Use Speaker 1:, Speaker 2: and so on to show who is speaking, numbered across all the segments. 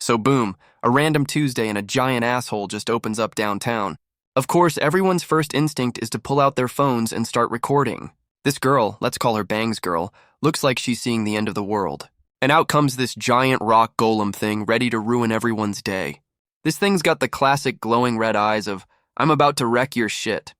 Speaker 1: So boom, a random Tuesday and a giant asshole just opens up downtown. Of course, everyone's first instinct is to pull out their phones and start recording. This girl, let's call her Bangs Girl, looks like she's seeing the end of the world. And out comes this giant rock golem thing ready to ruin everyone's day. This thing's got the classic glowing red eyes of, I'm about to wreck your shit.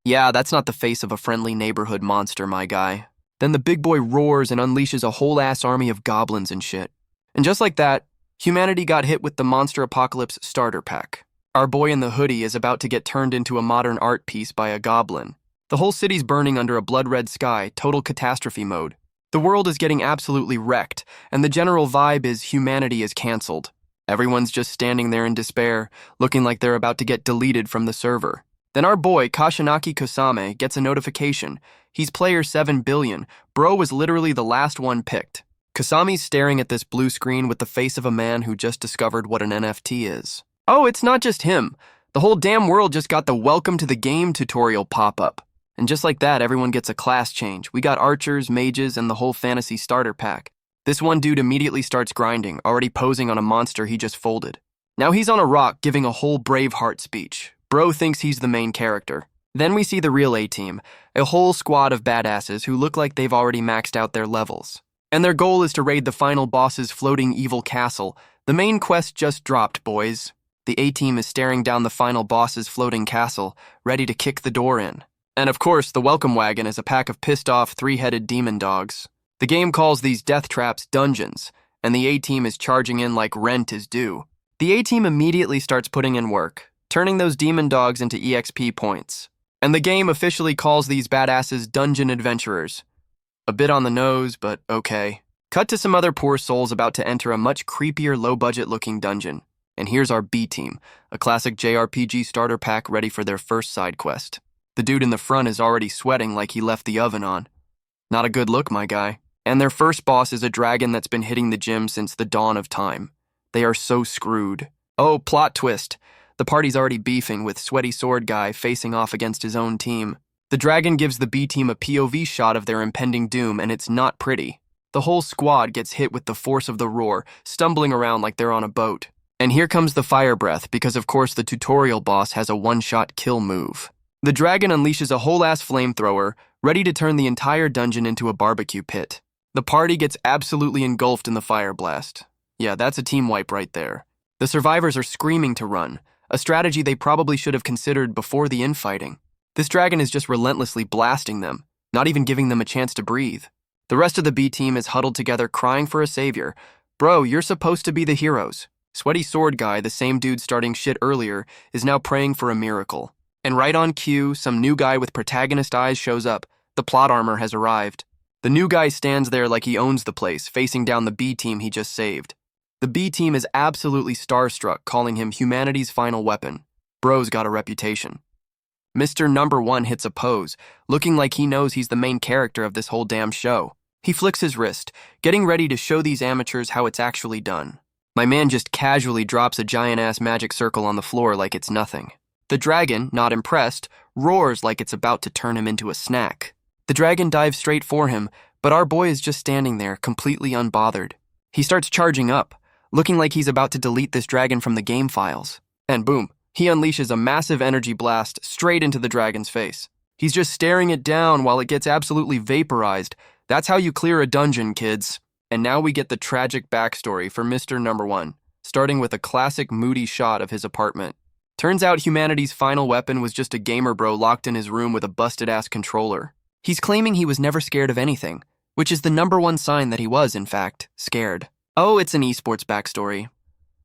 Speaker 1: Yeah, that's not the face of a friendly neighborhood monster, my guy. Then the big boy roars and unleashes a whole-ass army of goblins and shit. And just like that, humanity got hit with the Monster Apocalypse starter pack. Our boy in the hoodie is about to get turned into a modern art piece by a goblin. The whole city's burning under a blood-red sky, total catastrophe mode. The world is getting absolutely wrecked, and the general vibe is humanity is canceled. Everyone's just standing there in despair, looking like they're about to get deleted from the server. Then our boy, Kashinaki Kusame, gets a notification. He's player 7 billion. Bro was literally the last one picked. Kasame's staring at this blue screen with the face of a man who just discovered what an NFT is. Oh, it's not just him. The whole damn world just got the welcome to the game tutorial pop-up. And just like that, everyone gets a class change. We got archers, mages, and the whole fantasy starter pack. This one dude immediately starts grinding, already posing on a monster he just folded. Now he's on a rock giving a whole Braveheart speech. Bro thinks he's the main character. Then we see the real A-team, a whole squad of badasses who look like they've already maxed out their levels. And their goal is to raid the final boss's floating evil castle. The main quest just dropped, boys. The A-team is staring down the final boss's floating castle, ready to kick the door in. And of course, the welcome wagon is a pack of pissed-off three-headed demon dogs. The game calls these death traps dungeons, and the A-team is charging in like rent is due. The A-team immediately starts putting in work, turning those demon dogs into EXP points. And the game officially calls these badasses dungeon adventurers. A bit on the nose, but okay. Cut to some other poor souls about to enter a much creepier, low-budget-looking dungeon. And here's our B-team, a classic JRPG starter pack ready for their first side quest. The dude in the front is already sweating like he left the oven on. Not a good look, my guy. And their first boss is a dragon that's been hitting the gym since the dawn of time. They are so screwed. Oh, plot twist. The party's already beefing with sweaty sword guy facing off against his own team. The dragon gives the B-team a POV shot of their impending doom, and it's not pretty. The whole squad gets hit with the force of the roar, stumbling around like they're on a boat. And here comes the fire breath, because of course the tutorial boss has a one-shot kill move. The dragon unleashes a whole-ass flamethrower, ready to turn the entire dungeon into a barbecue pit. The party gets absolutely engulfed in the fire blast. Yeah, that's a team wipe right there. The survivors are screaming to run, a strategy they probably should have considered before the infighting. This dragon is just relentlessly blasting them, not even giving them a chance to breathe. The rest of the B-team is huddled together crying for a savior. Bro, you're supposed to be the heroes. Sweaty sword guy, the same dude starting shit earlier, is now praying for a miracle. And right on cue, some new guy with protagonist eyes shows up. The plot armor has arrived. The new guy stands there like he owns the place, facing down the B-team he just saved. The B-team is absolutely starstruck, calling him humanity's final weapon. Bro's got a reputation. Mr. Number One hits a pose, looking like he knows he's the main character of this whole damn show. He flicks his wrist, getting ready to show these amateurs how it's actually done. My man just casually drops a giant-ass magic circle on the floor like it's nothing. The dragon, not impressed, roars like it's about to turn him into a snack. The dragon dives straight for him, but our boy is just standing there, completely unbothered. He starts charging up, looking like he's about to delete this dragon from the game files. And boom, he unleashes a massive energy blast straight into the dragon's face. He's just staring it down while it gets absolutely vaporized. That's how you clear a dungeon, kids. And now we get the tragic backstory for Mr. Number One, starting with a classic moody shot of his apartment. Turns out humanity's final weapon was just a gamer bro locked in his room with a busted-ass controller. He's claiming he was never scared of anything, which is the number one sign that he was, in fact, scared. Oh, it's an esports backstory.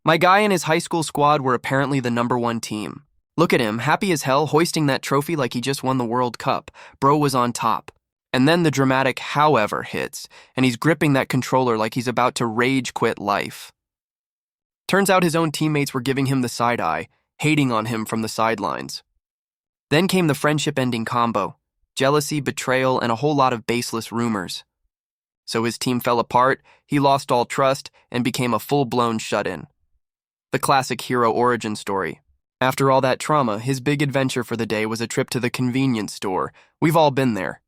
Speaker 1: My guy and his high school squad were apparently the number one team. Look at him, happy as hell, hoisting that trophy like he just won the World Cup. Bro was on top. And then the dramatic however hits, and he's gripping that controller like he's about to rage quit life. Turns out his own teammates were giving him the side eye, hating on him from the sidelines. Then came the friendship-ending combo, jealousy, betrayal, and a whole lot of baseless rumors. So his team fell apart, he lost all trust, and became a full-blown shut-in. The classic hero origin story. After all that trauma, his big adventure for the day was a trip to the convenience store. We've all been there.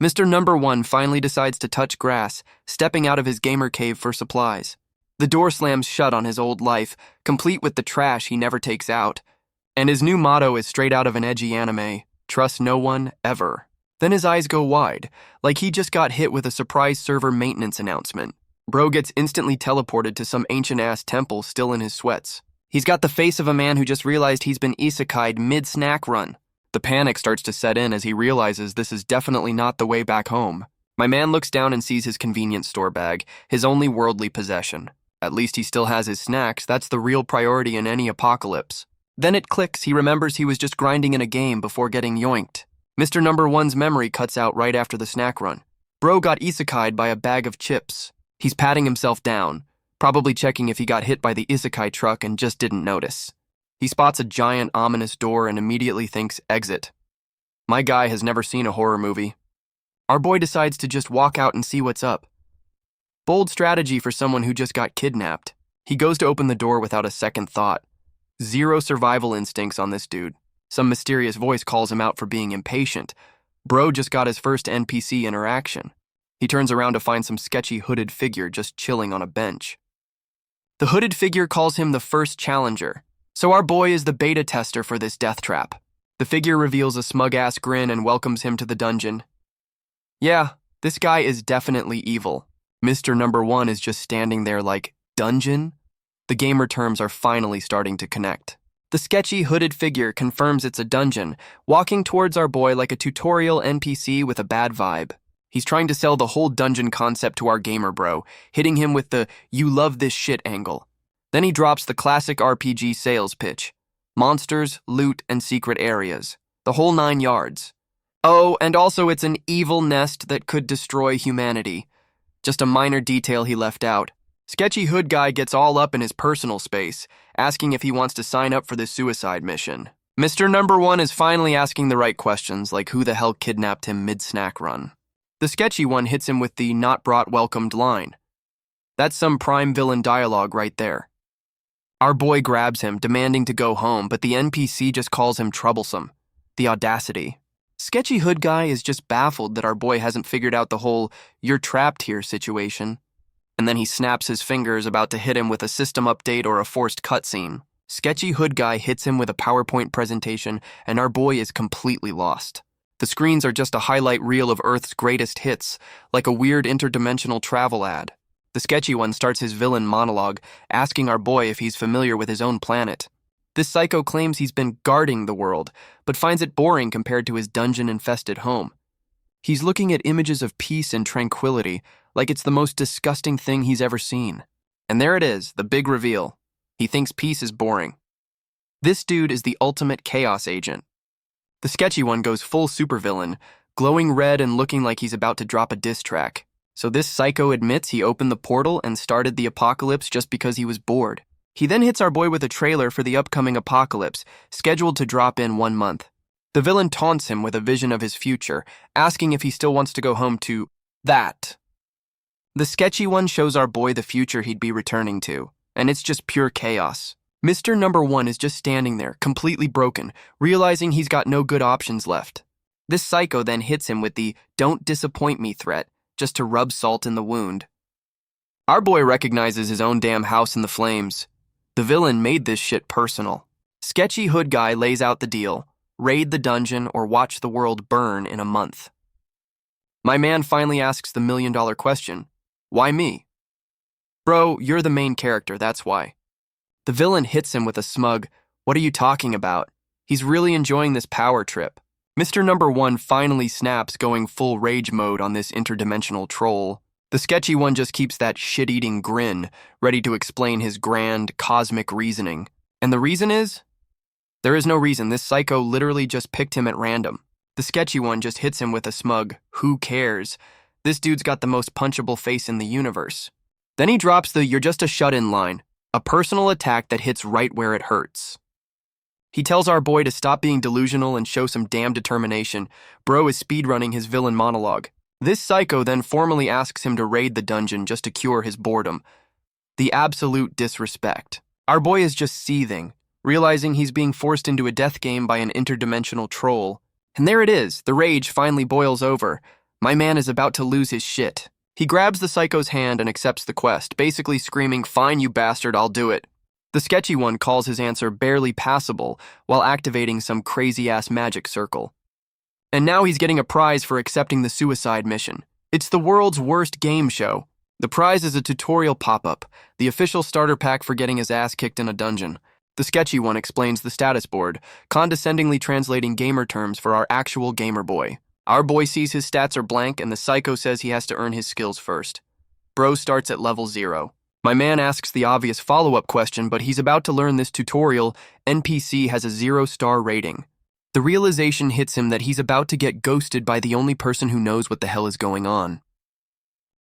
Speaker 1: Mr. Number One finally decides to touch grass, stepping out of his gamer cave for supplies. The door slams shut on his old life, complete with the trash he never takes out. And his new motto is straight out of an edgy anime: trust no one, ever. Then his eyes go wide, like he just got hit with a surprise server maintenance announcement. Bro gets instantly teleported to some ancient-ass temple still in his sweats. He's got the face of a man who just realized he's been isekai'd mid-snack run. The panic starts to set in as he realizes this is definitely not the way back home. My man looks down and sees his convenience store bag, his only worldly possession. At least he still has his snacks. That's the real priority in any apocalypse. Then it clicks. He remembers he was just grinding in a game before getting yoinked. Mr. Number One's memory cuts out right after the snack run. Bro got isekai'd by a bag of chips. He's patting himself down, probably checking if he got hit by the isekai truck and just didn't notice. He spots a giant, ominous door and immediately thinks exit. My guy has never seen a horror movie. Our boy decides to just walk out and see what's up. Bold strategy for someone who just got kidnapped. He goes to open the door without a second thought. Zero survival instincts on this dude. Some mysterious voice calls him out for being impatient. Bro just got his first NPC interaction. He turns around to find some sketchy hooded figure just chilling on a bench. The hooded figure calls him the first challenger, so our boy is the beta tester for this death trap. The figure reveals a smug-ass grin and welcomes him to the dungeon. Yeah, this guy is definitely evil. Mr. Number One is just standing there like, dungeon? The gamer terms are finally starting to connect. The sketchy hooded figure confirms it's a dungeon, walking towards our boy like a tutorial NPC with a bad vibe. He's trying to sell the whole dungeon concept to our gamer bro, hitting him with the "you love this shit" angle. Then he drops the classic RPG sales pitch. Monsters, loot, and secret areas. The whole 9 yards. Oh, and also it's an evil nest that could destroy humanity. Just a minor detail he left out. Sketchy hood guy gets all up in his personal space, asking if he wants to sign up for this suicide mission. Mr. Number One is finally asking the right questions, like who the hell kidnapped him mid-snack run. The sketchy one hits him with the "not brought welcomed" line. That's some prime villain dialogue right there. Our boy grabs him, demanding to go home, but the NPC just calls him troublesome. The audacity. Sketchy hood guy is just baffled that our boy hasn't figured out the whole "you're trapped here" situation. And then he snaps his fingers, about to hit him with a system update or a forced cutscene. Sketchy hood guy hits him with a PowerPoint presentation, and our boy is completely lost. The screens are just a highlight reel of Earth's greatest hits, like a weird interdimensional travel ad. The sketchy one starts his villain monologue, asking our boy if he's familiar with his own planet. This psycho claims he's been guarding the world, but finds it boring compared to his dungeon-infested home. He's looking at images of peace and tranquility, like it's the most disgusting thing he's ever seen. And there it is, the big reveal. He thinks peace is boring. This dude is the ultimate chaos agent. The sketchy one goes full supervillain, glowing red and looking like he's about to drop a diss track. So this psycho admits he opened the portal and started the apocalypse just because he was bored. He then hits our boy with a trailer for the upcoming apocalypse, scheduled to drop in 1 month. The villain taunts him with a vision of his future, asking if he still wants to go home to that. The sketchy one shows our boy the future he'd be returning to, and it's just pure chaos. Mr. Number One is just standing there, completely broken, realizing he's got no good options left. This psycho then hits him with the "don't disappoint me" threat, just to rub salt in the wound. Our boy recognizes his own damn house in the flames. The villain made this shit personal. Sketchy hood guy lays out the deal: raid the dungeon or watch the world burn in a month. My man finally asks the million-dollar question: why me? Bro, you're the main character, that's why. The villain hits him with a smug, "What are you talking about?" He's really enjoying this power trip. Mr. Number One finally snaps, going full rage mode on this interdimensional troll. The sketchy one just keeps that shit-eating grin, ready to explain his grand, cosmic reasoning. And the reason is? There is no reason. This psycho literally just picked him at random. The sketchy one just hits him with a smug, "Who cares? This dude's got the most punchable face in the universe." Then he drops the "you're just a shut-in" line, a personal attack that hits right where it hurts. He tells our boy to stop being delusional and show some damn determination. Bro is speedrunning his villain monologue. This psycho then formally asks him to raid the dungeon just to cure his boredom. The absolute disrespect. Our boy is just seething, realizing he's being forced into a death game by an interdimensional troll. And there it is, the rage finally boils over. My man is about to lose his shit. He grabs the psycho's hand and accepts the quest, basically screaming, "Fine, you bastard, I'll do it." The sketchy one calls his answer barely passable while activating some crazy-ass magic circle. And now he's getting a prize for accepting the suicide mission. It's the world's worst game show. The prize is a tutorial pop-up, the official starter pack for getting his ass kicked in a dungeon. The sketchy one explains the status board, condescendingly translating gamer terms for our actual gamer boy. Our boy sees his stats are blank and the psycho says he has to earn his skills first. Bro starts at level 0. My man asks the obvious follow-up question, but he's about to learn this tutorial NPC has a 0-star rating. The realization hits him that he's about to get ghosted by the only person who knows what the hell is going on.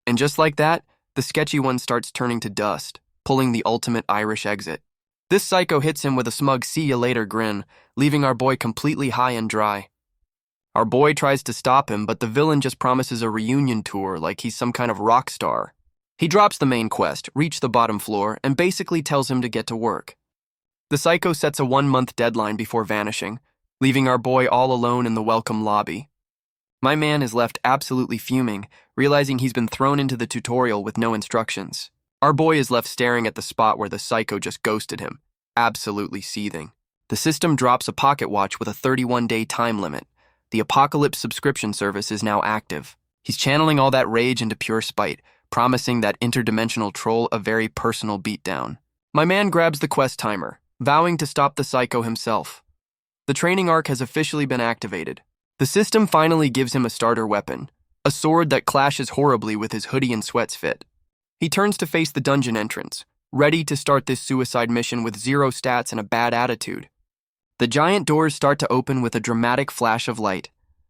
Speaker 1: And just like that, the sketchy one starts turning to dust, pulling the ultimate Irish exit. This psycho hits him with a smug "see ya later" grin, leaving our boy completely high and dry. Our boy tries to stop him, but the villain just promises a reunion tour like he's some kind of rock star. He drops the main quest, reach the bottom floor, and basically tells him to get to work. The psycho sets a 1-month deadline before vanishing, leaving our boy all alone in the welcome lobby. My man is left absolutely fuming, realizing he's been thrown into the tutorial with no instructions. Our boy is left staring at the spot where the psycho just ghosted him, absolutely seething. The system drops a pocket watch with a 31-day time limit. The Apocalypse subscription service is now active. He's channeling all that rage into pure spite, promising that interdimensional troll a very personal beatdown. My man grabs the quest timer, vowing to stop the psycho himself. The training arc has officially been activated. The system finally gives him a starter weapon, a sword that clashes horribly with his hoodie and sweats fit. He turns to face the dungeon entrance, ready to start this suicide mission with 0 stats and a bad attitude. The giant doors start to open with a dramatic flash of light.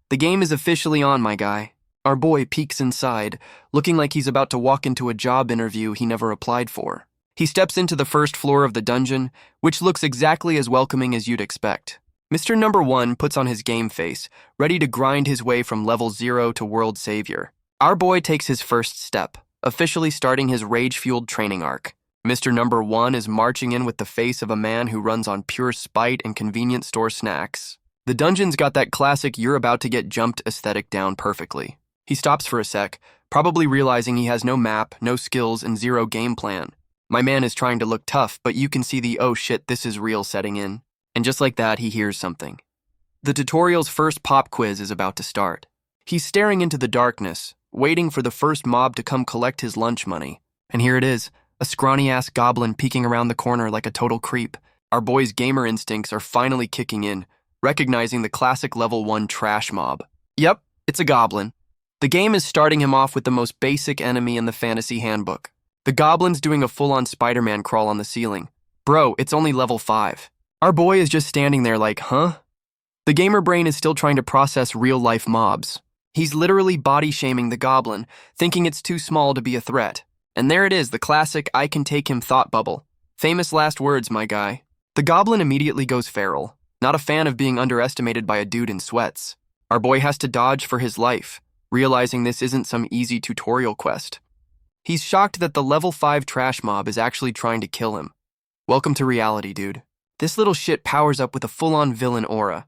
Speaker 1: The game is officially on, my guy. Our boy peeks inside, looking like he's about to walk into a job interview he never applied for. He steps into the first floor of the dungeon, which looks exactly as welcoming as you'd expect. Mr. Number 1 puts on his game face, ready to grind his way from level 0 to world savior. Our boy takes his first step, officially starting his rage-fueled training arc. Mr. Number 1 is marching in with the face of a man who runs on pure spite and convenience store snacks. The dungeon's got that classic "you're about to get jumped" aesthetic down perfectly. He stops for a sec, probably realizing he has no map, no skills, and 0 game plan. My man is trying to look tough, but you can see the "oh shit, this is real" setting in. And just like that, he hears something. The tutorial's first pop quiz is about to start. He's staring into the darkness, waiting for the first mob to come collect his lunch money. And here it is, a scrawny-ass goblin peeking around the corner like a total creep. Our boy's gamer instincts are finally kicking in, recognizing the classic level 1 trash mob. Yep, it's a goblin. The game is starting him off with the most basic enemy in the fantasy handbook. The goblin's doing a full-on Spider-Man crawl on the ceiling. Bro, it's only level 5. Our boy is just standing there like, huh? The gamer brain is still trying to process real-life mobs. He's literally body-shaming the goblin, thinking it's too small to be a threat. And there it is, the classic "I can take him" thought bubble. Famous last words, my guy. The goblin immediately goes feral, not a fan of being underestimated by a dude in sweats. Our boy has to dodge for his life, realizing this isn't some easy tutorial quest. He's shocked that the level 5 trash mob is actually trying to kill him. Welcome to reality, dude. This little shit powers up with a full-on villain aura.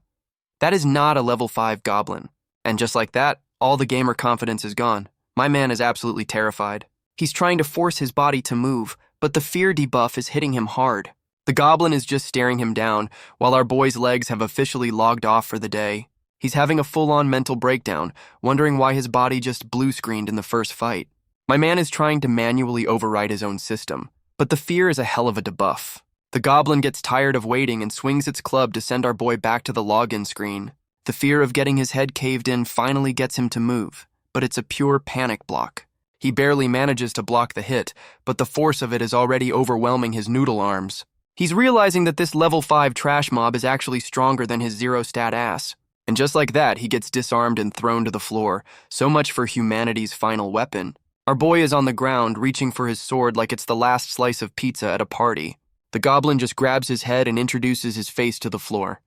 Speaker 1: That is not a level 5 goblin. And just like that, all the gamer confidence is gone. My man is absolutely terrified. He's trying to force his body to move, but the fear debuff is hitting him hard. The goblin is just staring him down, while our boy's legs have officially logged off for the day. He's having a full-on mental breakdown, wondering why his body just blue-screened in the first fight. My man is trying to manually override his own system, but the fear is a hell of a debuff. The goblin gets tired of waiting and swings its club to send our boy back to the login screen. The fear of getting his head caved in finally gets him to move, but it's a pure panic block. He barely manages to block the hit, but the force of it is already overwhelming his noodle arms. He's realizing that this level 5 trash mob is actually stronger than his 0 stat ass. And just like that, he gets disarmed and thrown to the floor. So much for humanity's final weapon. Our boy is on the ground, reaching for his sword like it's the last slice of pizza at a party. The goblin just grabs his head and introduces his face to the floor.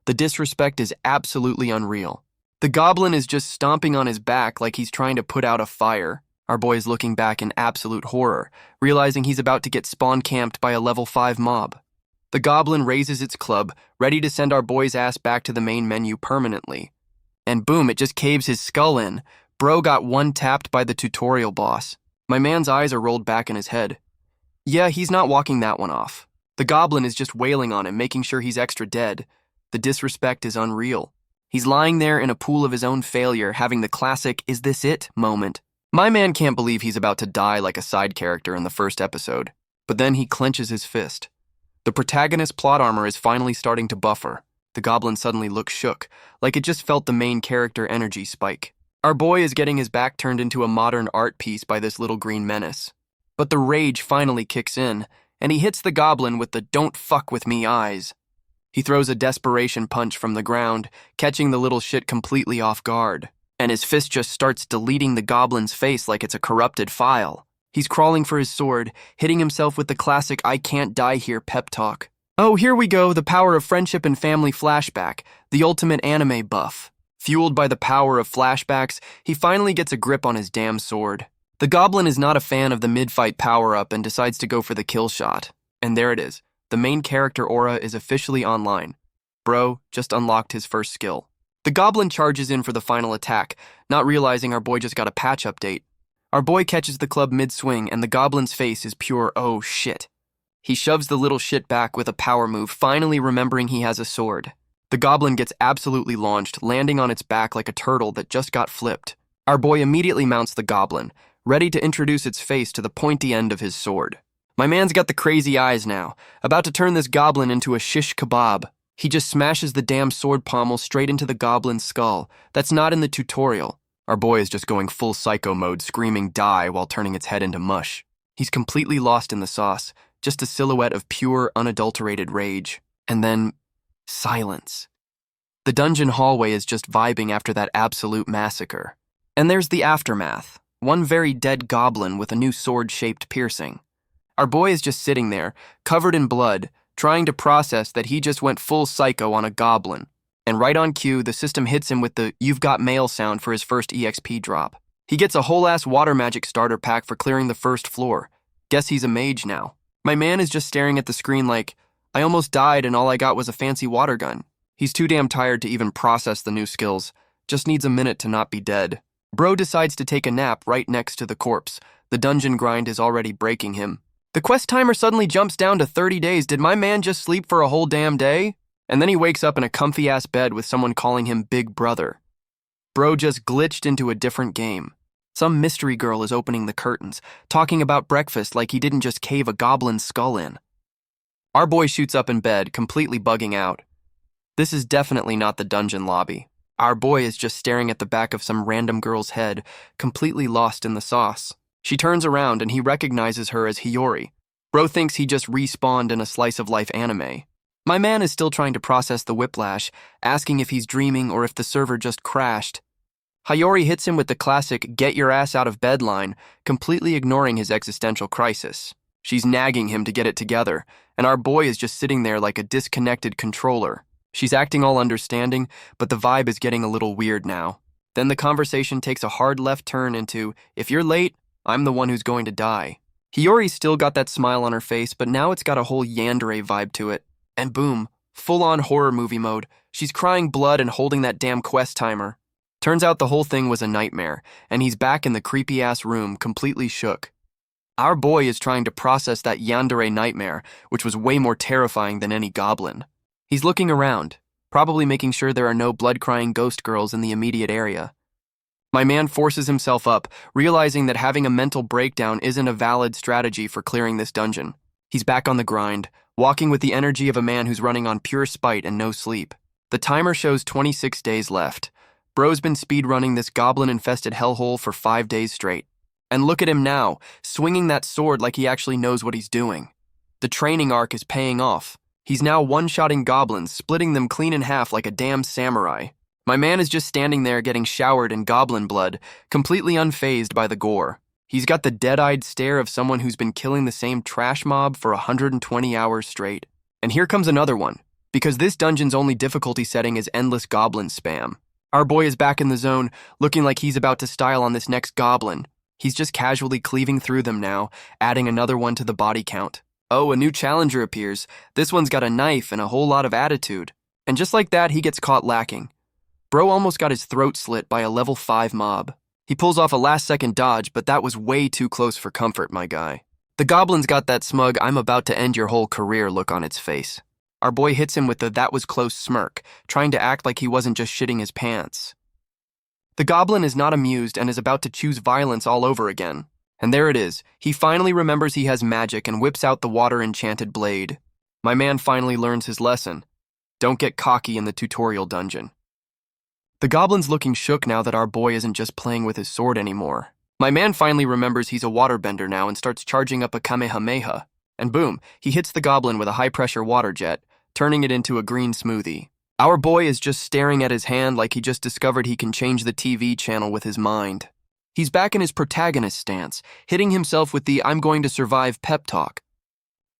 Speaker 1: The disrespect is absolutely unreal. The goblin is just stomping on his back like he's trying to put out a fire. Our boy is looking back in absolute horror, realizing he's about to get spawn-camped by a level 5 mob. The goblin raises its club, ready to send our boy's ass back to the main menu permanently. And boom, it just caves his skull in, Bro got one-tapped by the tutorial boss. My man's eyes are rolled back in his head. Yeah, he's not walking that one off. The goblin is just wailing on him, making sure he's extra dead. The disrespect is unreal. He's lying there in a pool of his own failure, having the classic "is this it" moment. My man can't believe he's about to die like a side character in the first episode, but then he clenches his fist. The protagonist's plot armor is finally starting to buffer. The goblin suddenly looks shook, like it just felt the main character energy spike. Our boy is getting his back turned into a modern art piece by this little green menace. But the rage finally kicks in, and he hits the goblin with the "don't fuck with me" eyes. He throws a desperation punch from the ground, catching the little shit completely off guard, and his fist just starts deleting the goblin's face like it's a corrupted file. He's crawling for his sword, hitting himself with the classic "I can't die here" pep talk. Oh, here we go, the power of friendship and family flashback, the ultimate anime buff. Fueled by the power of flashbacks, he finally gets a grip on his damn sword. The goblin is not a fan of the mid-fight power-up and decides to go for the kill shot. And there it is. The main character aura is officially online. Bro just unlocked his first skill. The goblin charges in for the final attack, not realizing our boy just got a patch update. Our boy catches the club mid-swing and the goblin's face is pure "oh shit." He shoves the little shit back with a power move, finally remembering he has a sword. The goblin gets absolutely launched, landing on its back like a turtle that just got flipped. Our boy immediately mounts the goblin, ready to introduce its face to the pointy end of his sword. My man's got the crazy eyes now, about to turn this goblin into a shish kebab. He just smashes the damn sword pommel straight into the goblin's skull. That's not in the tutorial. Our boy is just going full psycho mode, screaming "die" while turning its head into mush. He's completely lost in the sauce, just a silhouette of pure, unadulterated rage. And then silence. The dungeon hallway is just vibing after that absolute massacre. And there's the aftermath. One very dead goblin with a new sword-shaped piercing. Our boy is just sitting there, covered in blood, trying to process that he just went full psycho on a goblin. And right on cue, the system hits him with the "you've got mail" sound for his first EXP drop. He gets a whole-ass water magic starter pack for clearing the first floor. Guess he's a mage now. My man is just staring at the screen like, I almost died and all I got was a fancy water gun. He's too damn tired to even process the new skills. Just needs a minute to not be dead. Bro decides to take a nap right next to the corpse. The dungeon grind is already breaking him. The quest timer suddenly jumps down to 30 days. Did my man just sleep for a whole damn day? And then he wakes up in a comfy-ass bed with someone calling him Big Brother. Bro just glitched into a different game. Some mystery girl is opening the curtains, talking about breakfast like he didn't just cave a goblin's skull in. Our boy shoots up in bed, completely bugging out. This is definitely not the dungeon lobby. Our boy is just staring at the back of some random girl's head, completely lost in the sauce. She turns around and he recognizes her as Hiyori. Bro thinks he just respawned in a slice-of-life anime. My man is still trying to process the whiplash, asking if he's dreaming or if the server just crashed. Hiyori hits him with the classic "get your ass out of bed" line, completely ignoring his existential crisis. She's nagging him to get it together, and our boy is just sitting there like a disconnected controller. She's acting all understanding, but the vibe is getting a little weird now. Then the conversation takes a hard left turn into, "If you're late, I'm the one who's going to die." Hiyori's still got that smile on her face, but now it's got a whole yandere vibe to it. And boom, full-on horror movie mode. She's crying blood and holding that damn quest timer. Turns out the whole thing was a nightmare, and he's back in the creepy-ass room, completely shook. Our boy is trying to process that yandere nightmare, which was way more terrifying than any goblin. He's looking around, probably making sure there are no blood-crying ghost girls in the immediate area. My man forces himself up, realizing that having a mental breakdown isn't a valid strategy for clearing this dungeon. He's back on the grind, walking with the energy of a man who's running on pure spite and no sleep. The timer shows 26 days left. Bro's been speedrunning this goblin-infested hellhole for 5 days straight. And look at him now, swinging that sword like he actually knows what he's doing. The training arc is paying off. He's now one-shotting goblins, splitting them clean in half like a damn samurai. My man is just standing there getting showered in goblin blood, completely unfazed by the gore. He's got the dead-eyed stare of someone who's been killing the same trash mob for 120 hours straight. And here comes another one, because this dungeon's only difficulty setting is endless goblin spam. Our boy is back in the zone, looking like he's about to style on this next goblin. He's just casually cleaving through them now, adding another one to the body count. Oh, a new challenger appears. This one's got a knife and a whole lot of attitude. And just like that, he gets caught lacking. Bro almost got his throat slit by a level 5 mob. He pulls off a last-second dodge, but that was way too close for comfort, my guy. The goblin's got that smug, I'm about to end your whole career look on its face. Our boy hits him with the that was close smirk, trying to act like he wasn't just shitting his pants. The goblin is not amused and is about to choose violence all over again. And there it is. He finally remembers he has magic and whips out the water-enchanted blade. My man finally learns his lesson. Don't get cocky in the tutorial dungeon. The goblin's looking shook now that our boy isn't just playing with his sword anymore. My man finally remembers he's a waterbender now and starts charging up a Kamehameha. And boom, he hits the goblin with a high-pressure water jet, turning it into a green smoothie. Our boy is just staring at his hand like he just discovered he can change the TV channel with his mind. He's back in his protagonist stance, hitting himself with the I'm going to survive pep talk.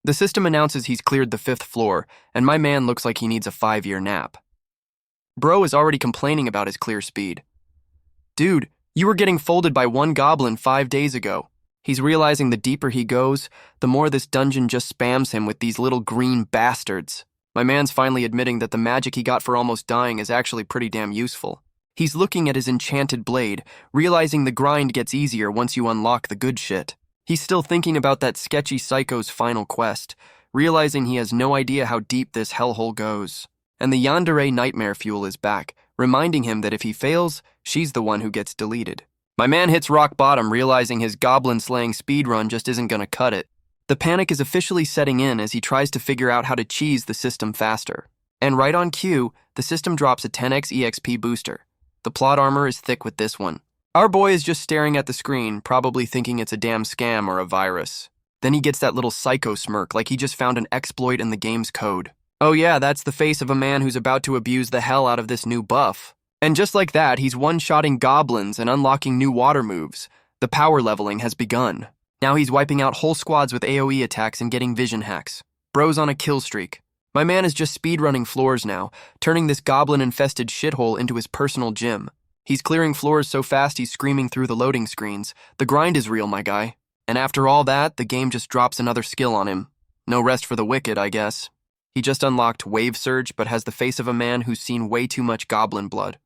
Speaker 1: The system announces he's cleared the 5th floor, and my man looks like he needs a 5-year nap. Bro is already complaining about his clear speed. Dude, you were getting folded by one goblin 5 days ago. He's realizing the deeper he goes, the more this dungeon just spams him with these little green bastards. My man's finally admitting that the magic he got for almost dying is actually pretty damn useful. He's looking at his enchanted blade, realizing the grind gets easier once you unlock the good shit. He's still thinking about that sketchy psycho's final quest, realizing he has no idea how deep this hellhole goes. And the yandere nightmare fuel is back, reminding him that if he fails, she's the one who gets deleted. My man hits rock bottom, realizing his goblin-slaying speedrun just isn't gonna cut it. The panic is officially setting in as he tries to figure out how to cheese the system faster. And right on cue, the system drops a 10x EXP booster. The plot armor is thick with this one. Our boy is just staring at the screen, probably thinking it's a damn scam or a virus. Then he gets that little psycho smirk like he just found an exploit in the game's code. Oh yeah, that's the face of a man who's about to abuse the hell out of this new buff. And just like that, he's one-shotting goblins and unlocking new water moves. The power leveling has begun. Now he's wiping out whole squads with AoE attacks and getting vision hacks. Bro's on a kill streak. My man is just speedrunning floors now, turning this goblin-infested shithole into his personal gym. He's clearing floors so fast he's screaming through the loading screens. The grind is real, my guy. And after all that, the game just drops another skill on him. No rest for the wicked, I guess. He just unlocked Wave Surge, but has the face of a man who's seen way too much goblin blood.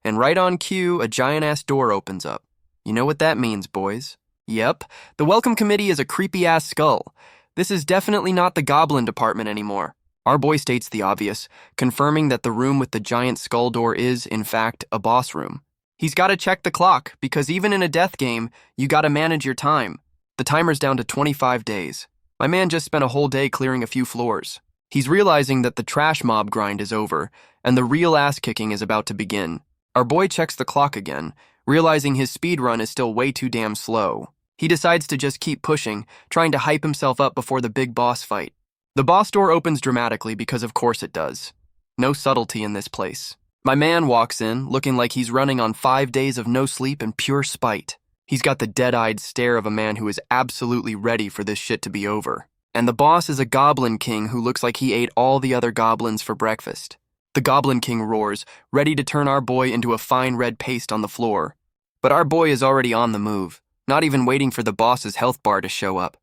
Speaker 1: And right on cue, a giant-ass door opens up. You know what that means, boys. Yep, the welcome committee is a creepy-ass skull. This is definitely not the goblin department anymore. Our boy states the obvious, confirming that the room with the giant skull door is, in fact, a boss room. He's got to check the clock, because even in a death game, you got to manage your time. The timer's down to 25 days. My man just spent a whole day clearing a few floors. He's realizing that the trash mob grind is over, and the real ass-kicking is about to begin. Our boy checks the clock again, realizing his speedrun is still way too damn slow. He decides to just keep pushing, trying to hype himself up before the big boss fight. The boss door opens dramatically because of course it does. No subtlety in this place. My man walks in, looking like he's running on 5 days of no sleep and pure spite. He's got the dead-eyed stare of a man who is absolutely ready for this shit to be over. And the boss is a goblin king who looks like he ate all the other goblins for breakfast. The goblin king roars, ready to turn our boy into a fine red paste on the floor. But our boy is already on the move, not even waiting for the boss's health bar to show up.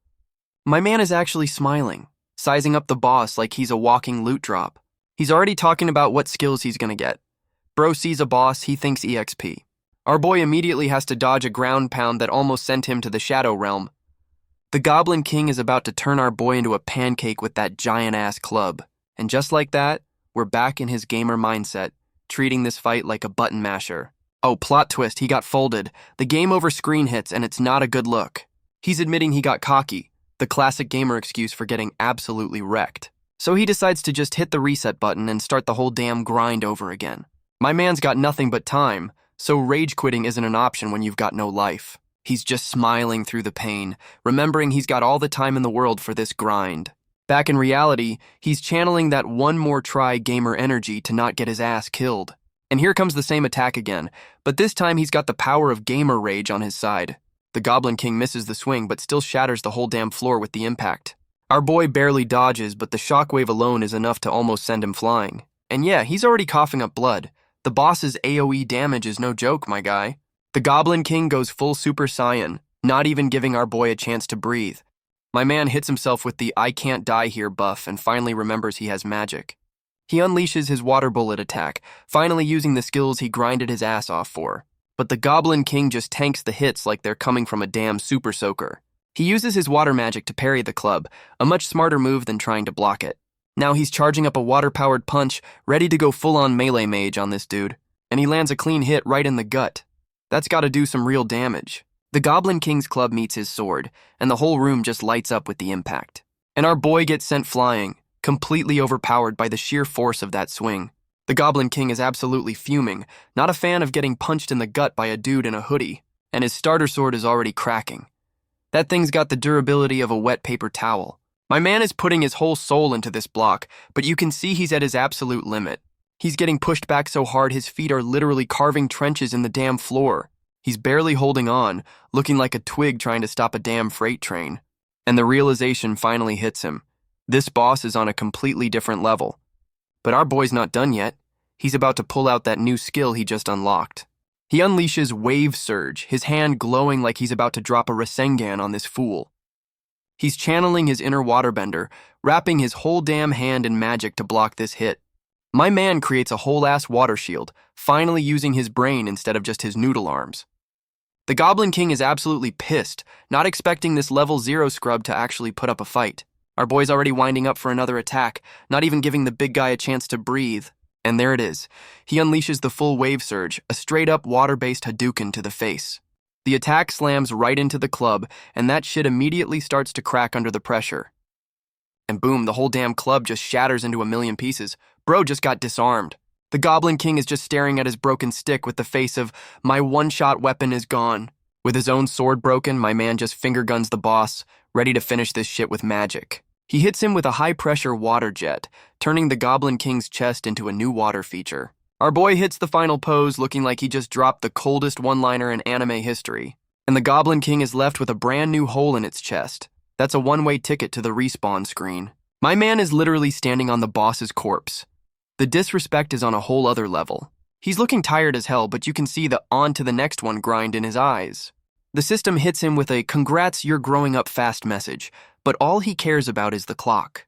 Speaker 1: My man is actually smiling, sizing up the boss like he's a walking loot drop. He's already talking about what skills he's gonna get. Bro sees a boss, he thinks EXP. Our boy immediately has to dodge a ground pound that almost sent him to the Shadow Realm. The Goblin King is about to turn our boy into a pancake with that giant-ass club. And just like that, we're back in his gamer mindset, treating this fight like a button masher. Oh, plot twist, he got folded. The game over screen hits and it's not a good look. He's admitting he got cocky, the classic gamer excuse for getting absolutely wrecked. So he decides to just hit the reset button and start the whole damn grind over again. My man's got nothing but time, so rage quitting isn't an option when you've got no life. He's just smiling through the pain, remembering he's got all the time in the world for this grind. Back in reality, he's channeling that one more try gamer energy to not get his ass killed. And here comes the same attack again, but this time he's got the power of gamer rage on his side. The Goblin King misses the swing but still shatters the whole damn floor with the impact. Our boy barely dodges, but the shockwave alone is enough to almost send him flying. And yeah, he's already coughing up blood. The boss's AoE damage is no joke, my guy. The Goblin King goes full Super Saiyan, not even giving our boy a chance to breathe. My man hits himself with the I can't die here buff and finally remembers he has magic. He unleashes his water bullet attack, finally using the skills he grinded his ass off for. but the Goblin King just tanks the hits like they're coming from a damn super soaker. He uses his water magic to parry the club, a much smarter move than trying to block it. Now he's charging up a water-powered punch, ready to go full-on melee mage on this dude, and he lands a clean hit right in the gut. That's gotta do some real damage. The Goblin King's club meets his sword, and the whole room just lights up with the impact. And our boy gets sent flying, completely overpowered by the sheer force of that swing. The Goblin King is absolutely fuming, not a fan of getting punched in the gut by a dude in a hoodie, and his starter sword is already cracking. That thing's got the durability of a wet paper towel. My man is putting his whole soul into this block, but you can see he's at his absolute limit. He's getting pushed back so hard his feet are literally carving trenches in the damn floor. He's barely holding on, looking like a twig trying to stop a damn freight train. And the realization finally hits him. This boss is on a completely different level. But our boy's not done yet. He's about to pull out that new skill he just unlocked. He unleashes Wave Surge, his hand glowing like he's about to drop a Rasengan on this fool. He's channeling his inner waterbender, wrapping his whole damn hand in magic to block this hit. My man creates a whole-ass water shield, finally using his brain instead of just his noodle arms. The Goblin King is absolutely pissed, not expecting this level 0 scrub to actually put up a fight. Our boy's already winding up for another attack, not even giving the big guy a chance to breathe. And there it is. He unleashes the full Wave Surge, a straight-up water-based Hadouken to the face. The attack slams right into the club, and that shit immediately starts to crack under the pressure. And boom, the whole damn club just shatters into a million pieces. Bro just got disarmed. The Goblin King is just staring at his broken stick with the face of, my one-shot weapon is gone. With his own sword broken, my man just finger guns the boss, ready to finish this shit with magic. He hits him with a high-pressure water jet, turning the Goblin King's chest into a new water feature. Our boy hits the final pose looking like he just dropped the coldest one-liner in anime history. And the Goblin King is left with a brand new hole in its chest. That's a one-way ticket to the respawn screen. My man is literally standing on the boss's corpse. The disrespect is on a whole other level. He's looking tired as hell, but you can see the on to the next one grind in his eyes. The system hits him with a congrats you're growing up fast message, but all he cares about is the clock.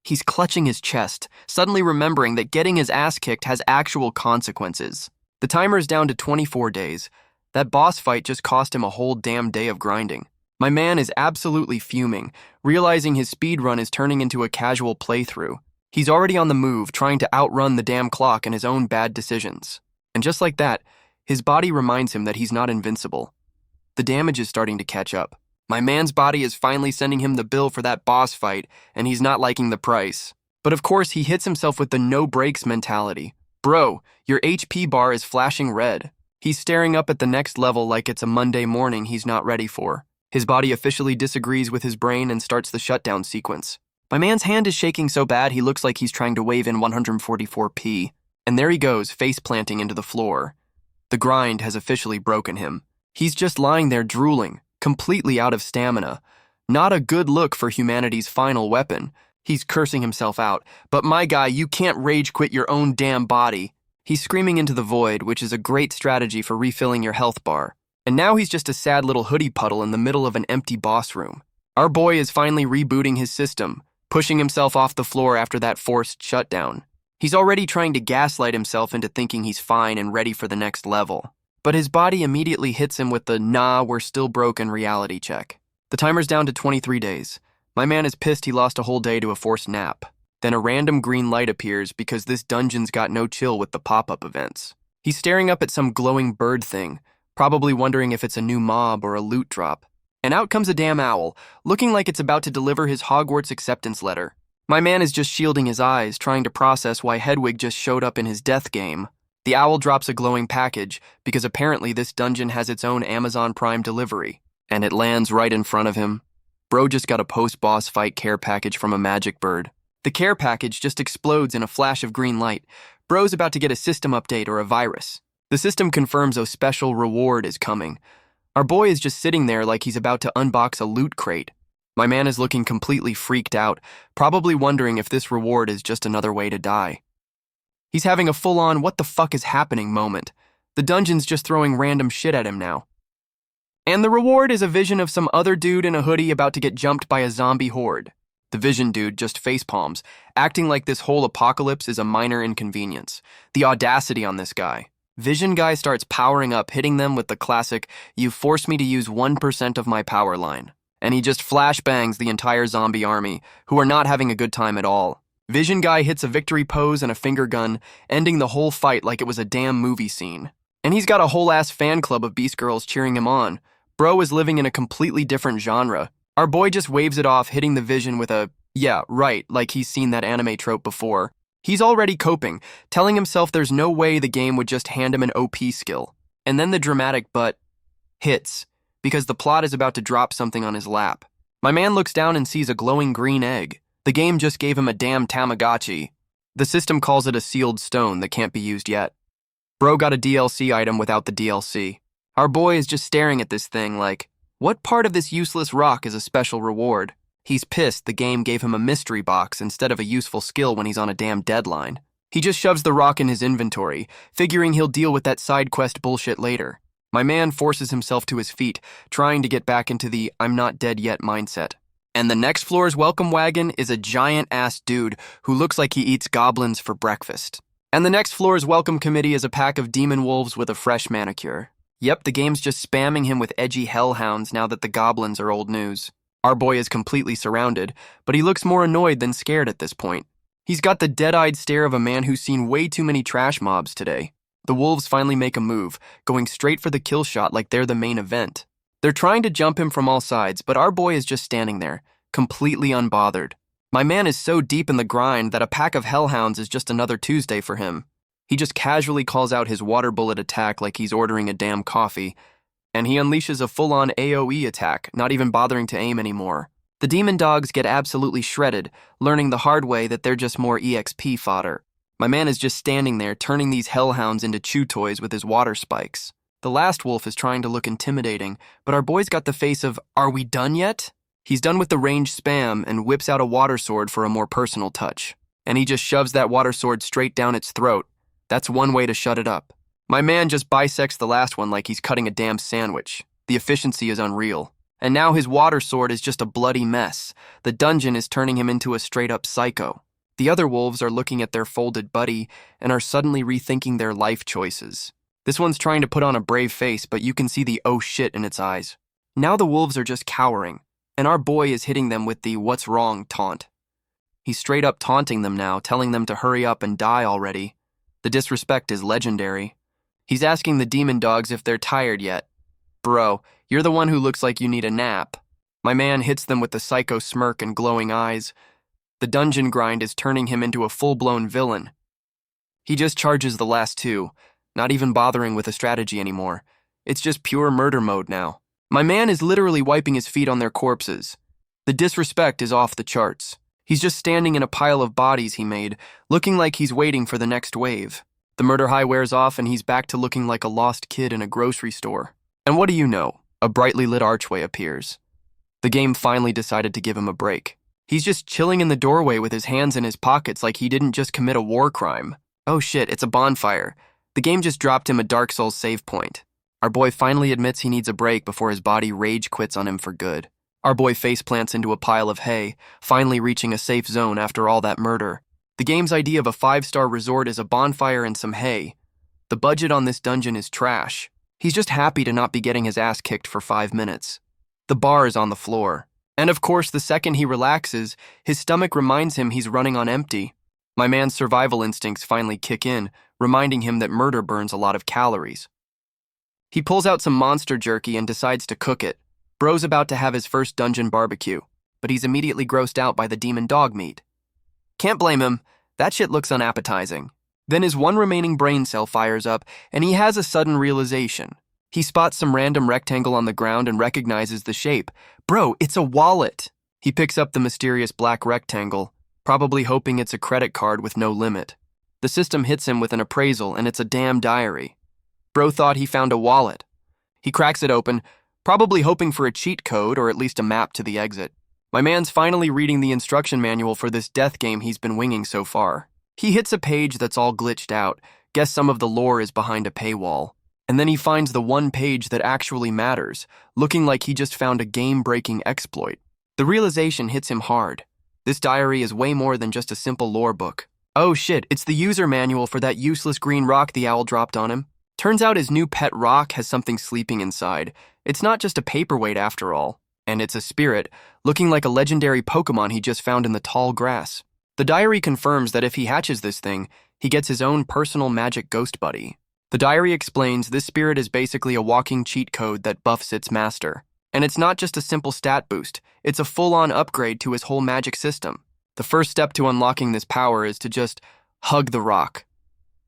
Speaker 1: He's clutching his chest, suddenly remembering that getting his ass kicked has actual consequences. The timer's down to 24 days. That boss fight just cost him a whole damn day of grinding. My man is absolutely fuming, realizing his speedrun is turning into a casual playthrough. He's already on the move, trying to outrun the damn clock and his own bad decisions. And just like that, his body reminds him that he's not invincible. The damage is starting to catch up. My man's body is finally sending him the bill for that boss fight, and he's not liking the price. But of course, he hits himself with the no breaks mentality. Bro, your HP bar is flashing red. He's staring up at the next level like it's a Monday morning he's not ready for. His body officially disagrees with his brain and starts the shutdown sequence. My man's hand is shaking so bad he looks like he's trying to wave in 144p. And there he goes, face planting into the floor. The grind has officially broken him. He's just lying there drooling, completely out of stamina. Not a good look for humanity's final weapon. He's cursing himself out. But my guy, you can't rage quit your own damn body. He's screaming into the void, which is a great strategy for refilling your health bar. And now he's just a sad little hoodie puddle in the middle of an empty boss room. Our boy is finally rebooting his system, pushing himself off the floor after that forced shutdown. He's already trying to gaslight himself into thinking he's fine and ready for the next level. But his body immediately hits him with the nah, we're still broken reality check. The timer's down to 23 days. My man is pissed he lost a whole day to a forced nap. Then a random green light appears because this dungeon's got no chill with the pop-up events. He's staring up at some glowing bird thing, probably wondering if it's a new mob or a loot drop. And out comes a damn owl, looking like it's about to deliver his Hogwarts acceptance letter. My man is just shielding his eyes, trying to process why Hedwig just showed up in his death game. The owl drops a glowing package, because apparently this dungeon has its own Amazon Prime delivery. And it lands right in front of him. Bro just got a post-boss fight care package from a magic bird. The care package just explodes in a flash of green light. Bro's about to get a system update or a virus. The system confirms a special reward is coming. Our boy is just sitting there like he's about to unbox a loot crate. My man is looking completely freaked out, probably wondering if this reward is just another way to die. He's having a full-on what the fuck is happening moment. The dungeon's just throwing random shit at him now. And the reward is a vision of some other dude in a hoodie about to get jumped by a zombie horde. The vision dude just facepalms, acting like this whole apocalypse is a minor inconvenience. The audacity on this guy. Vision Guy starts powering up, hitting them with the classic, "You forced me to use 1% of my power" line. And he just flashbangs the entire zombie army, who are not having a good time at all. Vision Guy hits a victory pose and a finger gun, ending the whole fight like it was a damn movie scene. And he's got a whole-ass fan club of Beast Girls cheering him on. Bro is living in a completely different genre. Our boy just waves it off, hitting the Vision with a, "Yeah, right," like he's seen that anime trope before. He's already coping, telling himself there's no way the game would just hand him an OP skill. And then the dramatic but hits, because the plot is about to drop something on his lap. My man looks down and sees a glowing green egg. The game just gave him a damn Tamagotchi. The system calls it a sealed stone that can't be used yet. Bro got a DLC item without the DLC. Our boy is just staring at this thing like, what part of this useless rock is a special reward? He's pissed the game gave him a mystery box instead of a useful skill when he's on a damn deadline. He just shoves the rock in his inventory, figuring he'll deal with that side quest bullshit later. My man forces himself to his feet, trying to get back into the "I'm not dead yet" mindset. And the next floor's welcome wagon is a giant-ass dude who looks like he eats goblins for breakfast. And the next floor's welcome committee is a pack of demon wolves with a fresh manicure. Yep, the game's just spamming him with edgy hellhounds now that the goblins are old news. Our boy is completely surrounded, but he looks more annoyed than scared at this point. He's got the dead-eyed stare of a man who's seen way too many trash mobs today. The wolves finally make a move, going straight for the kill shot like they're the main event. They're trying to jump him from all sides, but our boy is just standing there, completely unbothered. My man is so deep in the grind that a pack of hellhounds is just another Tuesday for him. He just casually calls out his water bullet attack like he's ordering a damn coffee, and he unleashes a full-on AoE attack, not even bothering to aim anymore. The demon dogs get absolutely shredded, learning the hard way that they're just more EXP fodder. My man is just standing there, turning these hellhounds into chew toys with his water spikes. The last wolf is trying to look intimidating, but our boy's got the face of, "Are we done yet?" He's done with the ranged spam and whips out a water sword for a more personal touch. And he just shoves that water sword straight down its throat. That's one way to shut it up. My man just bisects the last one like he's cutting a damn sandwich. The efficiency is unreal. And now his water sword is just a bloody mess. The dungeon is turning him into a straight-up psycho. The other wolves are looking at their folded buddy and are suddenly rethinking their life choices. This one's trying to put on a brave face, but you can see the "oh shit" in its eyes. Now the wolves are just cowering, and our boy is hitting them with the "what's wrong" taunt. He's straight up taunting them now, telling them to hurry up and die already. The disrespect is legendary. He's asking the demon dogs if they're tired yet. Bro, you're the one who looks like you need a nap. My man hits them with the psycho smirk and glowing eyes. The dungeon grind is turning him into a full-blown villain. He just charges the last two, not even bothering with a strategy anymore. It's just pure murder mode now. My man is literally wiping his feet on their corpses. The disrespect is off the charts. He's just standing in a pile of bodies he made, looking like he's waiting for the next wave. The murder high wears off and he's back to looking like a lost kid in a grocery store. And what do you know? A brightly lit archway appears. The game finally decided to give him a break. He's just chilling in the doorway with his hands in his pockets like he didn't just commit a war crime. Oh shit, it's a bonfire. The game just dropped him a Dark Souls save point. Our boy finally admits he needs a break before his body rage quits on him for good. Our boy face plants into a pile of hay, finally reaching a safe zone after all that murder. The game's idea of a 5-star resort is a bonfire and some hay. The budget on this dungeon is trash. He's just happy to not be getting his ass kicked for 5 minutes. The bar is on the floor. And of course, the second he relaxes, his stomach reminds him he's running on empty. My man's survival instincts finally kick in, reminding him that murder burns a lot of calories. He pulls out some monster jerky and decides to cook it. Bro's about to have his first dungeon barbecue, but he's immediately grossed out by the demon dog meat. Can't blame him. That shit looks unappetizing. Then his one remaining brain cell fires up, and he has a sudden realization. He spots some random rectangle on the ground and recognizes the shape. Bro, it's a wallet. He picks up the mysterious black rectangle, probably hoping it's a credit card with no limit. The system hits him with an appraisal, and it's a damn diary. Bro thought he found a wallet. He cracks it open, probably hoping for a cheat code or at least a map to the exit. My man's finally reading the instruction manual for this death game he's been winging so far. He hits a page that's all glitched out, guess some of the lore is behind a paywall. And then he finds the one page that actually matters, looking like he just found a game-breaking exploit. The realization hits him hard. This diary is way more than just a simple lore book. Oh shit, it's the user manual for that useless green rock the owl dropped on him. Turns out his new pet rock has something sleeping inside. It's not just a paperweight after all, and it's a spirit, looking like a legendary Pokemon he just found in the tall grass. The diary confirms that if he hatches this thing, he gets his own personal magic ghost buddy. The diary explains this spirit is basically a walking cheat code that buffs its master. And it's not just a simple stat boost, it's a full-on upgrade to his whole magic system. The first step to unlocking this power is to just hug the rock.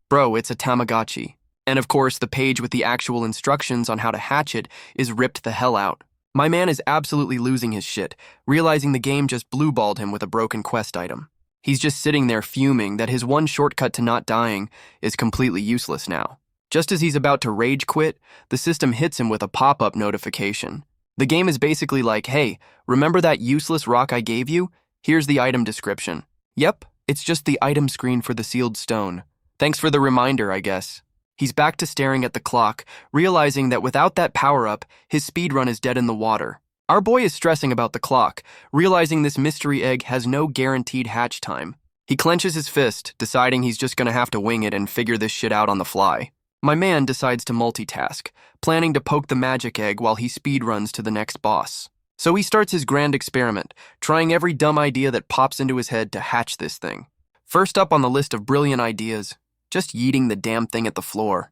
Speaker 1: Bro, it's a Tamagotchi. And of course, the page with the actual instructions on how to hatch it is ripped the hell out. My man is absolutely losing his shit, realizing the game just blue-balled him with a broken quest item. He's just sitting there fuming that his one shortcut to not dying is completely useless now. Just as he's about to rage quit, the system hits him with a pop-up notification. The game is basically like, hey, remember that useless rock I gave you? Here's the item description. Yep, it's just the item screen for the sealed stone. Thanks for the reminder, I guess. He's back to staring at the clock, realizing that without that power-up, his speedrun is dead in the water. Our boy is stressing about the clock, realizing this mystery egg has no guaranteed hatch time. He clenches his fist, deciding he's just gonna have to wing it and figure this shit out on the fly. My man decides to multitask, planning to poke the magic egg while he speedruns to the next boss. So he starts his grand experiment, trying every dumb idea that pops into his head to hatch this thing. First up on the list of brilliant ideas, just yeeting the damn thing at the floor.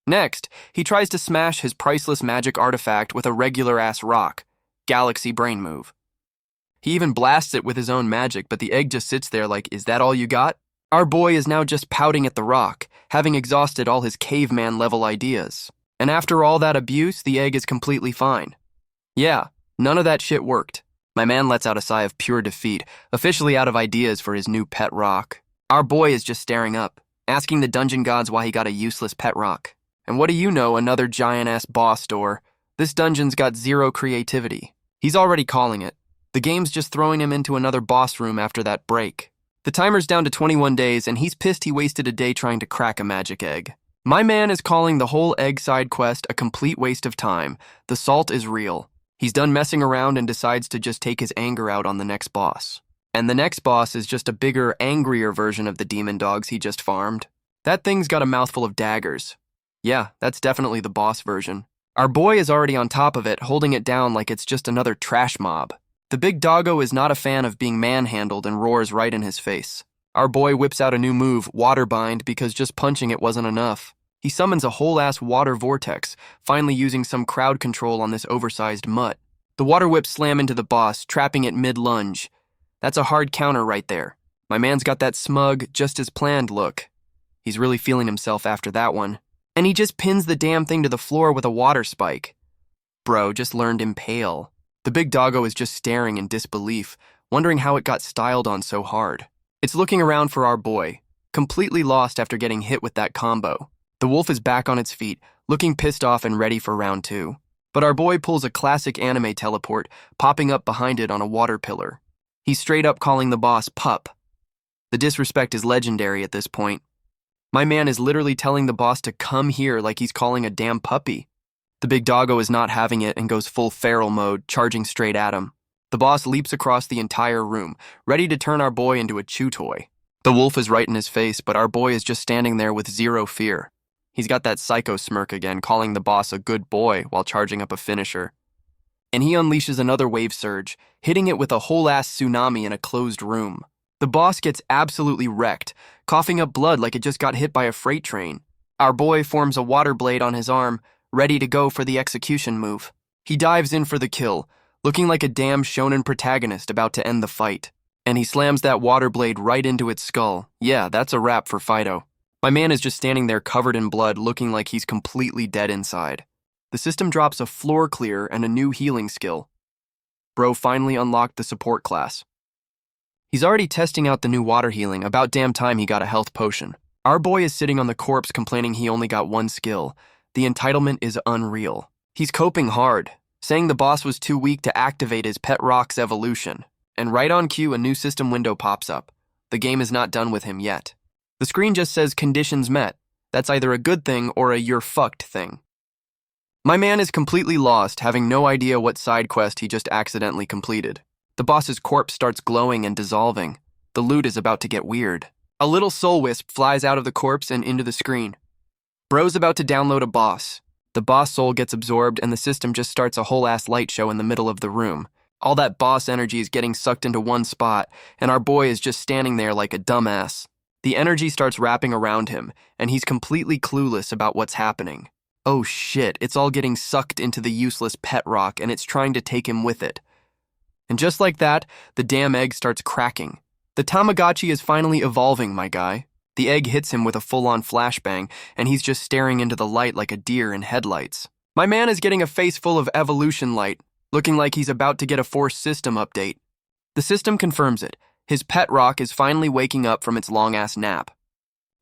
Speaker 1: Next, he tries to smash his priceless magic artifact with a regular-ass rock, Galaxy Brain Move. He even blasts it with his own magic, but the egg just sits there like, is that all you got? Our boy is now just pouting at the rock, having exhausted all his caveman-level ideas. And after all that abuse, the egg is completely fine. Yeah, none of that shit worked. My man lets out a sigh of pure defeat, officially out of ideas for his new pet rock. Our boy is just staring up, asking the dungeon gods why he got a useless pet rock. And what do you know, another giant-ass boss door? This dungeon's got zero creativity. He's already calling it. The game's just throwing him into another boss room after that break. The timer's down to 21 days, and he's pissed he wasted a day trying to crack a magic egg. My man is calling the whole egg side quest a complete waste of time. The salt is real. He's done messing around and decides to just take his anger out on the next boss. And the next boss is just a bigger, angrier version of the demon dogs he just farmed. That thing's got a mouthful of daggers. Yeah, that's definitely the boss version. Our boy is already on top of it, holding it down like it's just another trash mob. The big doggo is not a fan of being manhandled and roars right in his face. Our boy whips out a new move, Waterbind, because just punching it wasn't enough. He summons a whole-ass water vortex, finally using some crowd control on this oversized mutt. The water whips slam into the boss, trapping it mid-lunge. That's a hard counter right there. My man's got that smug, just-as-planned look. He's really feeling himself after that one. And he just pins the damn thing to the floor with a water spike. Bro just learned Impale. The big doggo is just staring in disbelief, wondering how it got styled on so hard. It's looking around for our boy, completely lost after getting hit with that combo. The wolf is back on its feet, looking pissed off and ready for round 2. But our boy pulls a classic anime teleport, popping up behind it on a water pillar. He's straight up calling the boss Pup. The disrespect is legendary at this point. My man is literally telling the boss to come here like he's calling a damn puppy. The big doggo is not having it and goes full feral mode, charging straight at him. The boss leaps across the entire room, ready to turn our boy into a chew toy. The wolf is right in his face, but our boy is just standing there with zero fear. He's got that psycho smirk again, calling the boss a good boy while charging up a finisher. And he unleashes another wave surge, hitting it with a whole-ass tsunami in a closed room. The boss gets absolutely wrecked, coughing up blood like it just got hit by a freight train. Our boy forms a water blade on his arm, ready to go for the execution move. He dives in for the kill, looking like a damn shonen protagonist about to end the fight. And he slams that water blade right into its skull. Yeah, that's a wrap for Fido. My man is just standing there covered in blood, looking like he's completely dead inside. The system drops a floor clear and a new healing skill. Bro finally unlocked the support class. He's already testing out the new water healing, about damn time he got a health potion. Our boy is sitting on the corpse complaining he only got one skill. The entitlement is unreal. He's coping hard, saying the boss was too weak to activate his pet rock's evolution. And right on cue, a new system window pops up. The game is not done with him yet. The screen just says conditions met. That's either a good thing or a you're fucked thing. My man is completely lost, having no idea what side quest he just accidentally completed. The boss's corpse starts glowing and dissolving. The loot is about to get weird. A little soul wisp flies out of the corpse and into the screen. Bro's about to download a boss. The boss soul gets absorbed and the system just starts a whole-ass light show in the middle of the room. All that boss energy is getting sucked into one spot, and our boy is just standing there like a dumbass. The energy starts wrapping around him, and he's completely clueless about what's happening. Oh shit, it's all getting sucked into the useless pet rock, and it's trying to take him with it. And just like that, the damn egg starts cracking. The Tamagotchi is finally evolving, my guy. The egg hits him with a full-on flashbang, and he's just staring into the light like a deer in headlights. My man is getting a face full of evolution light, looking like he's about to get a forced system update. The system confirms it. His pet rock is finally waking up from its long-ass nap.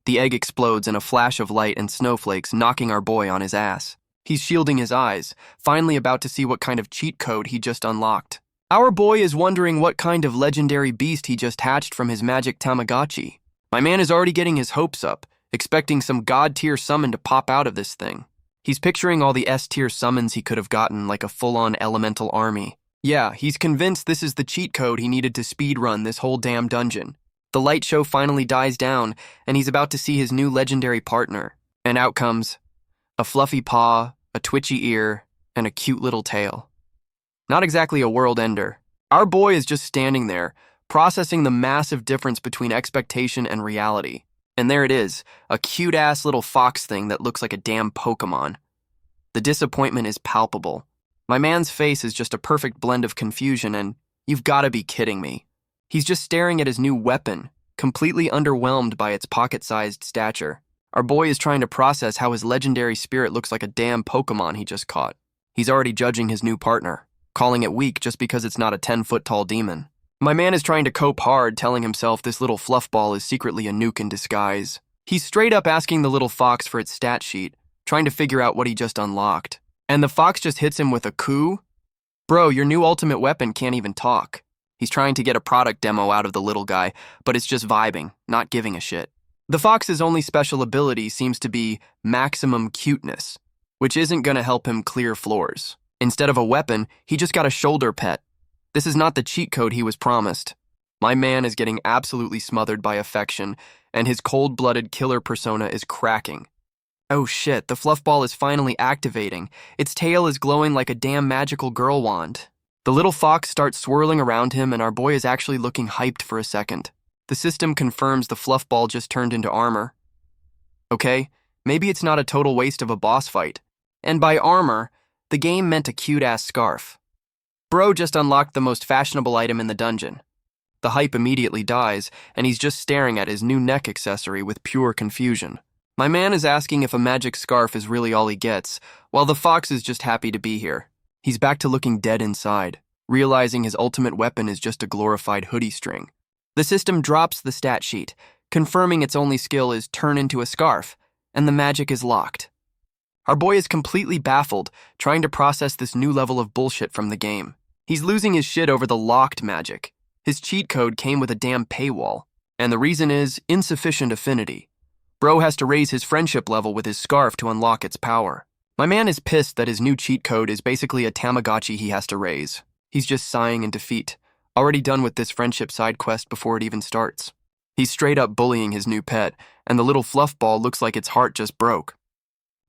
Speaker 1: The egg explodes in a flash of light and snowflakes, knocking our boy on his ass. He's shielding his eyes, finally about to see what kind of cheat code he just unlocked. Our boy is wondering what kind of legendary beast he just hatched from his magic Tamagotchi. My man is already getting his hopes up, expecting some god-tier summon to pop out of this thing. He's picturing all the S-tier summons he could have gotten, like a full-on elemental army. Yeah, he's convinced this is the cheat code he needed to speedrun this whole damn dungeon. The light show finally dies down, and he's about to see his new legendary partner. And out comes a fluffy paw, a twitchy ear, and a cute little tail. Not exactly a world ender. Our boy is just standing there, processing the massive difference between expectation and reality. And there it is, a cute-ass little fox thing that looks like a damn Pokemon. The disappointment is palpable. My man's face is just a perfect blend of confusion and, you've gotta be kidding me. He's just staring at his new weapon, completely underwhelmed by its pocket-sized stature. Our boy is trying to process how his legendary spirit looks like a damn Pokemon he just caught. He's already judging his new partner, calling it weak just because it's not a 10-foot-tall demon. My man is trying to cope hard, telling himself this little fluffball is secretly a nuke in disguise. He's straight up asking the little fox for its stat sheet, trying to figure out what he just unlocked. And the fox just hits him with a coup. Bro, your new ultimate weapon can't even talk. He's trying to get a product demo out of the little guy, but it's just vibing, not giving a shit. The fox's only special ability seems to be maximum cuteness, which isn't gonna help him clear floors. Instead of a weapon, he just got a shoulder pet. This is not the cheat code he was promised. My man is getting absolutely smothered by affection, and his cold-blooded killer persona is cracking. Oh shit, the fluffball is finally activating. Its tail is glowing like a damn magical girl wand. The little fox starts swirling around him, and our boy is actually looking hyped for a second. The system confirms the fluffball just turned into armor. Okay, maybe it's not a total waste of a boss fight. And by armor, the game meant a cute-ass scarf. Bro just unlocked the most fashionable item in the dungeon. The hype immediately dies, and he's just staring at his new neck accessory with pure confusion. My man is asking if a magic scarf is really all he gets, while the fox is just happy to be here. He's back to looking dead inside, realizing his ultimate weapon is just a glorified hoodie string. The system drops the stat sheet, confirming its only skill is turn into a scarf, and the magic is locked. Our boy is completely baffled, trying to process this new level of bullshit from the game. He's losing his shit over the locked magic. His cheat code came with a damn paywall, and the reason is insufficient affinity. Bro has to raise his friendship level with his scarf to unlock its power. My man is pissed that his new cheat code is basically a Tamagotchi he has to raise. He's just sighing in defeat, already done with this friendship side quest before it even starts. He's straight up bullying his new pet, and the little fluffball looks like its heart just broke.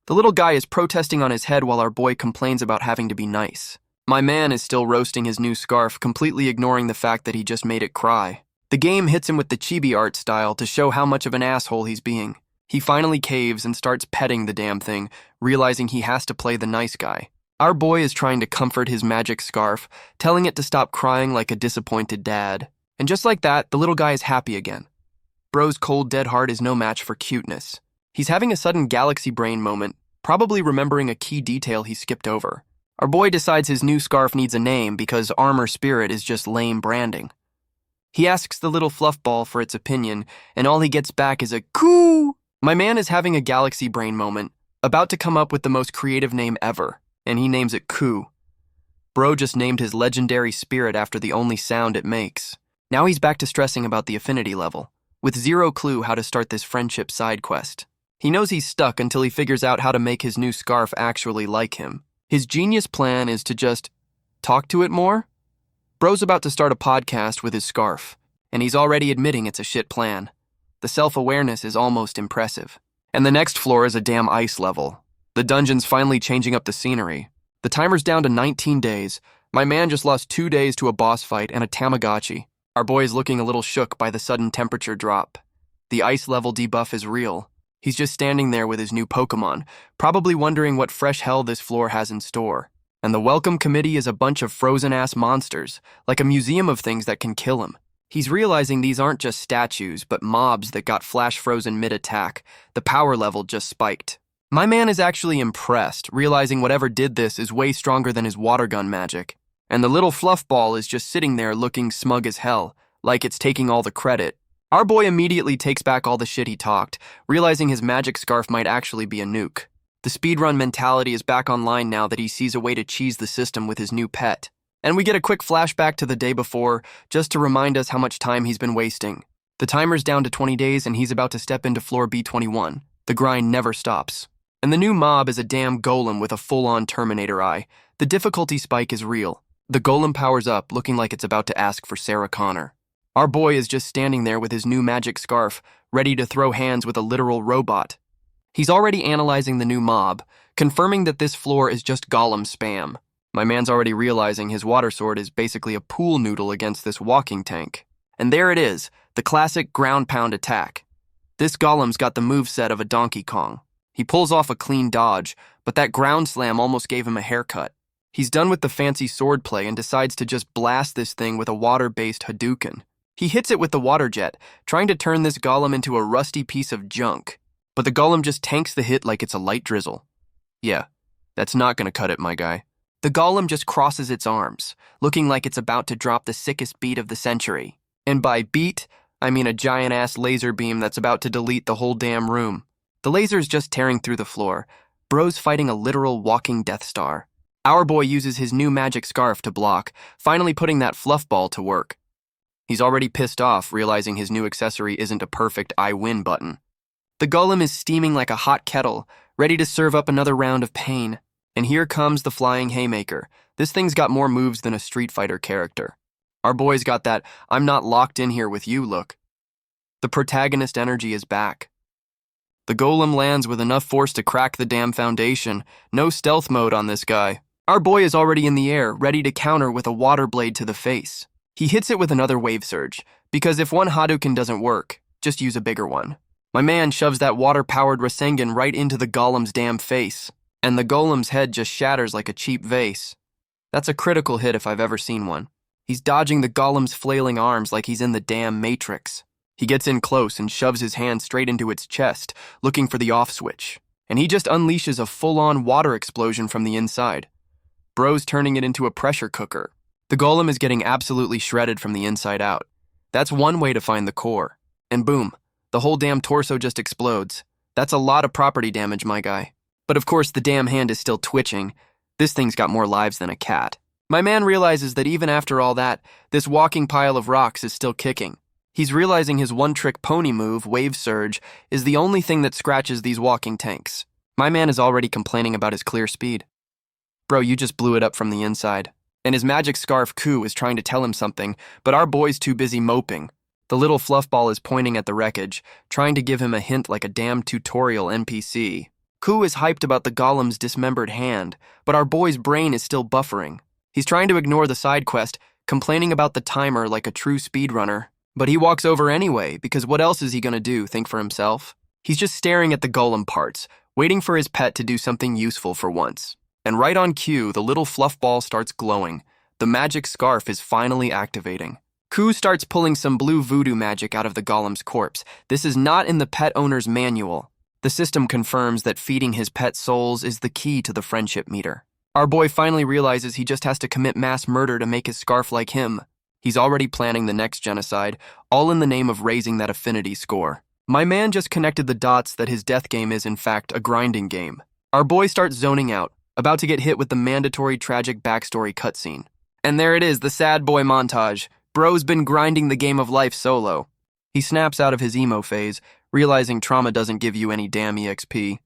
Speaker 1: The little guy is protesting on his head while our boy complains about having to be nice. My man is still roasting his new scarf, completely ignoring the fact that he just made it cry. The game hits him with the chibi art style to show how much of an asshole he's being. He finally caves and starts petting the damn thing, realizing he has to play the nice guy. Our boy is trying to comfort his magic scarf, telling it to stop crying like a disappointed dad. And just like that, the little guy is happy again. Bro's cold, dead heart is no match for cuteness. He's having a sudden galaxy brain moment, probably remembering a key detail he skipped over. Our boy decides his new scarf needs a name because Armor Spirit is just lame branding. He asks the little fluffball for its opinion, and all he gets back is a coo. My man is having a galaxy brain moment, about to come up with the most creative name ever, and he names it Coo. Bro just named his legendary spirit after the only sound it makes. Now he's back to stressing about the affinity level, with zero clue how to start this friendship side quest. He knows he's stuck until he figures out how to make his new scarf actually like him. His genius plan is to just talk to it more. Bro's about to start a podcast with his scarf, and he's already admitting it's a shit plan. The self-awareness is almost impressive. And the next floor is a damn ice level. The dungeon's finally changing up the scenery. The timer's down to 19 days. My man just lost 2 days to a boss fight and a Tamagotchi. Our boy is looking a little shook by the sudden temperature drop. The ice level debuff is real. He's just standing there with his new Pokemon, probably wondering what fresh hell this floor has in store. And the welcome committee is a bunch of frozen-ass monsters, like a museum of things that can kill him. He's realizing these aren't just statues, but mobs that got flash-frozen mid-attack. The power level just spiked. My man is actually impressed, realizing whatever did this is way stronger than his water gun magic. And the little fluff ball is just sitting there looking smug as hell, like it's taking all the credit. Our boy immediately takes back all the shit he talked, realizing his magic scarf might actually be a nuke. The speedrun mentality is back online now that he sees a way to cheese the system with his new pet. And we get a quick flashback to the day before, just to remind us how much time he's been wasting. The timer's down to 20 days and he's about to step into floor B21. The grind never stops. And the new mob is a damn golem with a full-on Terminator eye. The difficulty spike is real. The golem powers up, looking like it's about to ask for Sarah Connor. Our boy is just standing there with his new magic scarf, ready to throw hands with a literal robot. He's already analyzing the new mob, confirming that this floor is just golem spam. My man's already realizing his water sword is basically a pool noodle against this walking tank. And there it is, the classic ground pound attack. This golem's got the moveset of a Donkey Kong. He pulls off a clean dodge, but that ground slam almost gave him a haircut. He's done with the fancy swordplay and decides to just blast this thing with a water-based Hadouken. He hits it with the water jet, trying to turn this golem into a rusty piece of junk. But the golem just tanks the hit like it's a light drizzle. Yeah, that's not gonna cut it, my guy. The golem just crosses its arms, looking like it's about to drop the sickest beat of the century. And by beat, I mean a giant-ass laser beam that's about to delete the whole damn room. The laser's just tearing through the floor. Bro's fighting a literal walking Death Star. Our boy uses his new magic scarf to block, finally putting that fluff ball to work. He's already pissed off, realizing his new accessory isn't a perfect I win button. The golem is steaming like a hot kettle, ready to serve up another round of pain. And here comes the flying haymaker. This thing's got more moves than a Street Fighter character. Our boy's got that I'm not locked in here with you look. The protagonist energy is back. The golem lands with enough force to crack the damn foundation. No stealth mode on this guy. Our boy is already in the air, ready to counter with a water blade to the face. He hits it with another wave surge, because if one Hadouken doesn't work, just use a bigger one. My man shoves that water-powered Rasengan right into the golem's damn face, and the golem's head just shatters like a cheap vase. That's a critical hit if I've ever seen one. He's dodging the golem's flailing arms like he's in the damn Matrix. He gets in close and shoves his hand straight into its chest, looking for the off switch, and he just unleashes a full-on water explosion from the inside. Bro's turning it into a pressure cooker. The golem is getting absolutely shredded from the inside out. That's one way to find the core. And boom, the whole damn torso just explodes. That's a lot of property damage, my guy. But of course, the damn hand is still twitching. This thing's got more lives than a cat. My man realizes that even after all that, this walking pile of rocks is still kicking. He's realizing his one-trick pony move, Wave Surge, is the only thing that scratches these walking tanks. My man is already complaining about his clear speed. Bro, you just blew it up from the inside. And his magic scarf Ku is trying to tell him something, but our boy's too busy moping. The little fluff ball is pointing at the wreckage, trying to give him a hint like a damn tutorial NPC. Ku is hyped about the golem's dismembered hand, but our boy's brain is still buffering. He's trying to ignore the side quest, complaining about the timer like a true speedrunner. But he walks over anyway, because what else is he gonna do, think for himself? He's just staring at the golem parts, waiting for his pet to do something useful for once. And right on cue, the little fluff ball starts glowing. The magic scarf is finally activating. Ku starts pulling some blue voodoo magic out of the golem's corpse. This is not in the pet owner's manual. The system confirms that feeding his pet souls is the key to the friendship meter. Our boy finally realizes he just has to commit mass murder to make his scarf like him. He's already planning the next genocide, all in the name of raising that affinity score. My man just connected the dots that his death game is in fact a grinding game. Our boy starts zoning out, about to get hit with the mandatory tragic backstory cutscene. And there it is, the sad boy montage. Bro's been grinding the game of life solo. He snaps out of his emo phase, realizing trauma doesn't give you any damn EXP.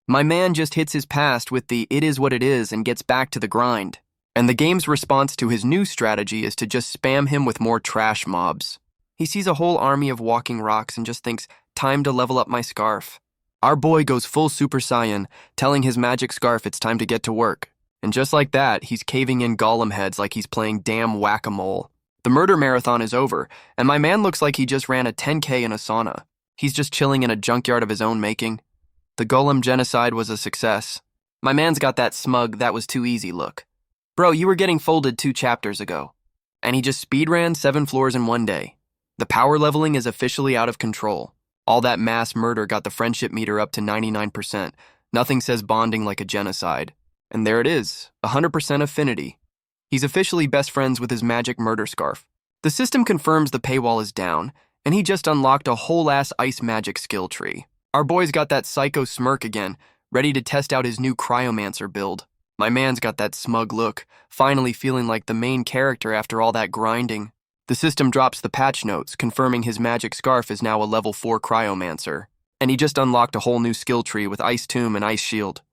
Speaker 1: My man just hits his past with the it is what it is and gets back to the grind. And the game's response to his new strategy is to just spam him with more trash mobs. He sees a whole army of walking rocks and just thinks, time to level up my scarf. Our boy goes full Super Saiyan, telling his magic scarf it's time to get to work. And just like that, he's caving in golem heads like he's playing damn whack-a-mole. The murder marathon is over, and my man looks like he just ran a 10K in a sauna. He's just chilling in a junkyard of his own making. The golem genocide was a success. My man's got that smug, that was too easy look. Bro, you were getting folded 2 chapters ago. And he just speedran 7 floors in one day. The power leveling is officially out of control. All that mass murder got the friendship meter up to 99%. Nothing says bonding like a genocide. And there it is, 100% affinity. He's officially best friends with his magic murder scarf. The system confirms the paywall is down, and he just unlocked a whole-ass ice magic skill tree. Our boy's got that psycho smirk again, ready to test out his new cryomancer build. My man's got that smug look, finally feeling like the main character after all that grinding. The system drops the patch notes, confirming his magic scarf is now a level 4 cryomancer. And he just unlocked a whole new skill tree with Ice Tomb and Ice Shield.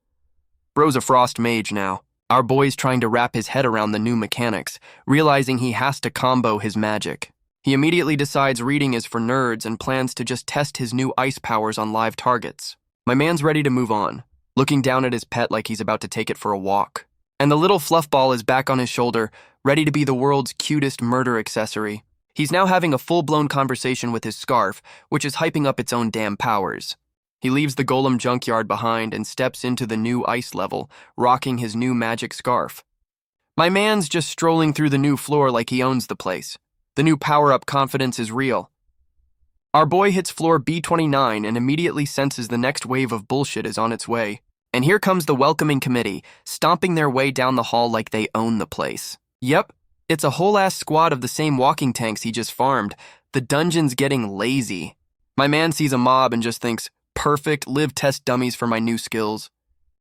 Speaker 1: Bro's a frost mage now. Our boy's trying to wrap his head around the new mechanics, realizing he has to combo his magic. He immediately decides reading is for nerds and plans to just test his new ice powers on live targets. My man's ready to move on, looking down at his pet like he's about to take it for a walk. And the little fluffball is back on his shoulder, ready to be the world's cutest murder accessory. He's now having a full-blown conversation with his scarf, which is hyping up its own damn powers. He leaves the golem junkyard behind and steps into the new ice level, rocking his new magic scarf. My man's just strolling through the new floor like he owns the place. The new power-up confidence is real. Our boy hits floor B29 and immediately senses the next wave of bullshit is on its way. And here comes the welcoming committee, stomping their way down the hall like they own the place. Yep, it's a whole-ass squad of the same walking tanks he just farmed. The dungeon's getting lazy. My man sees a mob and just thinks, perfect, live test dummies for my new skills.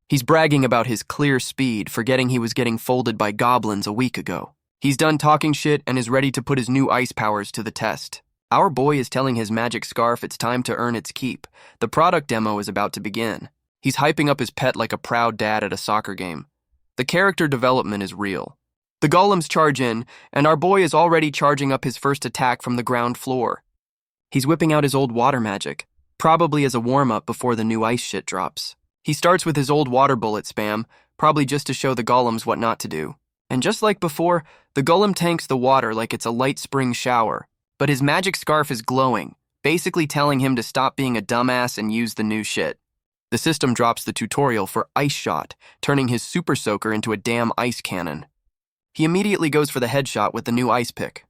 Speaker 1: He's bragging about his clear speed, forgetting he was getting folded by goblins a week ago. He's done talking shit and is ready to put his new ice powers to the test. Our boy is telling his magic scarf it's time to earn its keep. The product demo is about to begin. He's hyping up his pet like a proud dad at a soccer game. The character development is real. The golems charge in, and our boy is already charging up his first attack from the ground floor. He's whipping out his old water magic, probably as a warm-up before the new ice shit drops. He starts with his old water bullet spam, probably just to show the golems what not to do. And just like before, the golem tanks the water like it's a light spring shower, but his magic scarf is glowing, basically telling him to stop being a dumbass and use the new shit. The system drops the tutorial for Ice Shot, turning his super soaker into a damn ice cannon. He immediately goes for the headshot with the new ice pick.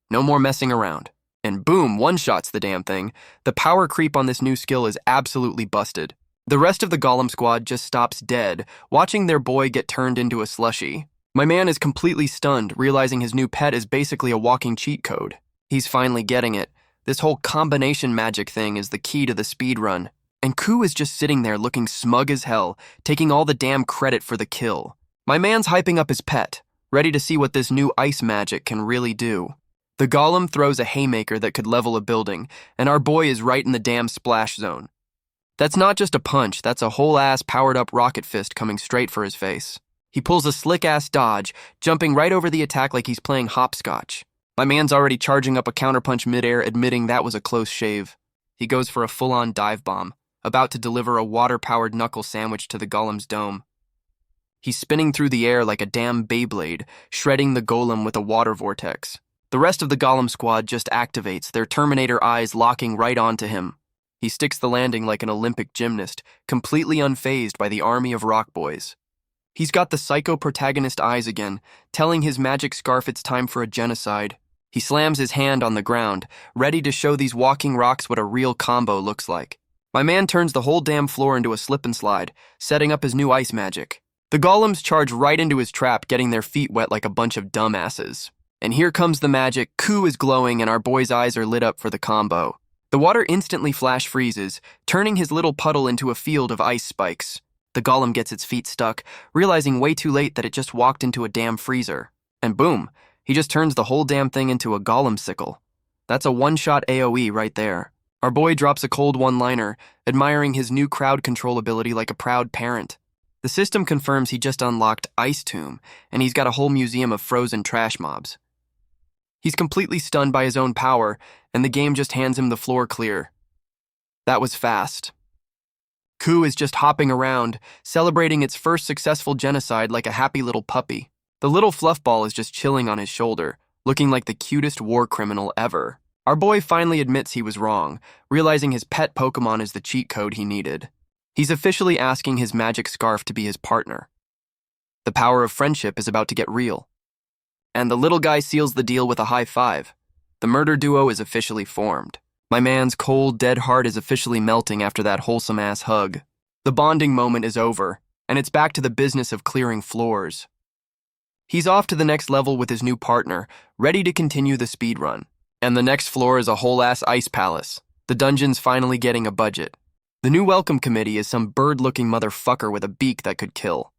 Speaker 1: No more messing around. And boom, one-shots the damn thing. The power creep on this new skill is absolutely busted. The rest of the golem squad just stops dead, watching their boy get turned into a slushie. My man is completely stunned, realizing his new pet is basically a walking cheat code. He's finally getting it. This whole combination magic thing is the key to the speedrun. And Ku is just sitting there looking smug as hell, taking all the damn credit for the kill. My man's hyping up his pet, ready to see what this new ice magic can really do. The golem throws a haymaker that could level a building, and our boy is right in the damn splash zone. That's not just a punch, that's a whole-ass powered-up rocket fist coming straight for his face. He pulls a slick-ass dodge, jumping right over the attack like he's playing hopscotch. My man's already charging up a counterpunch midair, admitting that was a close shave. He goes for a full-on dive bomb, about to deliver a water-powered knuckle sandwich to the golem's dome. He's spinning through the air like a damn Beyblade, shredding the golem with a water vortex. The rest of the golem squad just activates, their Terminator eyes locking right onto him. He sticks the landing like an Olympic gymnast, completely unfazed by the army of rock boys. He's got the psycho protagonist eyes again, telling his magic scarf it's time for a genocide. He slams his hand on the ground, ready to show these walking rocks what a real combo looks like. My man turns the whole damn floor into a slip and slide, setting up his new ice magic. The golems charge right into his trap, getting their feet wet like a bunch of dumbasses. And here comes the magic. Ku is glowing and our boy's eyes are lit up for the combo. The water instantly flash freezes, turning his little puddle into a field of ice spikes. The golem gets its feet stuck, realizing way too late that it just walked into a damn freezer. And boom, he just turns the whole damn thing into a golem sickle. That's a one-shot AoE right there. Our boy drops a cold one-liner, admiring his new crowd control ability like a proud parent. The system confirms he just unlocked Ice Tomb, and he's got a whole museum of frozen trash mobs. He's completely stunned by his own power, and the game just hands him the floor clear. That was fast. Ku is just hopping around, celebrating its first successful genocide like a happy little puppy. The little fluffball is just chilling on his shoulder, looking like the cutest war criminal ever. Our boy finally admits he was wrong, realizing his pet Pokemon is the cheat code he needed. He's officially asking his magic scarf to be his partner. The power of friendship is about to get real. And the little guy seals the deal with a high five. The murder duo is officially formed. My man's cold, dead heart is officially melting after that wholesome-ass hug. The bonding moment is over, and it's back to the business of clearing floors. He's off to the next level with his new partner, ready to continue the speed run. And the next floor is a whole-ass ice palace. The dungeon's finally getting a budget. The new welcome committee is some bird-looking motherfucker with a beak that could kill.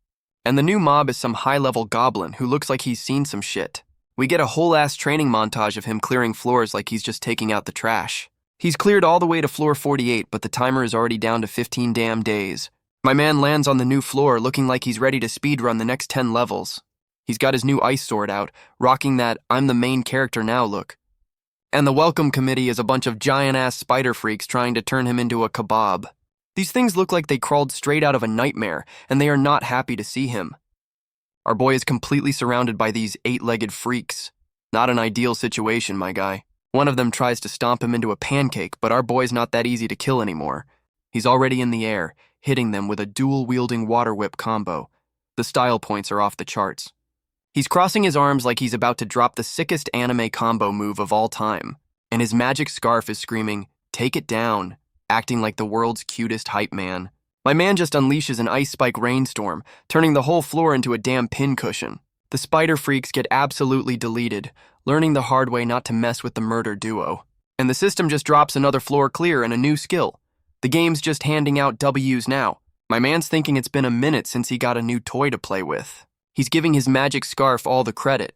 Speaker 1: And the new mob is some high-level goblin who looks like he's seen some shit. We get a whole-ass training montage of him clearing floors like he's just taking out the trash. He's cleared all the way to floor 48, but the timer is already down to 15 damn days. My man lands on the new floor looking like he's ready to speedrun the next 10 levels. He's got his new ice sword out, rocking that I'm the main character now look. And the welcome committee is a bunch of giant-ass spider freaks trying to turn him into a kebab. These things look like they crawled straight out of a nightmare, and they are not happy to see him. Our boy is completely surrounded by these 8-legged freaks. Not an ideal situation, my guy. One of them tries to stomp him into a pancake, but our boy's not that easy to kill anymore. He's already in the air, hitting them with a dual-wielding water whip combo. The style points are off the charts. He's crossing his arms like he's about to drop the sickest anime combo move of all time, and his magic scarf is screaming, "Take it down," acting like the world's cutest hype man. My man just unleashes an ice spike rainstorm, turning the whole floor into a damn pincushion. The spider freaks get absolutely deleted, learning the hard way not to mess with the murder duo. And the system just drops another floor clear and a new skill. The game's just handing out W's now. My man's thinking it's been a minute since he got a new toy to play with. He's giving his magic scarf all the credit.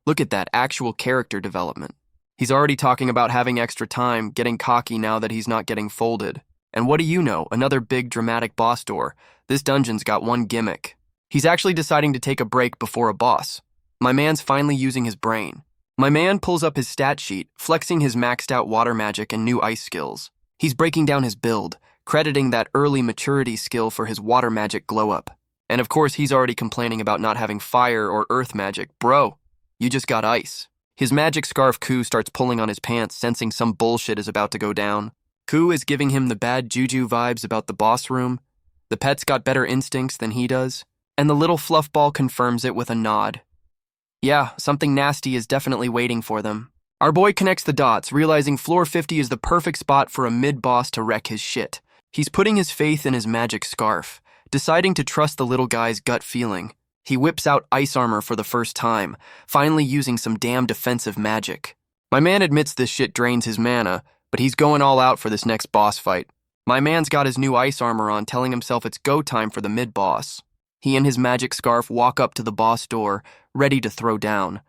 Speaker 1: Look at that actual character development. He's already talking about having extra time, getting cocky now that he's not getting folded. And what do you know, another big dramatic boss door. This dungeon's got one gimmick. He's actually deciding to take a break before a boss. My man's finally using his brain. My man pulls up his stat sheet, flexing his maxed out water magic and new ice skills. He's breaking down his build, crediting that early maturity skill for his water magic glow up. And of course, he's already complaining about not having fire or earth magic. Bro, you just got ice. His magic scarf Ku starts pulling on his pants, sensing some bullshit is about to go down. Ku is giving him the bad juju vibes about the boss room. The pet's got better instincts than he does. And the little fluffball confirms it with a nod. Yeah, something nasty is definitely waiting for them. Our boy connects the dots, realizing floor 50 is the perfect spot for a mid-boss to wreck his shit. He's putting his faith in his magic scarf, deciding to trust the little guy's gut feeling. He whips out ice armor for the first time, finally using some damn defensive magic. My man admits this shit drains his mana, but he's going all out for this next boss fight. My man's got his new ice armor on, telling himself it's go time for the mid-boss. He and his magic scarf walk up to the boss door, ready to throw down.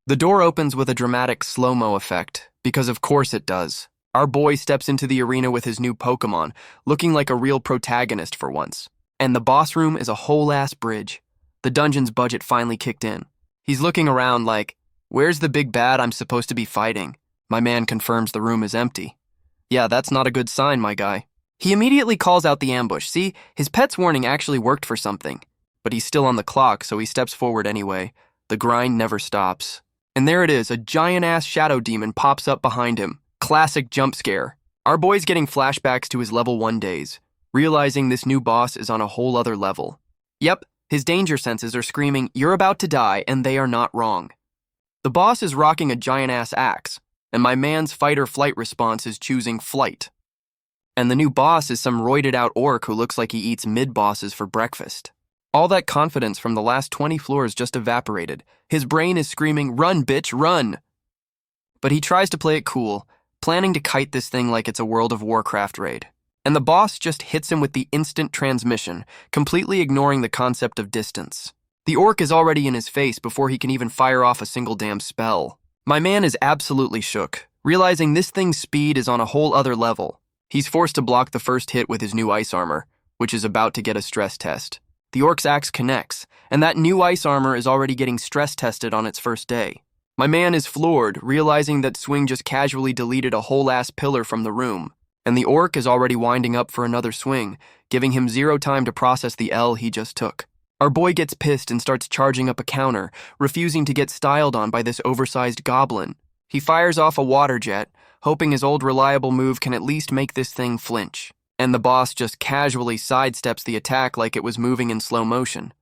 Speaker 1: The door opens with a dramatic slow-mo effect, because of course it does. Our boy steps into the arena with his new Pokemon, looking like a real protagonist for once. And the boss room is a whole-ass bridge. The dungeon's budget finally kicked in. He's looking around like, where's the big bad I'm supposed to be fighting? My man confirms the room is empty. Yeah, that's not a good sign, my guy. He immediately calls out the ambush. See, his pet's warning actually worked for something. But he's still on the clock, so he steps forward anyway. The grind never stops. And there it is, a giant-ass shadow demon pops up behind him. Classic jump scare. Our boy's getting flashbacks to his level 1 days, realizing this new boss is on a whole other level. Yep, his danger senses are screaming, "You're about to die," and they are not wrong. The boss is rocking a giant-ass axe, and my man's fight-or-flight response is choosing flight. And the new boss is some roided-out orc who looks like he eats mid-bosses for breakfast. All that confidence from the last 20 floors just evaporated. His brain is screaming, "Run, bitch, run!" But he tries to play it cool, planning to kite this thing like it's a World of Warcraft raid. And the boss just hits him with the instant transmission, completely ignoring the concept of distance. The orc is already in his face before he can even fire off a single damn spell. My man is absolutely shook, realizing this thing's speed is on a whole other level. He's forced to block the first hit with his new ice armor, which is about to get a stress test. The orc's axe connects, and that new ice armor is already getting stress tested on its first day. My man is floored, realizing that Swing just casually deleted a whole-ass pillar from the room. and the orc is already winding up for another swing, giving him zero time to process the L he just took. Our boy gets pissed and starts charging up a counter, refusing to get styled on by this oversized goblin. He fires off a water jet, hoping his old reliable move can at least make this thing flinch, and the boss just casually sidesteps the attack like it was moving in slow motion.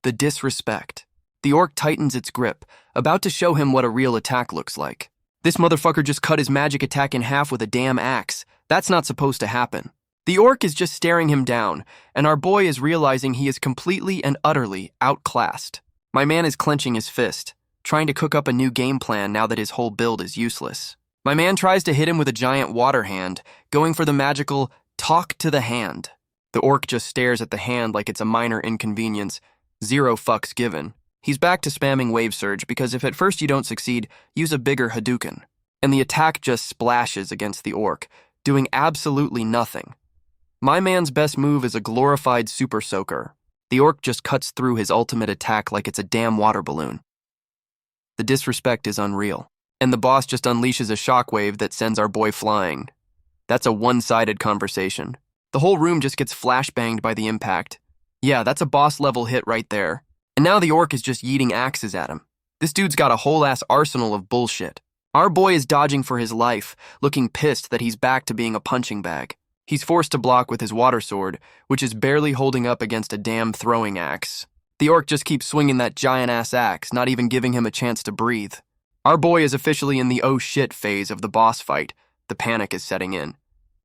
Speaker 1: The disrespect. The orc tightens its grip, about to show him what a real attack looks like. This motherfucker just cut his magic attack in half with a damn axe. That's not supposed to happen. The orc is just staring him down, and our boy is realizing he is completely and utterly outclassed. My man is clenching his fist, trying to cook up a new game plan now that his whole build is useless. My man tries to hit him with a giant water hand, going for the magical talk to the hand. The orc just stares at the hand like it's a minor inconvenience, zero fucks given. He's back to spamming Wave Surge because if at first you don't succeed, use a bigger Hadouken. And the attack just splashes against the orc, doing absolutely nothing. My man's best move is a glorified Super Soaker. The orc just cuts through his ultimate attack like it's a damn water balloon. The disrespect is unreal, and the boss just unleashes a shockwave that sends our boy flying. That's a one-sided conversation. The whole room just gets flashbanged by the impact. Yeah, that's a boss-level hit right there. And now the orc is just yeeting axes at him. This dude's got a whole-ass arsenal of bullshit. Our boy is dodging for his life, looking pissed that he's back to being a punching bag. He's forced to block with his water sword, which is barely holding up against a damn throwing axe. The orc just keeps swinging that giant-ass axe, not even giving him a chance to breathe. Our boy is officially in the oh shit phase of the boss fight. The panic is setting in.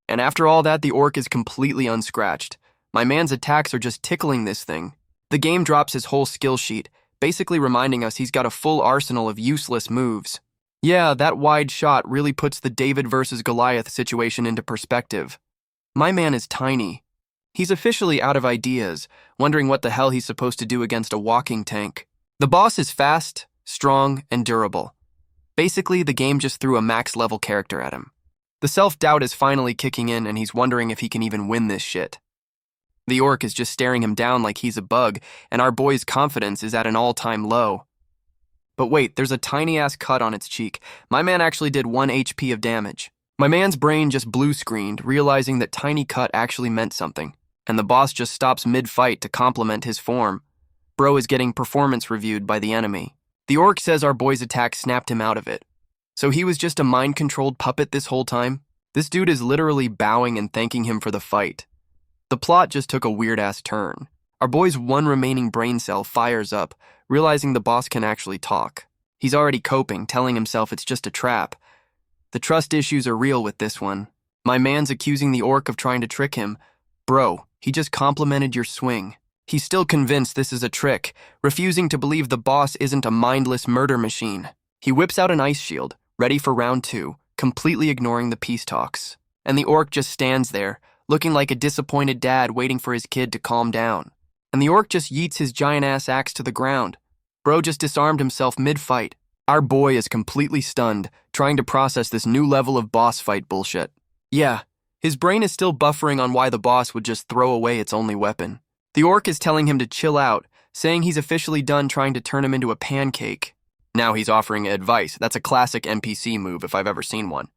Speaker 1: And after all that, the orc is completely unscratched. My man's attacks are just tickling this thing. The game drops his whole skill sheet, basically reminding us he's got a full arsenal of useless moves. Yeah, that wide shot really puts the David versus Goliath situation into perspective. My man is tiny. He's officially out of ideas, wondering what the hell he's supposed to do against a walking tank. The boss is fast, strong, and durable. Basically, the game just threw a max-level character at him. The self-doubt is finally kicking in, and he's wondering if he can even win this shit. The orc is just staring him down like he's a bug, and our boy's confidence is at an all-time low. But wait, there's a tiny-ass cut on its cheek. My man actually did 1 HP of damage. My man's brain just blue-screened, realizing that tiny cut actually meant something, and the boss just stops mid-fight to compliment his form. Bro is getting performance reviewed by the enemy. The orc says our boy's attack snapped him out of it. So he was just a mind-controlled puppet this whole time? This dude is literally bowing and thanking him for the fight. The plot just took a weird-ass turn. Our boy's one remaining brain cell fires up, realizing the boss can actually talk. He's already coping, telling himself it's just a trap. The trust issues are real with this one. My man's accusing the orc of trying to trick him. Bro, he just complimented your swing. He's still convinced this is a trick, refusing to believe the boss isn't a mindless murder machine. He whips out an ice shield, ready for round 2, completely ignoring the peace talks. And the orc just stands there, looking like a disappointed dad waiting for his kid to calm down. And the orc just yeets his giant-ass axe to the ground. Bro just disarmed himself mid-fight. Our boy is completely stunned, trying to process this new level of boss fight bullshit. Yeah, his brain is still buffering on why the boss would just throw away its only weapon. The orc is telling him to chill out, saying he's officially done trying to turn him into a pancake. Now he's offering advice. That's a classic NPC move if I've ever seen one.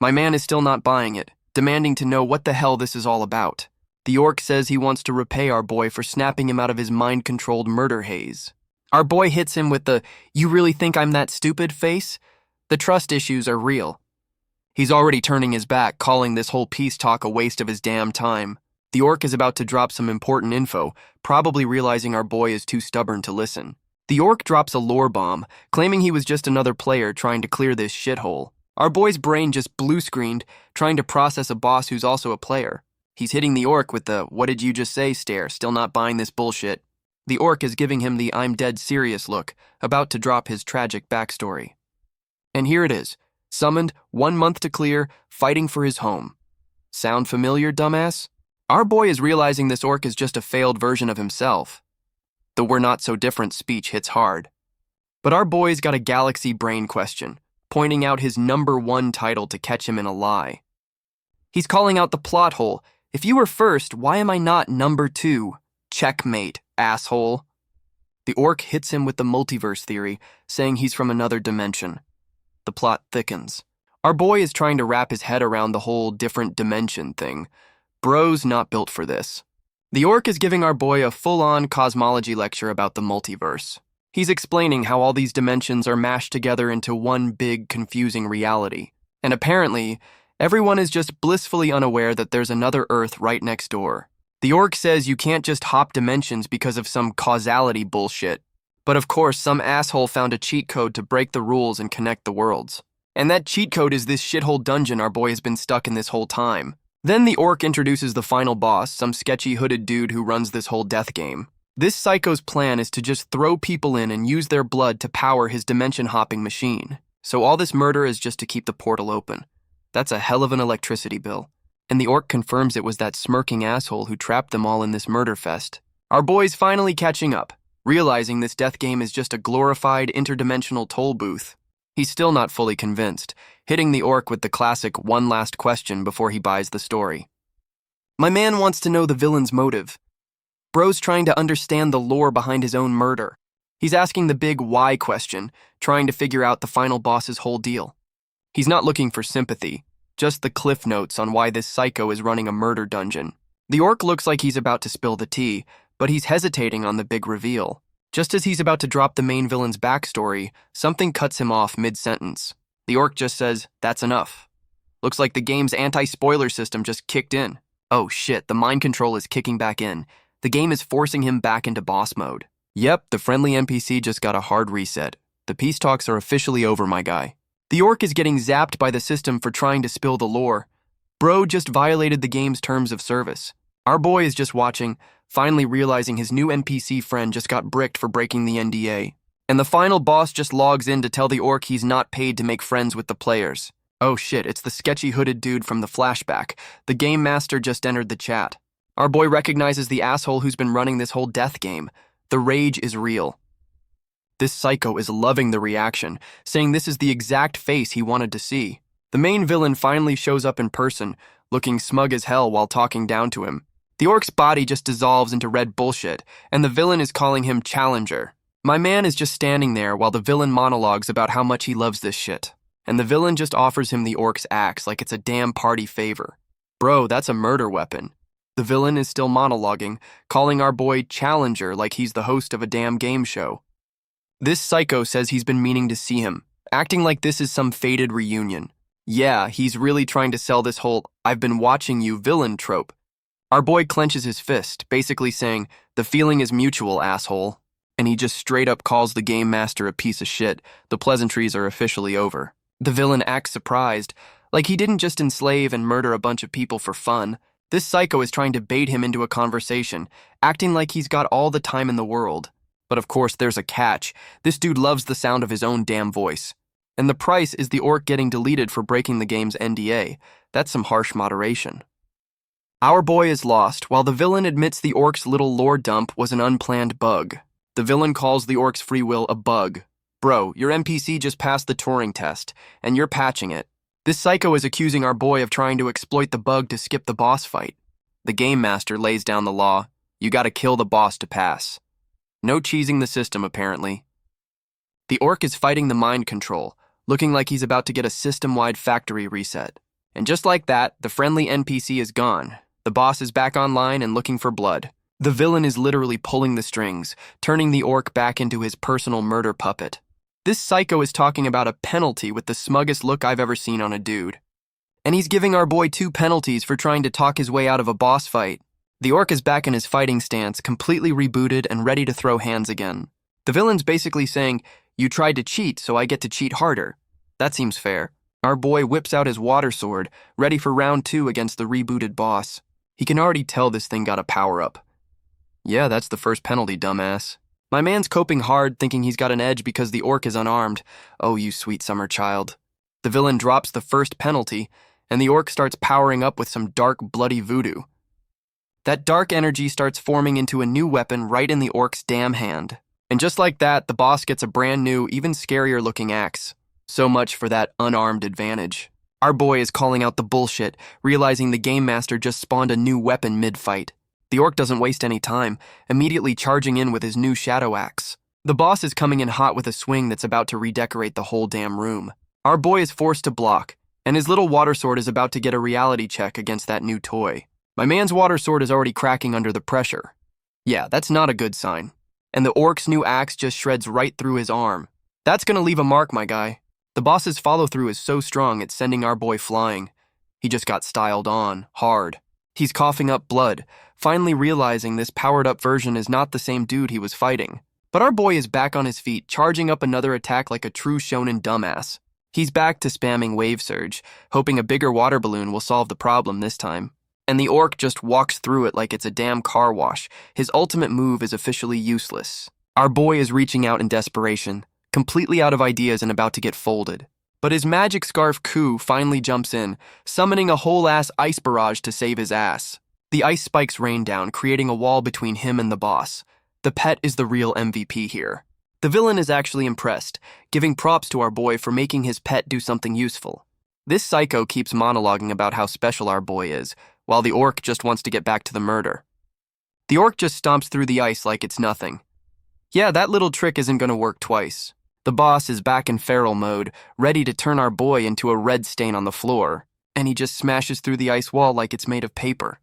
Speaker 1: My man is still not buying it, demanding to know what the hell this is all about. The orc says he wants to repay our boy for snapping him out of his mind-controlled murder haze. Our boy hits him with the, "You really think I'm that stupid?" face. The trust issues are real. He's already turning his back, calling this whole peace talk a waste of his damn time. The orc is about to drop some important info, probably realizing our boy is too stubborn to listen. The orc drops a lore bomb, claiming he was just another player trying to clear this shithole. Our boy's brain just blue-screened, trying to process a boss who's also a player. He's hitting the orc with the "what did you just say" stare, still not buying this bullshit. The orc is giving him the "I'm dead serious" look, about to drop his tragic backstory. And here it is, summoned, 1 month to clear, fighting for his home. Sound familiar, dumbass? Our boy is realizing this orc is just a failed version of himself. The "we're not so different" speech hits hard. But our boy's got a galaxy brain question, pointing out his #1 title to catch him in a lie. He's calling out the plot hole. If you were first, why am I not #2? Checkmate, asshole. The orc hits him with the multiverse theory, saying he's from another dimension. The plot thickens. Our boy is trying to wrap his head around the whole different dimension thing. Bro's not built for this. The orc is giving our boy a full-on cosmology lecture about the multiverse. He's explaining how all these dimensions are mashed together into one big, confusing reality. And apparently, everyone is just blissfully unaware that there's another Earth right next door. The orc says you can't just hop dimensions because of some causality bullshit. But of course, some asshole found a cheat code to break the rules and connect the worlds. And that cheat code is this shithole dungeon our boy has been stuck in this whole time. Then the orc introduces the final boss, some sketchy hooded dude who runs this whole death game. This psycho's plan is to just throw people in and use their blood to power his dimension-hopping machine. So all this murder is just to keep the portal open. That's a hell of an electricity bill. And the orc confirms it was that smirking asshole who trapped them all in this murder fest. Our boy's finally catching up, realizing this death game is just a glorified interdimensional toll booth. He's still not fully convinced, hitting the orc with the classic one last question before he buys the story. My man wants to know the villain's motive. Bro's trying to understand the lore behind his own murder. He's asking the big why question, trying to figure out the final boss's whole deal. He's not looking for sympathy, just the cliff notes on why this psycho is running a murder dungeon. The orc looks like he's about to spill the tea, but he's hesitating on the big reveal. Just as he's about to drop the main villain's backstory, something cuts him off mid-sentence. The orc just says, "That's enough." Looks like the game's anti-spoiler system just kicked in. Oh shit, the mind control is kicking back in. The game is forcing him back into boss mode. Yep, the friendly NPC just got a hard reset. The peace talks are officially over, my guy. The orc is getting zapped by the system for trying to spill the lore. Bro just violated the game's terms of service. Our boy is just watching, finally realizing his new NPC friend just got bricked for breaking the NDA. And the final boss just logs in to tell the orc he's not paid to make friends with the players. Oh shit, it's the sketchy hooded dude from the flashback. The game master just entered the chat. Our boy recognizes the asshole who's been running this whole death game. The rage is real. This psycho is loving the reaction, saying this is the exact face he wanted to see. The main villain finally shows up in person, looking smug as hell while talking down to him. The orc's body just dissolves into red bullshit, and the villain is calling him Challenger. My man is just standing there while the villain monologues about how much he loves this shit. And the villain just offers him the orc's axe like it's a damn party favor. Bro, that's a murder weapon. The villain is still monologuing, calling our boy Challenger like he's the host of a damn game show. This psycho says he's been meaning to see him, acting like this is some fated reunion. Yeah, he's really trying to sell this whole "I've been watching you" villain trope. Our boy clenches his fist, basically saying, "The feeling is mutual, asshole." And he just straight up calls the game master a piece of shit. The pleasantries are officially over. The villain acts surprised, like he didn't just enslave and murder a bunch of people for fun. This psycho is trying to bait him into a conversation, acting like he's got all the time in the world. But of course, there's a catch. This dude loves the sound of his own damn voice. And the price is the orc getting deleted for breaking the game's NDA. That's some harsh moderation. Our boy is lost, while the villain admits the orc's little lore dump was an unplanned bug. The villain calls the orc's free will a bug. Bro, your NPC just passed the Turing test, and you're patching it. This psycho is accusing our boy of trying to exploit the bug to skip the boss fight. The game master lays down the law. You gotta kill the boss to pass. No cheesing the system, apparently. The orc is fighting the mind control, looking like he's about to get a system-wide factory reset. And just like that, the friendly NPC is gone. The boss is back online and looking for blood. The villain is literally pulling the strings, turning the orc back into his personal murder puppet. This psycho is talking about a penalty with the smuggest look I've ever seen on a dude. And he's giving our boy 2 penalties for trying to talk his way out of a boss fight. The orc is back in his fighting stance, completely rebooted and ready to throw hands again. The villain's basically saying, "You tried to cheat, so I get to cheat harder." That seems fair. Our boy whips out his water sword, ready for round 2 against the rebooted boss. He can already tell this thing got a power-up. Yeah, that's the first penalty, dumbass. My man's coping hard, thinking he's got an edge because the orc is unarmed. Oh, you sweet summer child. The villain drops the first penalty, and the orc starts powering up with some dark, bloody voodoo. That dark energy starts forming into a new weapon right in the orc's damn hand. And just like that, the boss gets a brand new, even scarier-looking axe. So much for that unarmed advantage. Our boy is calling out the bullshit, realizing the game master just spawned a new weapon mid-fight. The orc doesn't waste any time, immediately charging in with his new shadow axe. The boss is coming in hot with a swing that's about to redecorate the whole damn room. Our boy is forced to block, and his little water sword is about to get a reality check against that new toy. My man's water sword is already cracking under the pressure. Yeah, that's not a good sign. And the orc's new axe just shreds right through his arm. That's gonna leave a mark, my guy. The boss's follow-through is so strong it's sending our boy flying. He just got styled on, hard. He's coughing up blood, finally realizing this powered-up version is not the same dude he was fighting. But our boy is back on his feet, charging up another attack like a true shonen dumbass. He's back to spamming Wave Surge, hoping a bigger water balloon will solve the problem this time. And the orc just walks through it like it's a damn car wash. His ultimate move is officially useless. Our boy is reaching out in desperation, completely out of ideas and about to get folded. But his magic scarf Ku finally jumps in, summoning a whole-ass ice barrage to save his ass. The ice spikes rain down, creating a wall between him and the boss. The pet is the real MVP here. The villain is actually impressed, giving props to our boy for making his pet do something useful. This psycho keeps monologuing about how special our boy is, while the orc just wants to get back to the murder. The orc just stomps through the ice like it's nothing. Yeah, that little trick isn't gonna work twice. The boss is back in feral mode, ready to turn our boy into a red stain on the floor, and he just smashes through the ice wall like it's made of paper.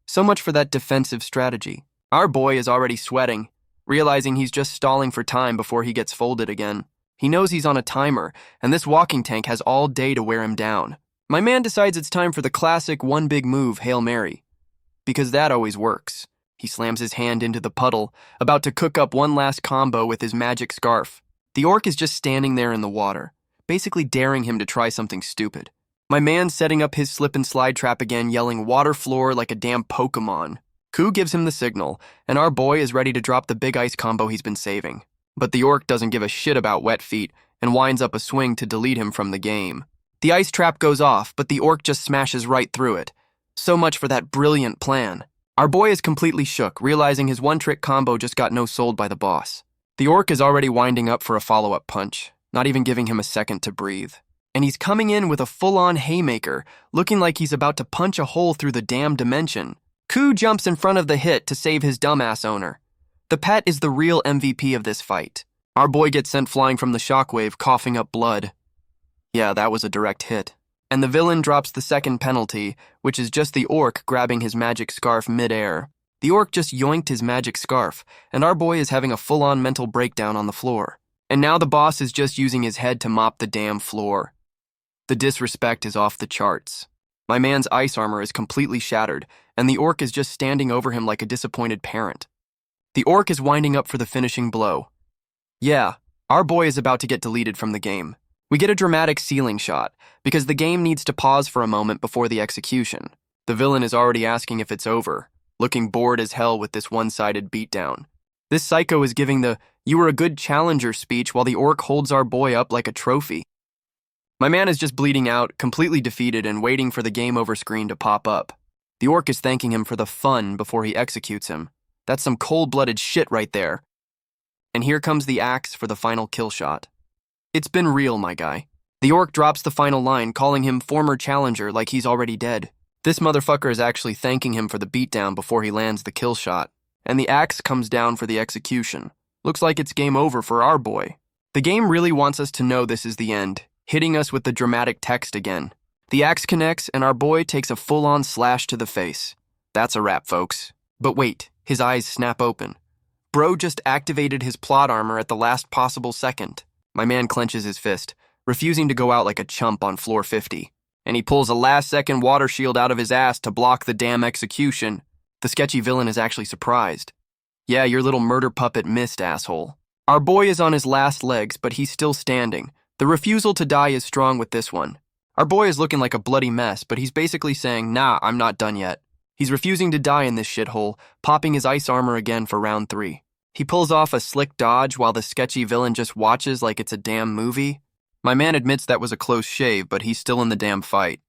Speaker 1: So much for that defensive strategy. Our boy is already sweating, realizing he's just stalling for time before he gets folded again. He knows he's on a timer, and this walking tank has all day to wear him down. My man decides it's time for the classic one big move, Hail Mary. Because that always works. He slams his hand into the puddle, about to cook up one last combo with his magic scarf. The orc is just standing there in the water, basically daring him to try something stupid. My man's setting up his slip and slide trap again, yelling water floor like a damn Pokemon. Ku gives him the signal, and our boy is ready to drop the big ice combo he's been saving. But the orc doesn't give a shit about wet feet and winds up a swing to delete him from the game. The ice trap goes off, but the orc just smashes right through it. So much for that brilliant plan. Our boy is completely shook, realizing his one-trick combo just got no-sold by the boss. The orc is already winding up for a follow-up punch, not even giving him a second to breathe. And he's coming in with a full-on haymaker, looking like he's about to punch a hole through the damn dimension. Ku jumps in front of the hit to save his dumbass owner. The pet is the real MVP of this fight. Our boy gets sent flying from the shockwave, coughing up blood. Yeah, that was a direct hit. And the villain drops the second penalty, which is just the orc grabbing his magic scarf mid-air. The orc just yoinked his magic scarf, and our boy is having a full-on mental breakdown on the floor. And now the boss is just using his head to mop the damn floor. The disrespect is off the charts. My man's ice armor is completely shattered, and the orc is just standing over him like a disappointed parent. The orc is winding up for the finishing blow. Yeah, our boy is about to get deleted from the game. We get a dramatic ceiling shot, because the game needs to pause for a moment before the execution. The villain is already asking if it's over, looking bored as hell with this one-sided beatdown. This psycho is giving the "you were a good challenger" speech while the orc holds our boy up like a trophy. My man is just bleeding out, completely defeated and waiting for the game over screen to pop up. The orc is thanking him for the fun before he executes him. That's some cold-blooded shit right there. And here comes the axe for the final kill shot. It's been real, my guy. The orc drops the final line, calling him former challenger like he's already dead. This motherfucker is actually thanking him for the beatdown before he lands the kill shot. And the axe comes down for the execution. Looks like it's game over for our boy. The game really wants us to know this is the end, hitting us with the dramatic text again. The axe connects, and our boy takes a full-on slash to the face. That's a wrap, folks. But wait, his eyes snap open. Bro just activated his plot armor at the last possible second. My man clenches his fist, refusing to go out like a chump on floor 50. And he pulls a last-second water shield out of his ass to block the damn execution. The sketchy villain is actually surprised. Yeah, your little murder puppet missed, asshole. Our boy is on his last legs, but he's still standing. The refusal to die is strong with this one. Our boy is looking like a bloody mess, but he's basically saying, nah, I'm not done yet. He's refusing to die in this shithole, popping his ice armor again for round 3. He pulls off a slick dodge while the sketchy villain just watches like it's a damn movie. My man admits that was a close shave, but he's still in the damn fight.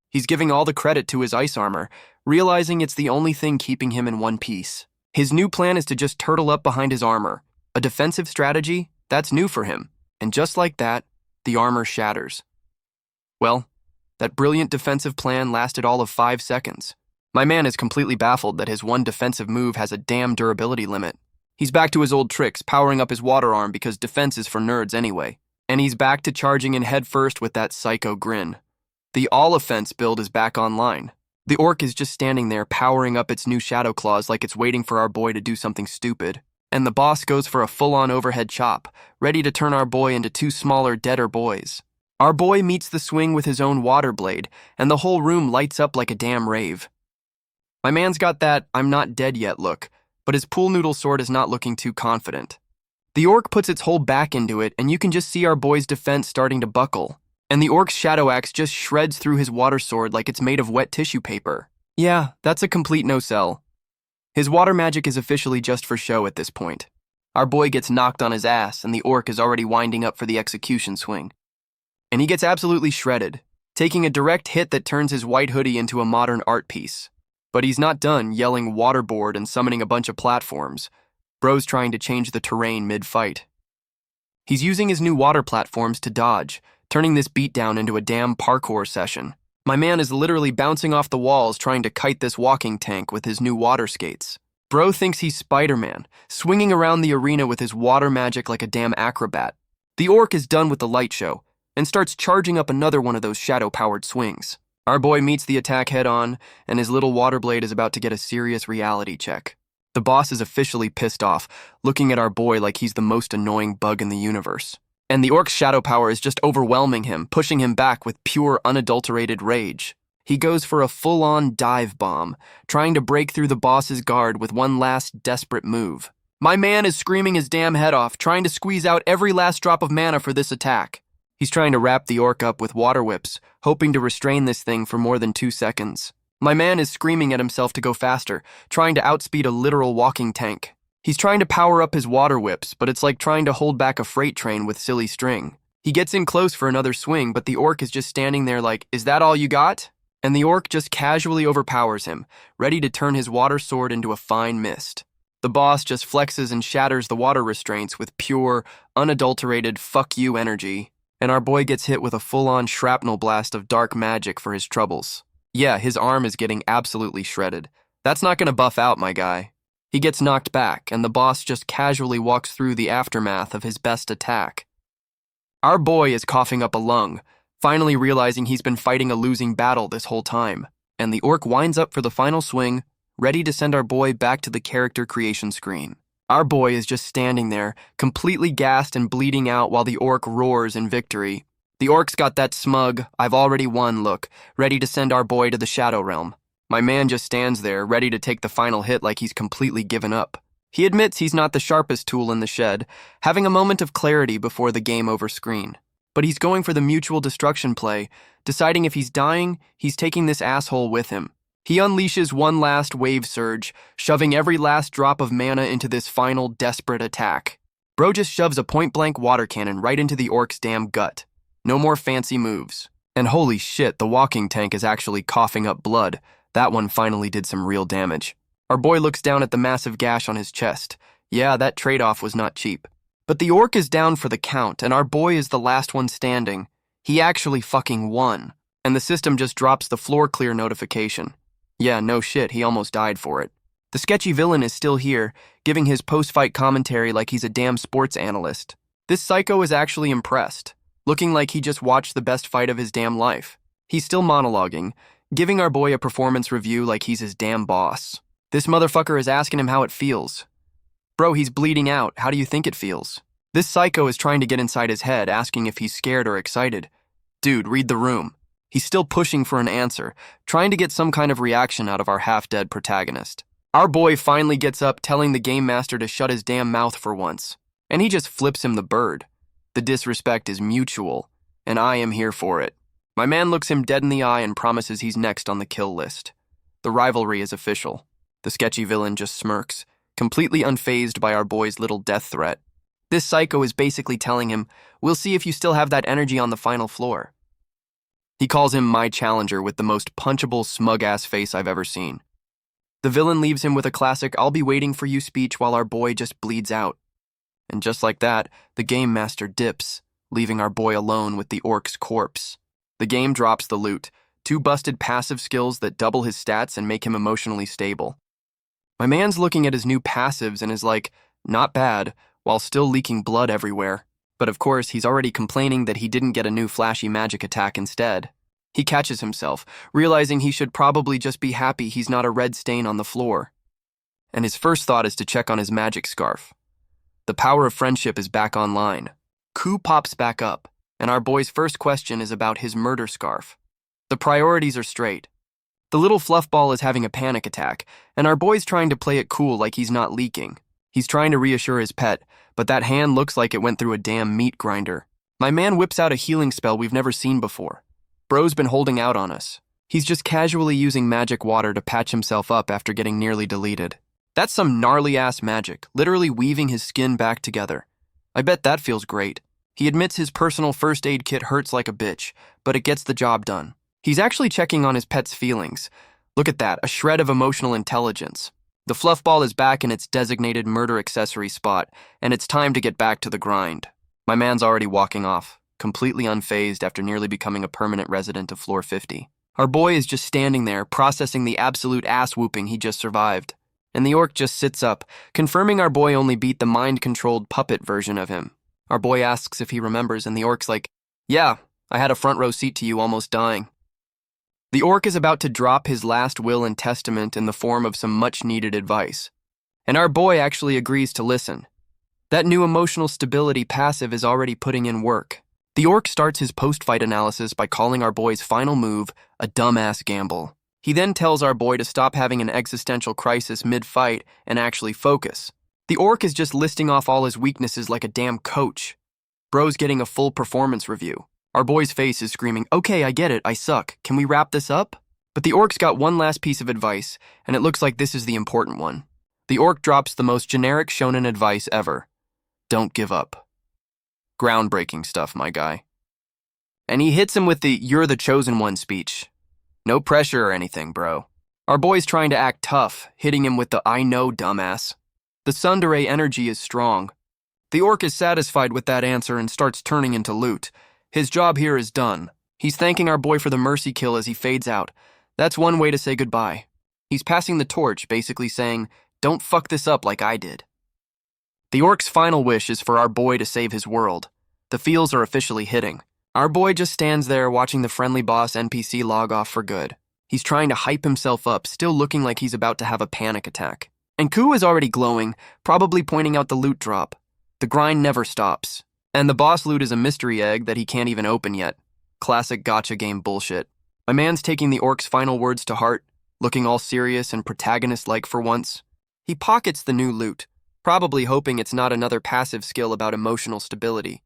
Speaker 1: He's giving all the credit to his ice armor, realizing it's the only thing keeping him in one piece. His new plan is to just turtle up behind his armor. A defensive strategy? That's new for him. And just like that, the armor shatters. Well, that brilliant defensive plan lasted all of 5 seconds. My man is completely baffled that his one defensive move has a damn durability limit. He's back to his old tricks, powering up his water arm because defense is for nerds anyway. And he's back to charging in headfirst with that psycho grin. The all-offense build is back online. The orc is just standing there powering up its new shadow claws like it's waiting for our boy to do something stupid. And the boss goes for a full-on overhead chop, ready to turn our boy into two smaller, deader boys. Our boy meets the swing with his own water blade, and the whole room lights up like a damn rave. My man's got that I'm not dead yet look, but his pool noodle sword is not looking too confident. The orc puts its whole back into it, and you can just see our boy's defense starting to buckle. And the orc's shadow axe just shreds through his water sword like it's made of wet tissue paper. Yeah, that's a complete no-sell. His water magic is officially just for show at this point. Our boy gets knocked on his ass, and the orc is already winding up for the execution swing. And he gets absolutely shredded, taking a direct hit that turns his white hoodie into a modern art piece. But he's not done yelling waterboard and summoning a bunch of platforms. Bro's trying to change the terrain mid-fight. He's using his new water platforms to dodge, turning this beatdown into a damn parkour session. My man is literally bouncing off the walls trying to kite this walking tank with his new water skates. Bro thinks he's Spider-Man, swinging around the arena with his water magic like a damn acrobat. The orc is done with the light show and starts charging up another one of those shadow-powered swings. Our boy meets the attack head-on, and his little water blade is about to get a serious reality check. The boss is officially pissed off, looking at our boy like he's the most annoying bug in the universe. And the orc's shadow power is just overwhelming him, pushing him back with pure, unadulterated rage. He goes for a full-on dive bomb, trying to break through the boss's guard with one last desperate move. My man is screaming his damn head off, trying to squeeze out every last drop of mana for this attack. He's trying to wrap the orc up with water whips, hoping to restrain this thing for more than 2 seconds. My man is screaming at himself to go faster, trying to outspeed a literal walking tank. He's trying to power up his water whips, but it's like trying to hold back a freight train with silly string. He gets in close for another swing, but the orc is just standing there like, "Is that all you got?" And the orc just casually overpowers him, ready to turn his water sword into a fine mist. The boss just flexes and shatters the water restraints with pure, unadulterated fuck you energy, and our boy gets hit with a full-on shrapnel blast of dark magic for his troubles. Yeah, his arm is getting absolutely shredded. That's not gonna buff out, my guy. He gets knocked back, and the boss just casually walks through the aftermath of his best attack. Our boy is coughing up a lung, finally realizing he's been fighting a losing battle this whole time, and the orc winds up for the final swing, ready to send our boy back to the character creation screen. Our boy is just standing there, completely gassed and bleeding out while the orc roars in victory. The orc's got that smug, "I've already won" look, ready to send our boy to the Shadow Realm. My man just stands there, ready to take the final hit like he's completely given up. He admits he's not the sharpest tool in the shed, having a moment of clarity before the game over screen. But he's going for the mutual destruction play, deciding if he's dying, he's taking this asshole with him. He unleashes one last wave surge, shoving every last drop of mana into this final desperate attack. Bro just shoves a point-blank water cannon right into the orc's damn gut. No more fancy moves. And holy shit, the walking tank is actually coughing up blood. That one finally did some real damage. Our boy looks down at the massive gash on his chest. Yeah, that trade-off was not cheap. But the orc is down for the count, and our boy is the last one standing. He actually fucking won. And the system just drops the floor clear notification. Yeah, no shit, he almost died for it. The sketchy villain is still here, giving his post-fight commentary like he's a damn sports analyst. This psycho is actually impressed, looking like he just watched the best fight of his damn life. He's still monologuing, giving our boy a performance review like he's his damn boss. This motherfucker is asking him how it feels. Bro, he's bleeding out. How do you think it feels? This psycho is trying to get inside his head, asking if he's scared or excited. Dude, read the room. He's still pushing for an answer, trying to get some kind of reaction out of our half-dead protagonist. Our boy finally gets up, telling the game master to shut his damn mouth for once. And he just flips him the bird. The disrespect is mutual, and I am here for it. My man looks him dead in the eye and promises he's next on the kill list. The rivalry is official. The sketchy villain just smirks, completely unfazed by our boy's little death threat. This psycho is basically telling him, "We'll see if you still have that energy on the final floor." He calls him my challenger with the most punchable, smug-ass face I've ever seen. The villain leaves him with a classic "I'll be waiting for you" speech while our boy just bleeds out. And just like that, the game master dips, leaving our boy alone with the orc's corpse. The game drops the loot, 2 busted passive skills that double his stats and make him emotionally stable. My man's looking at his new passives and is like, not bad, while still leaking blood everywhere. But of course, he's already complaining that he didn't get a new flashy magic attack instead. He catches himself, realizing he should probably just be happy he's not a red stain on the floor. And his first thought is to check on his magic scarf. The power of friendship is back online. Ku pops back up, and our boy's first question is about his murder scarf. The priorities are straight. The little fluffball is having a panic attack, and our boy's trying to play it cool like he's not leaking. He's trying to reassure his pet, but that hand looks like it went through a damn meat grinder. My man whips out a healing spell we've never seen before. Bro's been holding out on us. He's just casually using magic water to patch himself up after getting nearly deleted. That's some gnarly-ass magic, literally weaving his skin back together. I bet that feels great. He admits his personal first aid kit hurts like a bitch, but it gets the job done. He's actually checking on his pet's feelings. Look at that, a shred of emotional intelligence. The fluffball is back in its designated murder accessory spot, and it's time to get back to the grind. My man's already walking off, completely unfazed after nearly becoming a permanent resident of floor 50. Our boy is just standing there, processing the absolute ass-whooping he just survived. And the orc just sits up, confirming our boy only beat the mind-controlled puppet version of him. Our boy asks if he remembers, and the orc's like, "Yeah, I had a front row seat to you almost dying." The orc is about to drop his last will and testament in the form of some much-needed advice. And our boy actually agrees to listen. That new emotional stability passive is already putting in work. The orc starts his post-fight analysis by calling our boy's final move a dumbass gamble. He then tells our boy to stop having an existential crisis mid-fight and actually focus. The orc is just listing off all his weaknesses like a damn coach. Bro's getting a full performance review. Our boy's face is screaming, "Okay, I get it, I suck. Can we wrap this up?" But the orc's got one last piece of advice, and it looks like this is the important one. The orc drops the most generic shonen advice ever. Don't give up. Groundbreaking stuff, my guy. And he hits him with the "you're the chosen one" speech. No pressure or anything, bro. Our boy's trying to act tough, hitting him with the "I know, dumbass." The tsundere energy is strong. The orc is satisfied with that answer and starts turning into loot. His job here is done. He's thanking our boy for the mercy kill as he fades out. That's one way to say goodbye. He's passing the torch, basically saying, "Don't fuck this up like I did." The orc's final wish is for our boy to save his world. The feels are officially hitting. Our boy just stands there watching the friendly boss NPC log off for good. He's trying to hype himself up, still looking like he's about to have a panic attack. And Ku is already glowing, probably pointing out the loot drop. The grind never stops. And the boss loot is a mystery egg that he can't even open yet. Classic gacha game bullshit. My man's taking the orc's final words to heart, looking all serious and protagonist-like for once. He pockets the new loot, probably hoping it's not another passive skill about emotional stability.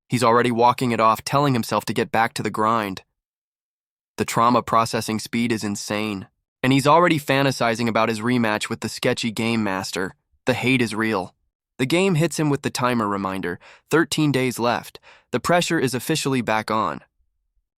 Speaker 1: He's already walking it off, telling himself to get back to the grind. The trauma processing speed is insane, and he's already fantasizing about his rematch with the sketchy game master. The hate is real. The game hits him with the timer reminder, 13 days left. The pressure is officially back on.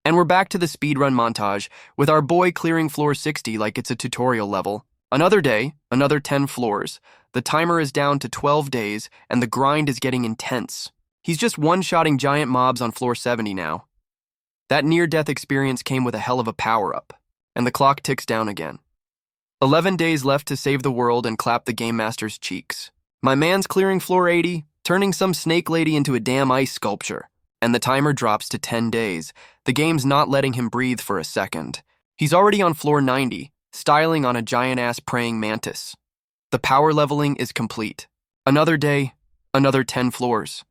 Speaker 1: And we're back to the speedrun montage, with our boy clearing floor 60 like it's a tutorial level. Another day, another 10 floors. The timer is down to 12 days, and the grind is getting intense. He's just one-shotting giant mobs on floor 70 now. That near-death experience came with a hell of a power-up, and the clock ticks down again. 11 days left to save the world and clap the Game Master's cheeks. My man's clearing floor 80, turning some snake lady into a damn ice sculpture, and the timer drops to 10 days. The game's not letting him breathe for a second. He's already on floor 90, styling on a giant-ass praying mantis. The power leveling is complete. Another day, another 10 floors.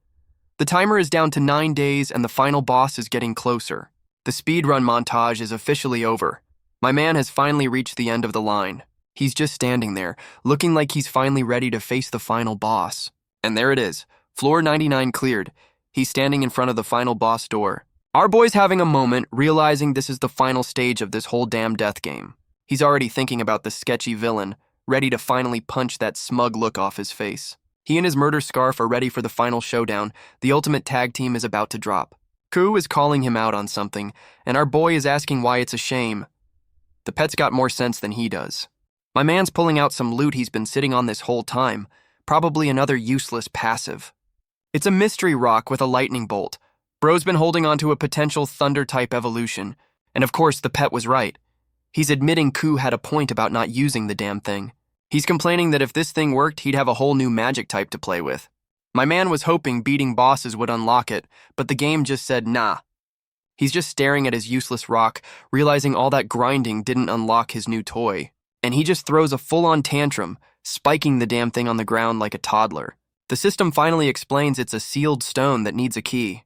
Speaker 1: The timer is down to 9 days and the final boss is getting closer. The speedrun montage is officially over. My man has finally reached the end of the line. He's just standing there, looking like he's finally ready to face the final boss. And there it is, floor 99 cleared. He's standing in front of the final boss door. Our boy's having a moment, realizing this is the final stage of this whole damn death game. He's already thinking about the sketchy villain, ready to finally punch that smug look off his face. He and his murder scarf are ready for the final showdown. The ultimate tag team is about to drop. Ku is calling him out on something, and our boy is asking why it's a shame. The pet's got more sense than he does. My man's pulling out some loot he's been sitting on this whole time, probably another useless passive. It's a mystery rock with a lightning bolt. Bro's been holding on to a potential thunder-type evolution, and of course the pet was right. He's admitting Ku had a point about not using the damn thing. He's complaining that if this thing worked, he'd have a whole new magic type to play with. My man was hoping beating bosses would unlock it, but the game just said nah. He's just staring at his useless rock, realizing all that grinding didn't unlock his new toy. And he just throws a full-on tantrum, spiking the damn thing on the ground like a toddler. The system finally explains it's a sealed stone that needs a key.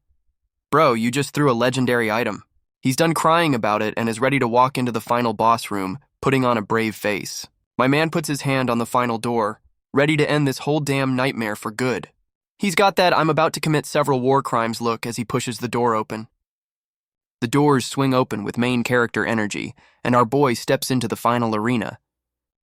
Speaker 1: Bro, you just threw a legendary item. He's done crying about it and is ready to walk into the final boss room, putting on a brave face. My man puts his hand on the final door, ready to end this whole damn nightmare for good. He's got that I'm about to commit several war crimes look as he pushes the door open. The doors swing open with main character energy, and our boy steps into the final arena.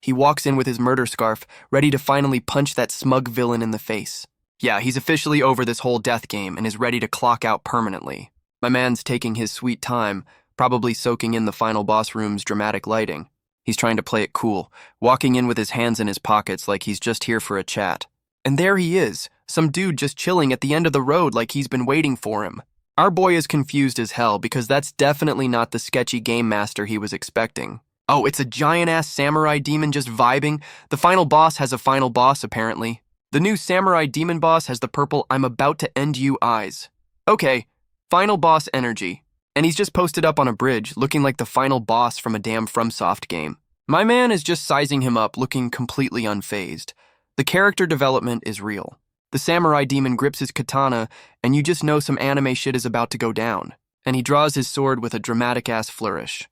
Speaker 1: He walks in with his murder scarf, ready to finally punch that smug villain in the face. Yeah, he's officially over this whole death game and is ready to clock out permanently. My man's taking his sweet time, probably soaking in the final boss room's dramatic lighting. He's trying to play it cool, walking in with his hands in his pockets like he's just here for a chat. And there he is, some dude just chilling at the end of the road like he's been waiting for him. Our boy is confused as hell because that's definitely not the sketchy game master he was expecting. Oh, it's a giant-ass samurai demon just vibing? The final boss has a final boss, apparently. The new samurai demon boss has the purple "I'm about to end you" eyes. Okay, final boss energy. And he's just posted up on a bridge, looking like the final boss from a damn FromSoft game. My man is just sizing him up, looking completely unfazed. The character development is real. The samurai demon grips his katana, and you just know some anime shit is about to go down. And he draws his sword with a dramatic-ass flourish.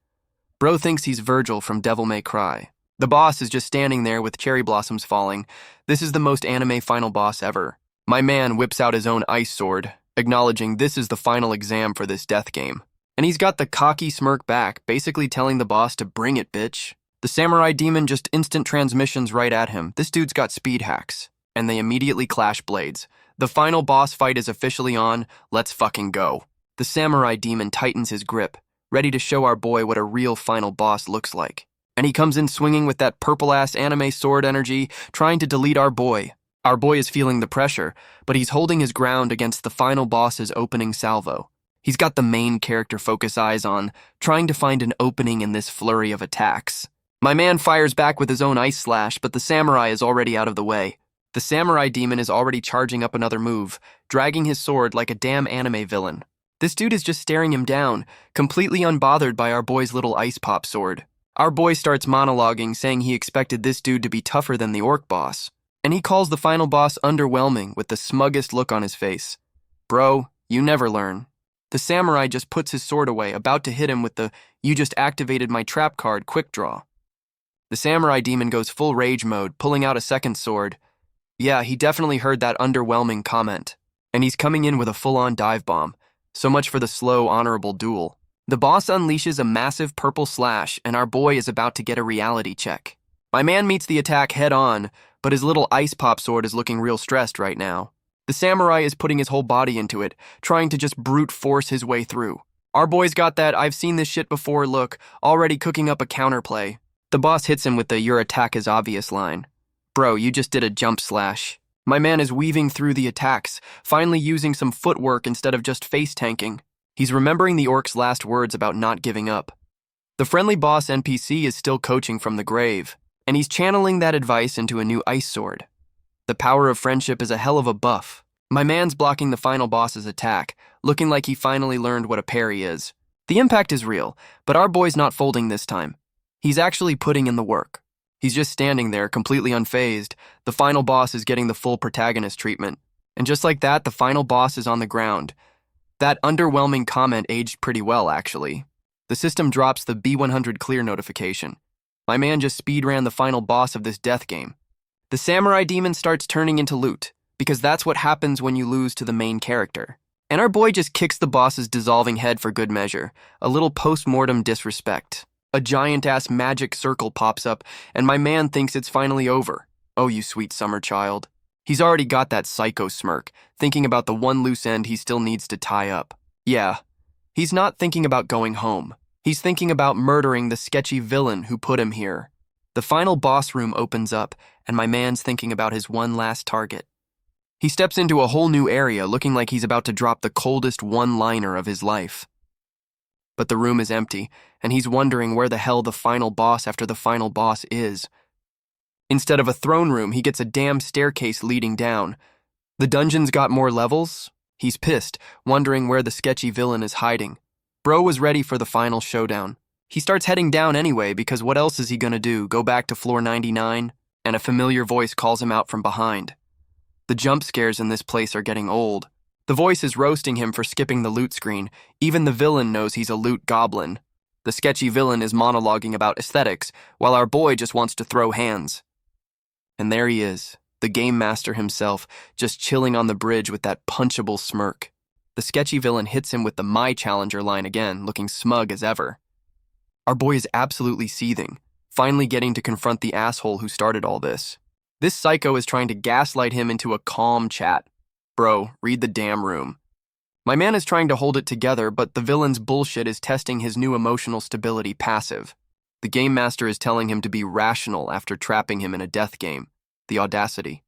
Speaker 1: Bro thinks he's Virgil from Devil May Cry. The boss is just standing there with cherry blossoms falling. This is the most anime final boss ever. My man whips out his own ice sword, acknowledging this is the final exam for this death game. And he's got the cocky smirk back, basically telling the boss to bring it, bitch. The samurai demon just instant transmissions right at him. This dude's got speed hacks. And they immediately clash blades. The final boss fight is officially on. Let's fucking go. The samurai demon tightens his grip, ready to show our boy what a real final boss looks like. And he comes in swinging with that purple-ass anime sword energy, trying to delete our boy. Our boy is feeling the pressure, but he's holding his ground against the final boss's opening salvo. He's got the main character focus eyes on, trying to find an opening in this flurry of attacks. My man fires back with his own ice slash, but the samurai is already out of the way. The samurai demon is already charging up another move, dragging his sword like a damn anime villain. This dude is just staring him down, completely unbothered by our boy's little ice pop sword. Our boy starts monologuing, saying he expected this dude to be tougher than the orc boss. And he calls the final boss underwhelming with the smuggest look on his face. Bro, you never learn. The samurai just puts his sword away, about to hit him with the "you just activated my trap card" quick draw. The samurai demon goes full rage mode, pulling out a second sword. Yeah, he definitely heard that underwhelming comment. And he's coming in with a full-on dive bomb. So much for the slow, honorable duel. The boss unleashes a massive purple slash, and our boy is about to get a reality check. My man meets the attack head-on, but his little ice pop sword is looking real stressed right now. The samurai is putting his whole body into it, trying to just brute force his way through. Our boy's got that "I've seen this shit before" look, already cooking up a counterplay. The boss hits him with the "your attack is obvious" line. Bro, you just did a jump slash. My man is weaving through the attacks, finally using some footwork instead of just face tanking. He's remembering the orc's last words about not giving up. The friendly boss NPC is still coaching from the grave, and he's channeling that advice into a new ice sword. The power of friendship is a hell of a buff. My man's blocking the final boss's attack, looking like he finally learned what a parry is. The impact is real, but our boy's not folding this time. He's actually putting in the work. He's just standing there, completely unfazed. The final boss is getting the full protagonist treatment. And just like that, the final boss is on the ground. That underwhelming comment aged pretty well, actually. The system drops the B100 clear notification. My man just speedran the final boss of this death game. The samurai demon starts turning into loot, because that's what happens when you lose to the main character. And our boy just kicks the boss's dissolving head for good measure, a little post-mortem disrespect. A giant-ass magic circle pops up, and my man thinks it's finally over. Oh, you sweet summer child. He's already got that psycho smirk, thinking about the one loose end he still needs to tie up. Yeah, he's not thinking about going home. He's thinking about murdering the sketchy villain who put him here. The final boss room opens up, and my man's thinking about his one last target. He steps into a whole new area, looking like he's about to drop the coldest one-liner of his life. But the room is empty, and he's wondering where the hell the final boss after the final boss is. Instead of a throne room, he gets a damn staircase leading down. The dungeon's got more levels? He's pissed, wondering where the sketchy villain is hiding. Bro was ready for the final showdown. He starts heading down anyway because what else is he gonna do, go back to floor 99? And a familiar voice calls him out from behind. The jump scares in this place are getting old. The voice is roasting him for skipping the loot screen. Even the villain knows he's a loot goblin. The sketchy villain is monologuing about aesthetics, while our boy just wants to throw hands. And there he is, the game master himself, just chilling on the bridge with that punchable smirk. The sketchy villain hits him with the "My Challenger" line again, looking smug as ever. Our boy is absolutely seething, finally getting to confront the asshole who started all this. This psycho is trying to gaslight him into a calm chat. Bro, read the damn room. My man is trying to hold it together, but the villain's bullshit is testing his new emotional stability passive. The game master is telling him to be rational after trapping him in a death game. The audacity.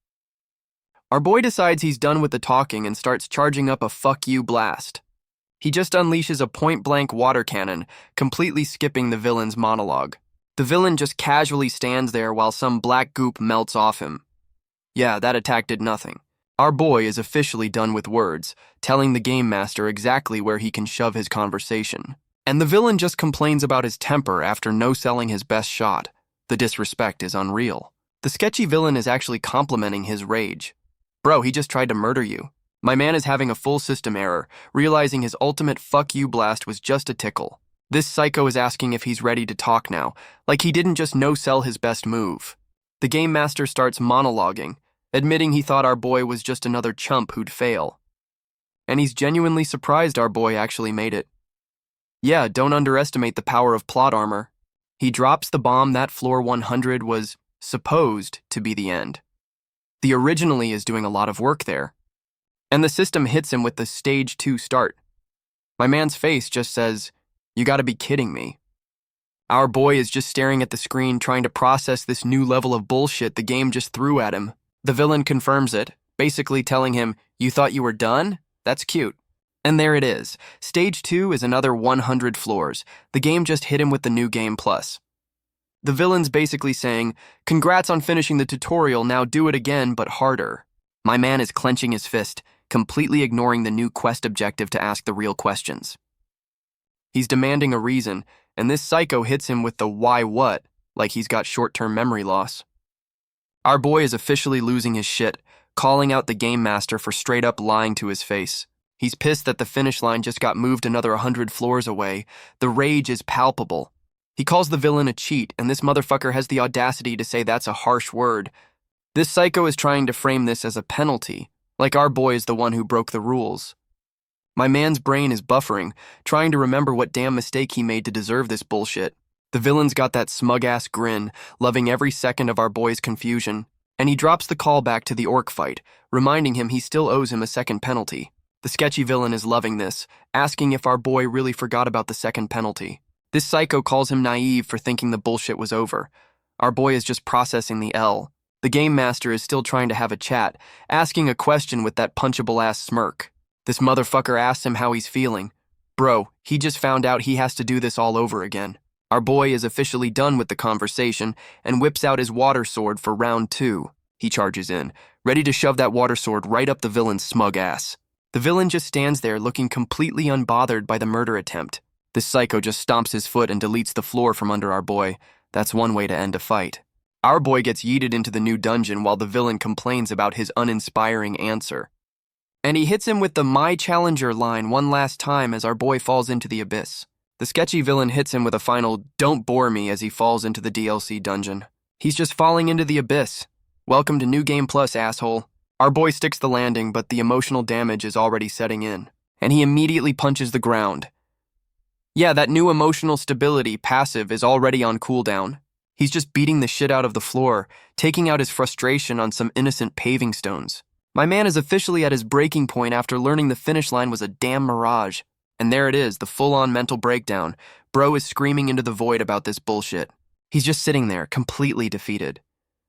Speaker 1: Our boy decides he's done with the talking and starts charging up a "fuck you" blast. He just unleashes a point-blank water cannon, completely skipping the villain's monologue. The villain just casually stands there while some black goop melts off him. Yeah, that attack did nothing. Our boy is officially done with words, telling the game master exactly where he can shove his conversation. And the villain just complains about his temper after no-selling his best shot. The disrespect is unreal. The sketchy villain is actually complimenting his rage. Bro, he just tried to murder you. My man is having a full system error, realizing his ultimate "fuck you" blast was just a tickle. This psycho is asking if he's ready to talk now, like he didn't just no-sell his best move. The game master starts monologuing, admitting he thought our boy was just another chump who'd fail. And he's genuinely surprised our boy actually made it. Yeah, don't underestimate the power of plot armor. He drops the bomb that floor 100 was supposed to be the end. The originally is doing a lot of work there. And the system hits him with the stage 2 start. My man's face just says, "You gotta be kidding me." Our boy is just staring at the screen trying to process this new level of bullshit the game just threw at him. The villain confirms it, basically telling him, "You thought you were done? That's cute." And there it is. Stage 2 is another 100 floors. The game just hit him with the new game plus. The villain's basically saying, "Congrats on finishing the tutorial, now do it again, but harder." My man is clenching his fist, completely ignoring the new quest objective to ask the real questions. He's demanding a reason, and this psycho hits him with the "why what," like he's got short-term memory loss. Our boy is officially losing his shit, calling out the game master for straight up lying to his face. He's pissed that the finish line just got moved another 100 floors away. The rage is palpable. He calls the villain a cheat, and this motherfucker has the audacity to say that's a harsh word. This psycho is trying to frame this as a penalty, like our boy is the one who broke the rules. My man's brain is buffering, trying to remember what damn mistake he made to deserve this bullshit. The villain's got that smug-ass grin, loving every second of our boy's confusion, and he drops the call back to the orc fight, reminding him he still owes him a second penalty. The sketchy villain is loving this, asking if our boy really forgot about the second penalty. This psycho calls him naive for thinking the bullshit was over. Our boy is just processing the L. The game master is still trying to have a chat, asking a question with that punchable-ass smirk. This motherfucker asks him how he's feeling. Bro, he just found out he has to do this all over again. Our boy is officially done with the conversation and whips out his water sword for round 2. He charges in, ready to shove that water sword right up the villain's smug ass. The villain just stands there looking completely unbothered by the murder attempt. This psycho just stomps his foot and deletes the floor from under our boy. That's one way to end a fight. Our boy gets yeeted into the new dungeon while the villain complains about his uninspiring answer. And he hits him with the "My Challenger" line one last time as our boy falls into the abyss. The sketchy villain hits him with a final "don't bore me" as he falls into the DLC dungeon. He's just falling into the abyss. Welcome to New Game Plus, asshole. Our boy sticks the landing, but the emotional damage is already setting in, and he immediately punches the ground. Yeah, that new emotional stability passive is already on cooldown. He's just beating the shit out of the floor, taking out his frustration on some innocent paving stones. My man is officially at his breaking point after learning the finish line was a damn mirage. And there it is, the full-on mental breakdown. Bro is screaming into the void about this bullshit. He's just sitting there, completely defeated.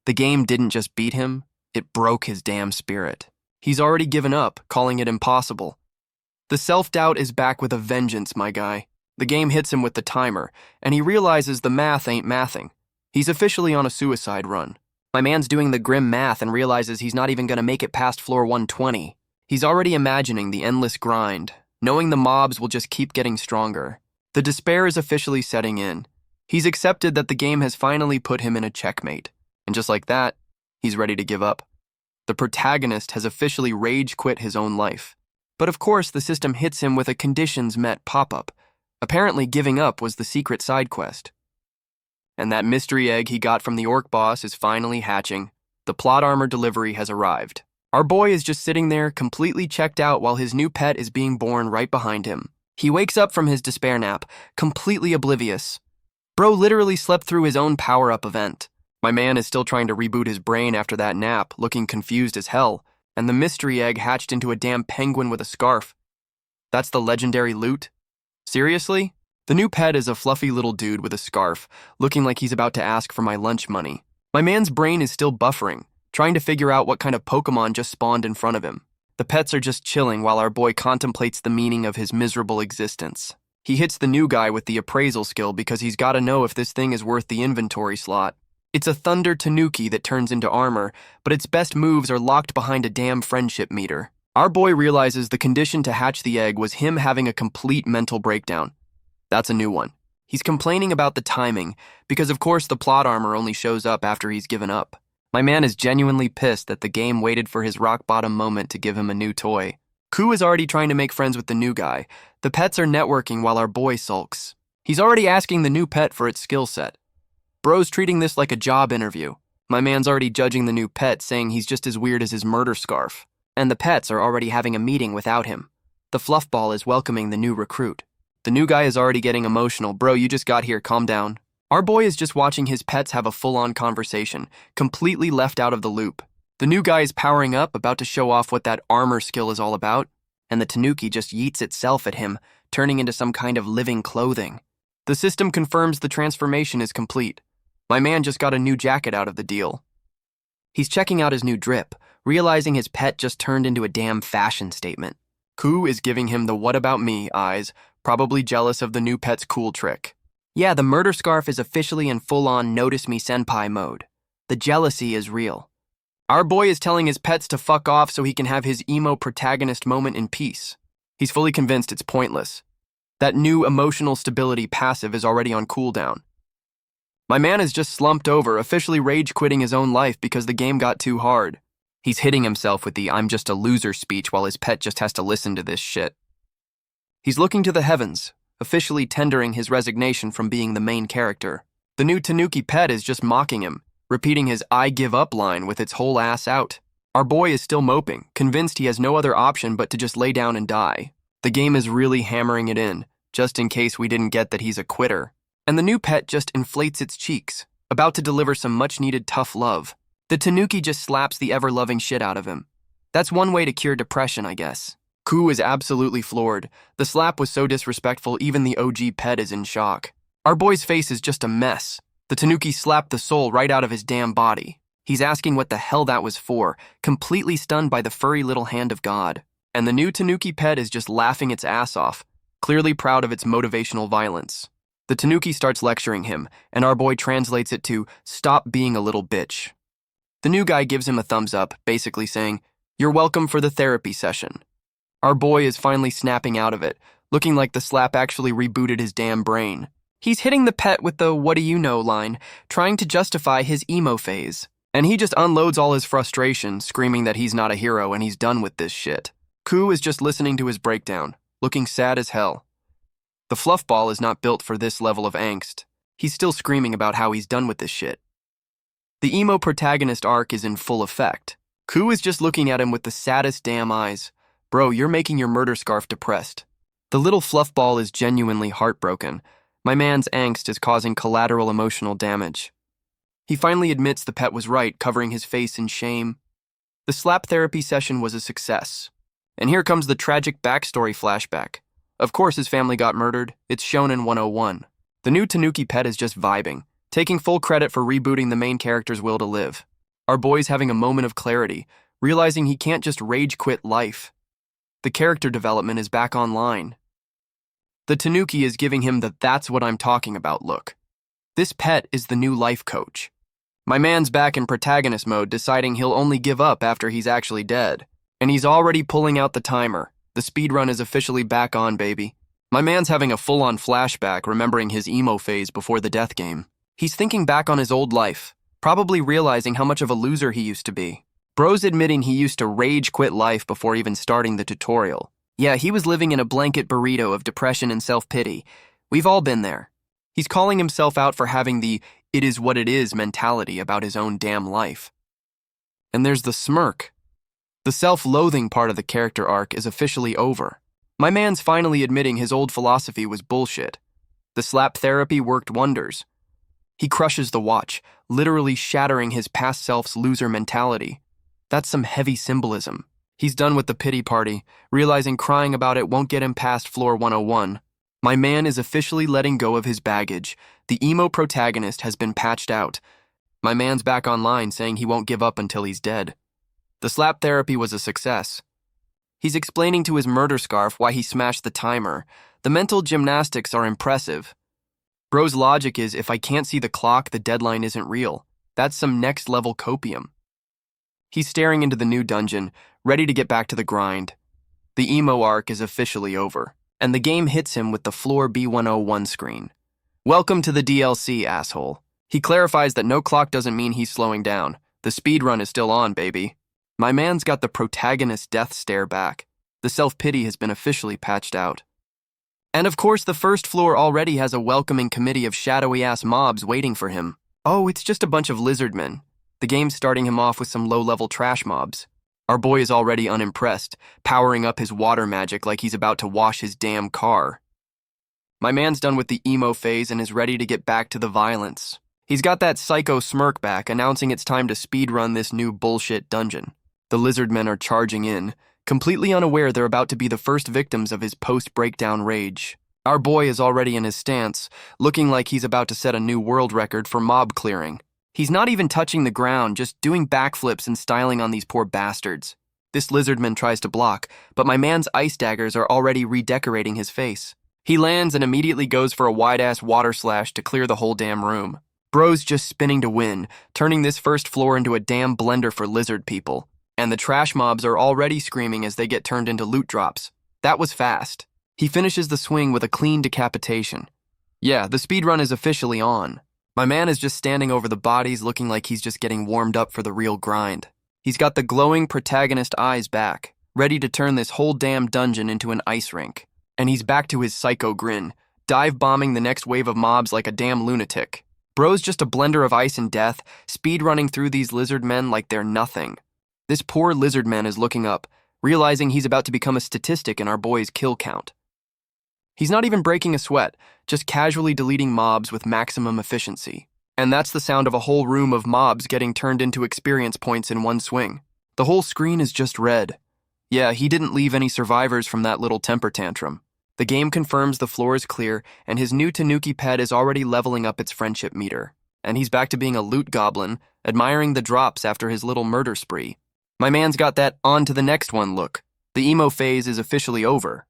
Speaker 1: The game didn't just beat him, it broke his damn spirit. He's already given up, calling it impossible. The self-doubt is back with a vengeance, my guy. The game hits him with the timer, and he realizes the math ain't mathing. He's officially on a suicide run. My man's doing the grim math and realizes he's not even gonna make it past floor 120. He's already imagining the endless grind, knowing the mobs will just keep getting stronger. The despair is officially setting in. He's accepted that the game has finally put him in a checkmate. And just like that, he's ready to give up. The protagonist has officially rage quit his own life. But of course, the system hits him with a conditions met pop-up. Apparently, giving up was the secret side quest. And that mystery egg he got from the orc boss is finally hatching. The plot armor delivery has arrived. Our boy is just sitting there, completely checked out while his new pet is being born right behind him. He wakes up from his despair nap, completely oblivious. Bro literally slept through his own power-up event. My man is still trying to reboot his brain after that nap, looking confused as hell, and the mystery egg hatched into a damn penguin with a scarf. That's the legendary loot? Seriously? The new pet is a fluffy little dude with a scarf, looking like he's about to ask for my lunch money. My man's brain is still buffering, trying to figure out what kind of Pokemon just spawned in front of him. The pets are just chilling while our boy contemplates the meaning of his miserable existence. He hits the new guy with the appraisal skill because he's gotta know if this thing is worth the inventory slot. It's a Thunder Tanuki that turns into armor, but its best moves are locked behind a damn friendship meter. Our boy realizes the condition to hatch the egg was him having a complete mental breakdown. That's a new one. He's complaining about the timing, because of course the plot armor only shows up after he's given up. My man is genuinely pissed that the game waited for his rock-bottom moment to give him a new toy. Ku is already trying to make friends with the new guy. The pets are networking while our boy sulks. He's already asking the new pet for its skill set. Bro's treating this like a job interview. My man's already judging the new pet, saying he's just as weird as his murder scarf. And the pets are already having a meeting without him. The fluffball is welcoming the new recruit. The new guy is already getting emotional. Bro, you just got here, calm down. Our boy is just watching his pets have a full-on conversation, completely left out of the loop. The new guy is powering up, about to show off what that armor skill is all about, and the Tanuki just yeets itself at him, turning into some kind of living clothing. The system confirms the transformation is complete. My man just got a new jacket out of the deal. He's checking out his new drip, realizing his pet just turned into a damn fashion statement. Ku is giving him the what about me eyes, probably jealous of the new pet's cool trick. Yeah, the murder scarf is officially in full-on notice me senpai mode. The jealousy is real. Our boy is telling his pets to fuck off so he can have his emo protagonist moment in peace. He's fully convinced it's pointless. That new emotional stability passive is already on cooldown. My man is just slumped over, officially rage-quitting his own life because the game got too hard. He's hitting himself with the I'm just a loser speech while his pet just has to listen to this shit. He's looking to the heavens, officially tendering his resignation from being the main character. The new Tanuki pet is just mocking him, repeating his I give up line with its whole ass out. Our boy is still moping, convinced he has no other option but to just lay down and die. The game is really hammering it in, just in case we didn't get that he's a quitter. And the new pet just inflates its cheeks, about to deliver some much-needed tough love. The Tanuki just slaps the ever-loving shit out of him. That's one way to cure depression, I guess. Ku is absolutely floored. The slap was so disrespectful, even the OG pet is in shock. Our boy's face is just a mess. The Tanuki slapped the soul right out of his damn body. He's asking what the hell that was for, completely stunned by the furry little hand of God. And the new Tanuki pet is just laughing its ass off, clearly proud of its motivational violence. The Tanuki starts lecturing him, and our boy translates it to, stop being a little bitch. The new guy gives him a thumbs up, basically saying, you're welcome for the therapy session. Our boy is finally snapping out of it, looking like the slap actually rebooted his damn brain. He's hitting the pet with the what do you know line, trying to justify his emo phase. And he just unloads all his frustration, screaming that he's not a hero and he's done with this shit. Ku is just listening to his breakdown, looking sad as hell. The fluffball is not built for this level of angst. He's still screaming about how he's done with this shit. The emo protagonist arc is in full effect. Ku is just looking at him with the saddest damn eyes. Bro, you're making your murder scarf depressed. The little fluffball is genuinely heartbroken. My man's angst is causing collateral emotional damage. He finally admits the pet was right, covering his face in shame. The slap therapy session was a success. And here comes the tragic backstory flashback. Of course his family got murdered. It's shown in 101. The new Tanuki pet is just vibing, taking full credit for rebooting the main character's will to live. Our boy's having a moment of clarity, realizing he can't just rage quit life. The character development is back online. The Tanuki is giving him the that's what I'm talking about look. This pet is the new life coach. My man's back in protagonist mode, deciding he'll only give up after he's actually dead. And he's already pulling out the timer. The speedrun is officially back on, baby. My man's having a full-on flashback, remembering his emo phase before the death game. He's thinking back on his old life, probably realizing how much of a loser he used to be. Bro's admitting he used to rage quit life before even starting the tutorial. Yeah, he was living in a blanket burrito of depression and self-pity. We've all been there. He's calling himself out for having the "it is what it is" mentality about his own damn life. And there's the smirk. The self-loathing part of the character arc is officially over. My man's finally admitting his old philosophy was bullshit. The slap therapy worked wonders. He crushes the watch, literally shattering his past self's loser mentality. That's some heavy symbolism. He's done with the pity party, realizing crying about it won't get him past floor 101. My man is officially letting go of his baggage. The emo protagonist has been patched out. My man's back online saying he won't give up until he's dead. The slap therapy was a success. He's explaining to his murder scarf why he smashed the timer. The mental gymnastics are impressive. Bro's logic is, if I can't see the clock, the deadline isn't real. That's some next-level copium. He's staring into the new dungeon, ready to get back to the grind. The emo arc is officially over, and the game hits him with the floor B101 screen. Welcome to the DLC, asshole. He clarifies that no clock doesn't mean he's slowing down. The speedrun is still on, baby. My man's got the protagonist's death stare back. The self-pity has been officially patched out. And of course, the first floor already has a welcoming committee of shadowy-ass mobs waiting for him. Oh, it's just a bunch of lizardmen. The game's starting him off with some low-level trash mobs. Our boy is already unimpressed, powering up his water magic like he's about to wash his damn car. My man's done with the emo phase and is ready to get back to the violence. He's got that psycho smirk back, announcing it's time to speedrun this new bullshit dungeon. The lizardmen are charging in, completely unaware they're about to be the first victims of his post-breakdown rage. Our boy is already in his stance, looking like he's about to set a new world record for mob clearing. He's not even touching the ground, just doing backflips and styling on these poor bastards. This lizardman tries to block, but my man's ice daggers are already redecorating his face. He lands and immediately goes for a wide-ass water slash to clear the whole damn room. Bro's just spinning to win, turning this first floor into a damn blender for lizard people. And the trash mobs are already screaming as they get turned into loot drops. That was fast. He finishes the swing with a clean decapitation. Yeah, the speedrun is officially on. My man is just standing over the bodies, looking like he's just getting warmed up for the real grind. He's got the glowing protagonist eyes back, ready to turn this whole damn dungeon into an ice rink. And he's back to his psycho grin, dive-bombing the next wave of mobs like a damn lunatic. Bro's just a blender of ice and death, speedrunning through these lizard men like they're nothing. This poor lizard man is looking up, realizing he's about to become a statistic in our boy's kill count. He's not even breaking a sweat, just casually deleting mobs with maximum efficiency. And that's the sound of a whole room of mobs getting turned into experience points in one swing. The whole screen is just red. Yeah, he didn't leave any survivors from that little temper tantrum. The game confirms the floor is clear, and his new Tanuki pet is already leveling up its friendship meter. And he's back to being a loot goblin, admiring the drops after his little murder spree. My man's got that on to the next one look. The emo phase is officially over.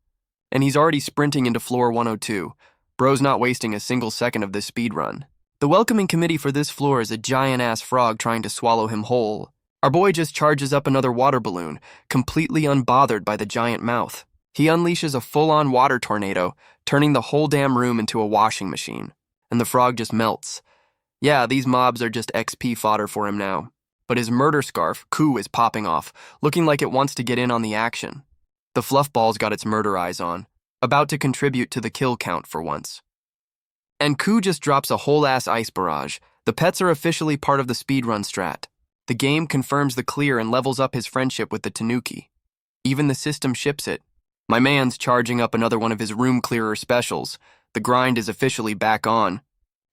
Speaker 1: And he's already sprinting into floor 102. Bro's not wasting a single second of this speedrun. The welcoming committee for this floor is a giant-ass frog trying to swallow him whole. Our boy just charges up another water balloon, completely unbothered by the giant mouth. He unleashes a full-on water tornado, turning the whole damn room into a washing machine. And the frog just melts. Yeah, these mobs are just XP fodder for him now. But his murder scarf, Ku, is popping off, looking like it wants to get in on the action. The fluff ball's got its murder eyes on, about to contribute to the kill count for once. And Ku just drops a whole-ass ice barrage. The pets are officially part of the speedrun strat. The game confirms the clear and levels up his friendship with the Tanuki. Even the system ships it. My man's charging up another one of his room clearer specials. The grind is officially back on.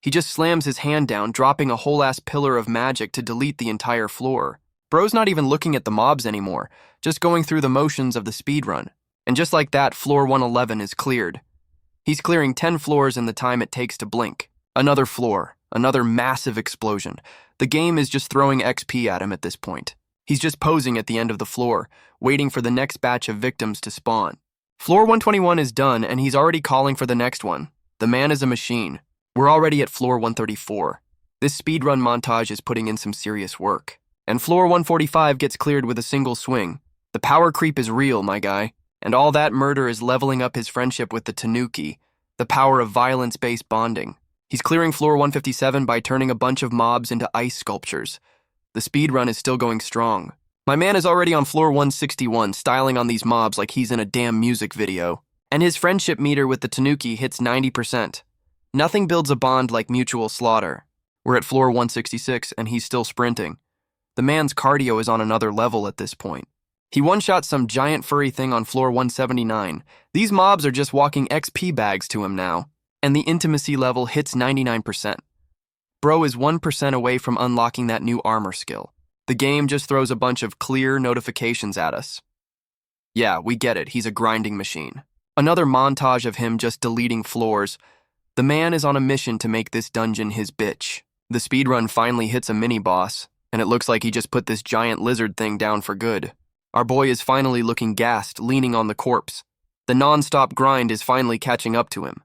Speaker 1: He just slams his hand down, dropping a whole-ass pillar of magic to delete the entire floor. Bro's not even looking at the mobs anymore, just going through the motions of the speedrun. And just like that, floor 111 is cleared. He's clearing 10 floors in the time it takes to blink. Another floor, another massive explosion. The game is just throwing XP at him at this point. He's just posing at the end of the floor, waiting for the next batch of victims to spawn. Floor 121 is done, and he's already calling for the next one. The man is a machine. We're already at floor 134. This speedrun montage is putting in some serious work. And floor 145 gets cleared with a single swing. The power creep is real, my guy. And all that murder is leveling up his friendship with the Tanuki, the power of violence-based bonding. He's clearing floor 157 by turning a bunch of mobs into ice sculptures. The speedrun is still going strong. My man is already on floor 161, styling on these mobs like he's in a damn music video. And his friendship meter with the Tanuki hits 90%. Nothing builds a bond like mutual slaughter. We're at floor 166, and he's still sprinting. The man's cardio is on another level at this point. He one-shot some giant furry thing on floor 179. These mobs are just walking XP bags to him now, and the intimacy level hits 99%. Bro is 1% away from unlocking that new armor skill. The game just throws a bunch of clear notifications at us. Yeah, we get it, he's a grinding machine. Another montage of him just deleting floors. The man is on a mission to make this dungeon his bitch. The speedrun finally hits a mini-boss, and it looks like he just put this giant lizard thing down for good. Our boy is finally looking gassed, leaning on the corpse. The non-stop grind is finally catching up to him.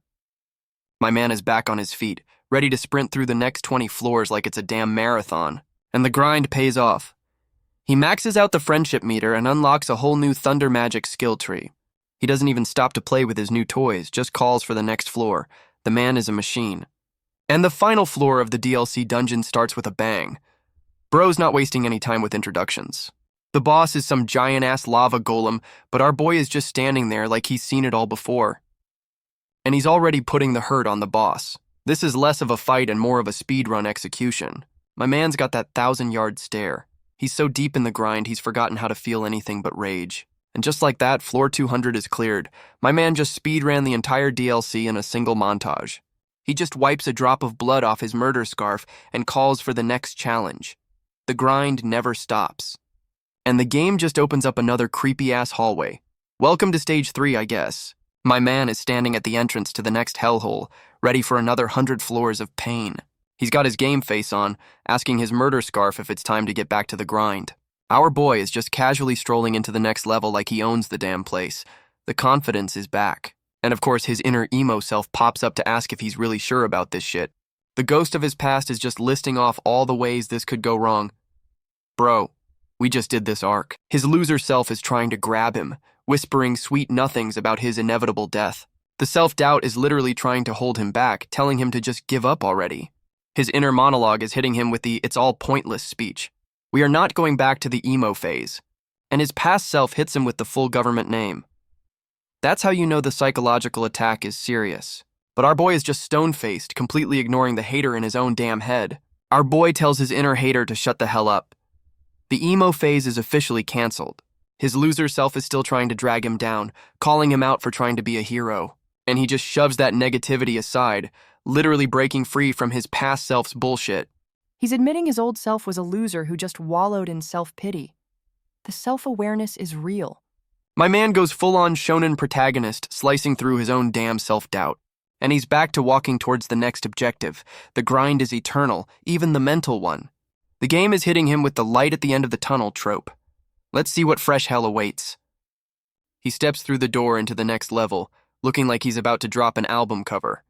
Speaker 1: My man is back on his feet, ready to sprint through the next 20 floors like it's a damn marathon. And the grind pays off. He maxes out the friendship meter and unlocks a whole new thunder magic skill tree. He doesn't even stop to play with his new toys, just calls for the next floor. The man is a machine. And the final floor of the DLC dungeon starts with a bang. Bro's not wasting any time with introductions. The boss is some giant-ass lava golem, but our boy is just standing there like he's seen it all before. And he's already putting the hurt on the boss. This is less of a fight and more of a speedrun execution. My man's got that 1,000-yard stare. He's so deep in the grind, he's forgotten how to feel anything but rage. And just like that, floor 200 is cleared. My man just speedran the entire DLC in a single montage. He just wipes a drop of blood off his murder scarf and calls for the next challenge. The grind never stops. And the game just opens up another creepy-ass hallway. Welcome to stage 3, I guess. My man is standing at the entrance to the next hellhole, ready for another 100 floors of pain. He's got his game face on, asking his murder scarf if it's time to get back to the grind. Our boy is just casually strolling into the next level like he owns the damn place. The confidence is back. And of course, his inner emo self pops up to ask if he's really sure about this shit. The ghost of his past is just listing off all the ways this could go wrong. Bro, we just did this arc. His loser self is trying to grab him, whispering sweet nothings about his inevitable death. The self-doubt is literally trying to hold him back, telling him to just give up already. His inner monologue is hitting him with the "it's all pointless" speech. We are not going back to the emo phase. And his past self hits him with the full government name. That's how you know the psychological attack is serious. But our boy is just stone-faced, completely ignoring the hater in his own damn head. Our boy tells his inner hater to shut the hell up. The emo phase is officially canceled. His loser self is still trying to drag him down, calling him out for trying to be a hero. And he just shoves that negativity aside, literally breaking free from his past self's bullshit.
Speaker 2: He's admitting his old self was a loser who just wallowed in self-pity. The self-awareness is real.
Speaker 1: My man goes full-on shonen protagonist, slicing through his own damn self-doubt. And he's back to walking towards the next objective. The grind is eternal, even the mental one. The game is hitting him with the light at the end of the tunnel trope. Let's see what fresh hell awaits. He steps through the door into the next level, looking like he's about to drop an album cover.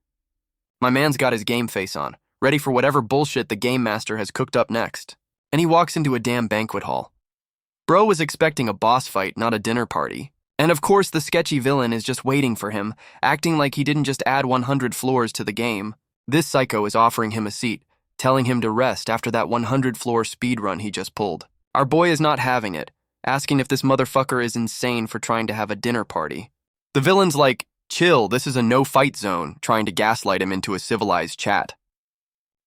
Speaker 1: My man's got his game face on, ready for whatever bullshit the game master has cooked up next. And he walks into a damn banquet hall. Bro was expecting a boss fight, not a dinner party. And of course the sketchy villain is just waiting for him, acting like he didn't just add 100 floors to the game. This psycho is offering him a seat, telling him to rest after that 100-floor speedrun he just pulled. Our boy is not having it, asking if this motherfucker is insane for trying to have a dinner party. The villain's like, chill, this is a no-fight zone, trying to gaslight him into a civilized chat.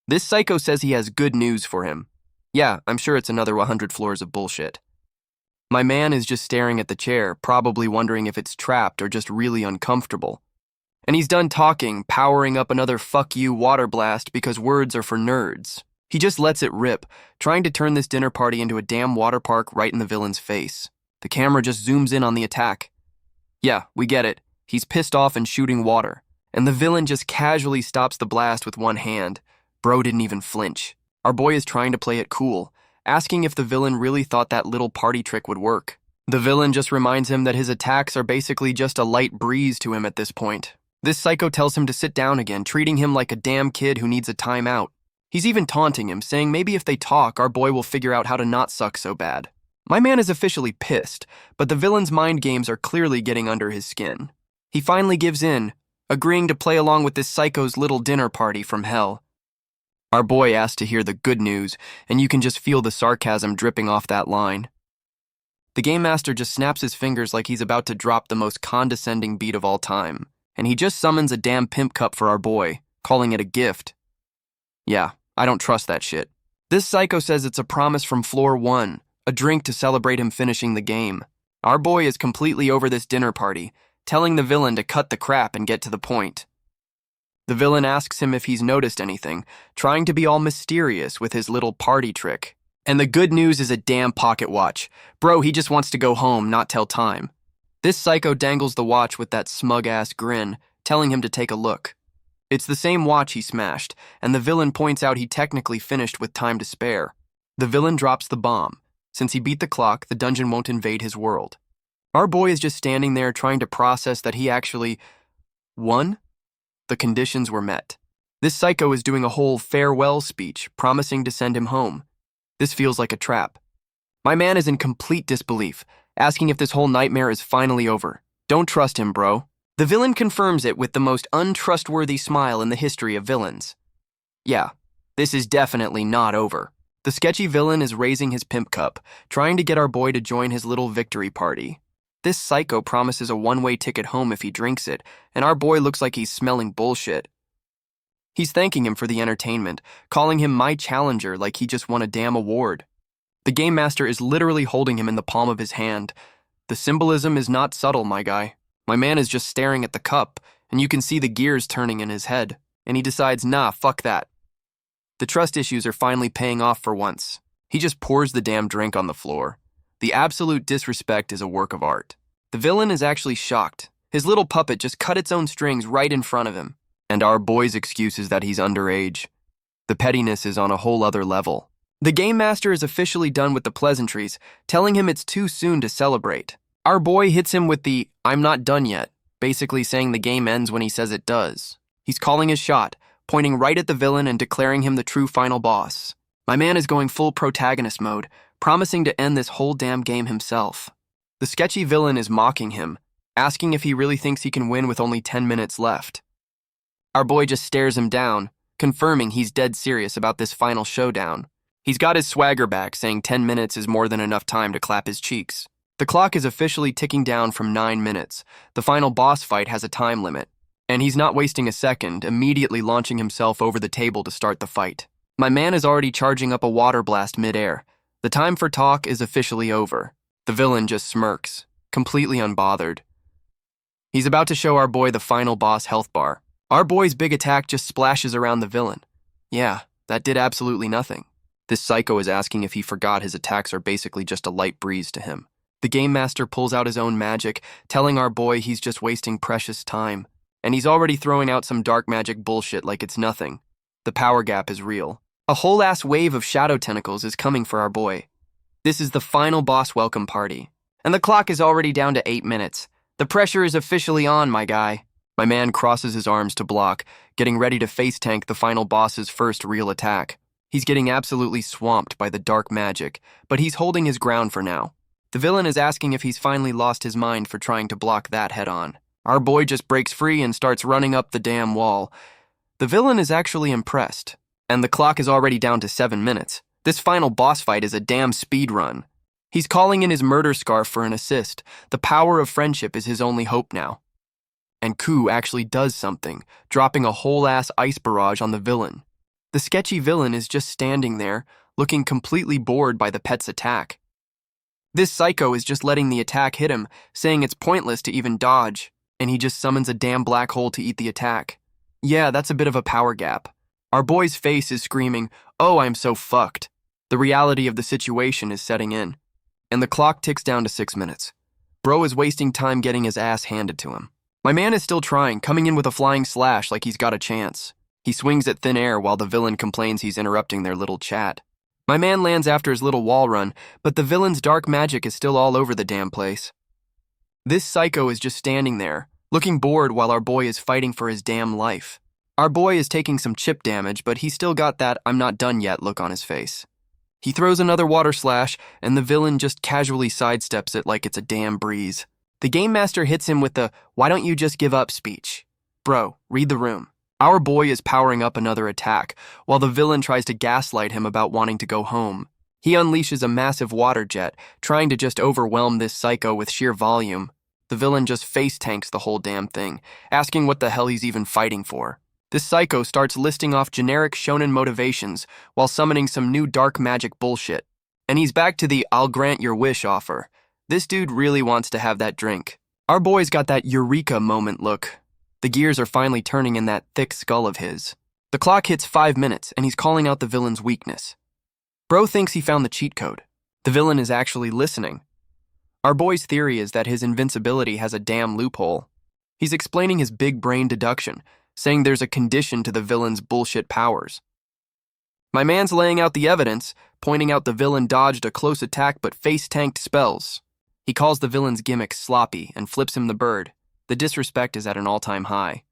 Speaker 1: This psycho says he has good news for him. Yeah, I'm sure it's another 100 floors of bullshit. My man is just staring at the chair, probably wondering if it's trapped or just really uncomfortable. And he's done talking, powering up another fuck you water blast because words are for nerds. He just lets it rip, trying to turn this dinner party into a damn water park right in the villain's face. The camera just zooms in on the attack. Yeah, we get it. He's pissed off and shooting water. And the villain just casually stops the blast with one hand. Bro didn't even flinch. Our boy is trying to play it cool, asking if the villain really thought that little party trick would work. The villain just reminds him that his attacks are basically just a light breeze to him at this point. This psycho tells him to sit down again, treating him like a damn kid who needs a timeout. He's even taunting him, saying maybe if they talk, our boy will figure out how to not suck so bad. My man is officially pissed, but the villain's mind games are clearly getting under his skin. He finally gives in, agreeing to play along with this psycho's little dinner party from hell. Our boy asks to hear the good news, and you can just feel the sarcasm dripping off that line. The game master just snaps his fingers like he's about to drop the most condescending beat of all time, and he just summons a damn pimp cup for our boy, calling it a gift. Yeah, I don't trust that shit. This psycho says it's a promise from floor 1, a drink to celebrate him finishing the game. Our boy is completely over this dinner party, telling the villain to cut the crap and get to the point. The villain asks him if he's noticed anything, trying to be all mysterious with his little party trick. And the good news is a damn pocket watch. Bro, he just wants to go home, not tell time. This psycho dangles the watch with that smug-ass grin, telling him to take a look. It's the same watch he smashed, and the villain points out he technically finished with time to spare. The villain drops the bomb. Since he beat the clock, the dungeon won't invade his world. Our boy is just standing there trying to process that he actually won. The conditions were met. This psycho is doing a whole farewell speech, promising to send him home. This feels like a trap. My man is in complete disbelief, asking if this whole nightmare is finally over. Don't trust him, bro. The villain confirms it with the most untrustworthy smile in the history of villains. Yeah, this is definitely not over. The sketchy villain is raising his pimp cup, trying to get our boy to join his little victory party. This psycho promises a one-way ticket home if he drinks it, and our boy looks like he's smelling bullshit. He's thanking him for the entertainment, calling him my challenger like he just won a damn award. The game master is literally holding him in the palm of his hand. The symbolism is not subtle, my guy. My man is just staring at the cup, and you can see the gears turning in his head, and he decides, nah, fuck that. The trust issues are finally paying off for once. He just pours the damn drink on the floor. The absolute disrespect is a work of art. The villain is actually shocked. His little puppet just cut its own strings right in front of him. And our boy's excuse is that he's underage. The pettiness is on a whole other level. The game master is officially done with the pleasantries, telling him it's too soon to celebrate. Our boy hits him with the, I'm not done yet, basically saying the game ends when he says it does. He's calling his shot, pointing right at the villain and declaring him the true final boss. My man is going full protagonist mode, promising to end this whole damn game himself. The sketchy villain is mocking him, asking if he really thinks he can win with only 10 minutes left. Our boy just stares him down, confirming he's dead serious about this final showdown. He's got his swagger back, saying 10 minutes is more than enough time to clap his cheeks. The clock is officially ticking down from 9 minutes. The final boss fight has a time limit, and he's not wasting a second, immediately launching himself over the table to start the fight. My man is already charging up a water blast mid-air. The time for talk is officially over. The villain just smirks, completely unbothered. He's about to show our boy the final boss health bar. Our boy's big attack just splashes around the villain. Yeah, that did absolutely nothing. This psycho is asking if he forgot his attacks are basically just a light breeze to him. The game master pulls out his own magic, telling our boy he's just wasting precious time. And he's already throwing out some dark magic bullshit like it's nothing. The power gap is real. A whole ass wave of shadow tentacles is coming for our boy. This is the final boss welcome party. And the clock is already down to 8 minutes. The pressure is officially on, my guy. My man crosses his arms to block, getting ready to face tank the final boss's first real attack. He's getting absolutely swamped by the dark magic, but he's holding his ground for now. The villain is asking if he's finally lost his mind for trying to block that head on. Our boy just breaks free and starts running up the damn wall. The villain is actually impressed, and the clock is already down to 7 minutes. This final boss fight is a damn speed run. He's calling in his murder scarf for an assist. The power of friendship is his only hope now. And Ku actually does something, dropping a whole-ass ice barrage on the villain. The sketchy villain is just standing there, looking completely bored by the pet's attack. This psycho is just letting the attack hit him, saying it's pointless to even dodge, and he just summons a damn black hole to eat the attack. Yeah, that's a bit of a power gap. Our boy's face is screaming, "Oh, I'm so fucked." The reality of the situation is setting in, and the clock ticks down to 6 minutes. Bro is wasting time getting his ass handed to him. My man is still trying, coming in with a flying slash like he's got a chance. He swings at thin air while the villain complains he's interrupting their little chat. My man lands after his little wall run, but the villain's dark magic is still all over the damn place. This psycho is just standing there, looking bored while our boy is fighting for his damn life. Our boy is taking some chip damage, but he's still got that I'm not done yet look on his face. He throws another water slash, and the villain just casually sidesteps it like it's a damn breeze. The game master hits him with the "why don't you just give up" speech. Bro, read the room. Our boy is powering up another attack, while the villain tries to gaslight him about wanting to go home. He unleashes a massive water jet, trying to just overwhelm this psycho with sheer volume. The villain just face tanks the whole damn thing, asking what the hell he's even fighting for. This psycho starts listing off generic shonen motivations while summoning some new dark magic bullshit. And he's back to the "I'll grant your wish" offer. This dude really wants to have that drink. Our boy's got that eureka moment look. The gears are finally turning in that thick skull of his. The clock hits 5 minutes, and he's calling out the villain's weakness. Bro thinks he found the cheat code. The villain is actually listening. Our boy's theory is that his invincibility has a damn loophole. He's explaining his big brain deduction, saying there's a condition to the villain's bullshit powers. My man's laying out the evidence, pointing out the villain dodged a close attack but face-tanked spells. He calls the villain's gimmick sloppy and flips him the bird. The disrespect is at an all-time high.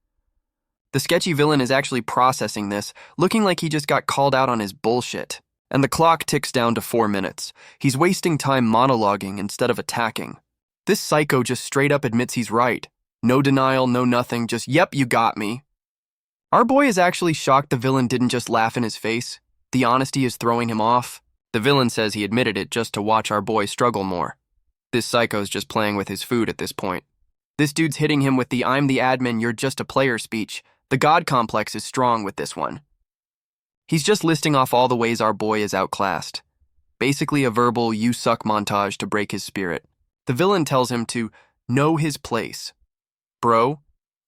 Speaker 1: The sketchy villain is actually processing this, looking like he just got called out on his bullshit. And the clock ticks down to 4 minutes. He's wasting time monologuing instead of attacking. This psycho just straight up admits he's right. No denial, no nothing, just "yep, you got me." Our boy is actually shocked the villain didn't just laugh in his face. The honesty is throwing him off. The villain says he admitted it just to watch our boy struggle more. This psycho's just playing with his food at this point. This dude's hitting him with the "I'm the admin, you're just a player" speech. The god complex is strong with this one. He's just listing off all the ways our boy is outclassed. Basically a verbal "you suck" montage to break his spirit. The villain tells him to know his place. Bro,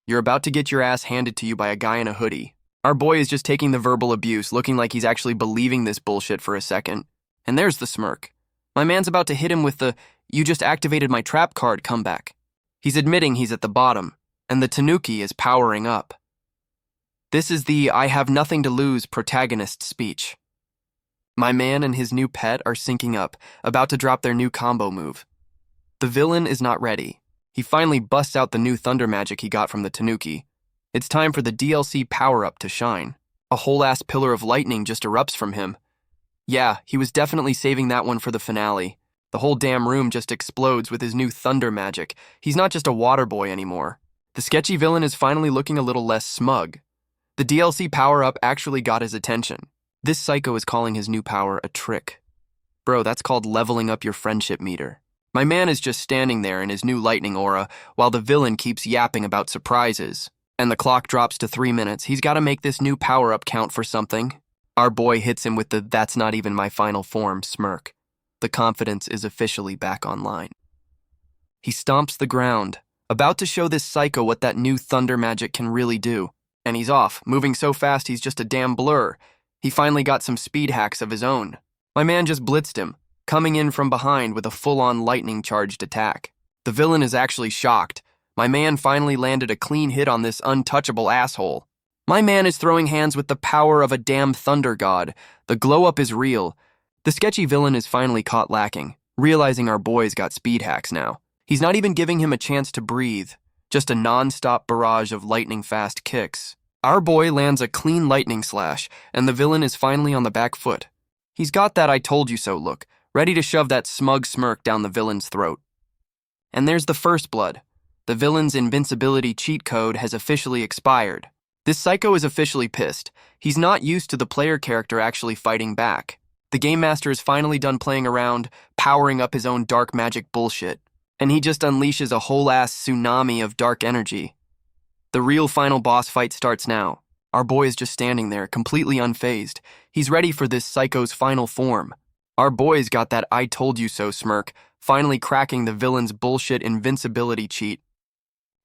Speaker 1: you're about to get your ass handed to you by a guy in a hoodie. Our boy is just taking the verbal abuse, looking like he's actually believing this bullshit for a second. And there's the smirk. My man's about to hit him with the "you just activated my trap card" comeback. He's admitting he's at the bottom, and the tanuki is powering up. This is the "I have nothing to lose" protagonist speech. My man and his new pet are syncing up, about to drop their new combo move. The villain is not ready. He finally busts out the new thunder magic he got from the tanuki. It's time for the DLC power-up to shine. A whole-ass pillar of lightning just erupts from him. Yeah, he was definitely saving that one for the finale. The whole damn room just explodes with his new thunder magic. He's not just a water boy anymore. The sketchy villain is finally looking a little less smug. The DLC power-up actually got his attention. This psycho is calling his new power a trick. Bro, that's called leveling up your friendship meter. My man is just standing there in his new lightning aura, while the villain keeps yapping about surprises. And the clock drops to 3 minutes. He's got to make this new power-up count for something. Our boy hits him with the "that's not even my final form" smirk. The confidence is officially back online. He stomps the ground, about to show this psycho what that new thunder magic can really do. And he's off, moving so fast he's just a damn blur. He finally got some speed hacks of his own. My man just blitzed him, coming in from behind with a full-on lightning-charged attack. The villain is actually shocked. My man finally landed a clean hit on this untouchable asshole. My man is throwing hands with the power of a damn thunder god. The glow-up is real. The sketchy villain is finally caught lacking, realizing our boy's got speed hacks now. He's not even giving him a chance to breathe, just a non-stop barrage of lightning-fast kicks. Our boy lands a clean lightning slash, and the villain is finally on the back foot. He's got that "I told you so" look, ready to shove that smug smirk down the villain's throat. And there's the first blood. The villain's invincibility cheat code has officially expired. This psycho is officially pissed. He's not used to the player character actually fighting back. The game master is finally done playing around, powering up his own dark magic bullshit, and he just unleashes a whole-ass tsunami of dark energy. The real final boss fight starts now. Our boy is just standing there, completely unfazed. He's ready for this psycho's final form. Our boy's got that "I told you so" smirk, finally cracking the villain's bullshit invincibility cheat.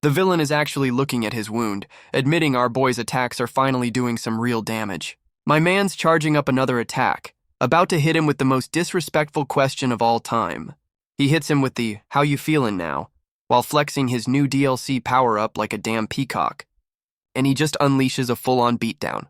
Speaker 1: The villain is actually looking at his wound, admitting our boy's attacks are finally doing some real damage. My man's charging up another attack, about to hit him with the most disrespectful question of all time. He hits him with the "how you feelin' now?" while flexing his new DLC power-up like a damn peacock. And he just unleashes a full-on beatdown.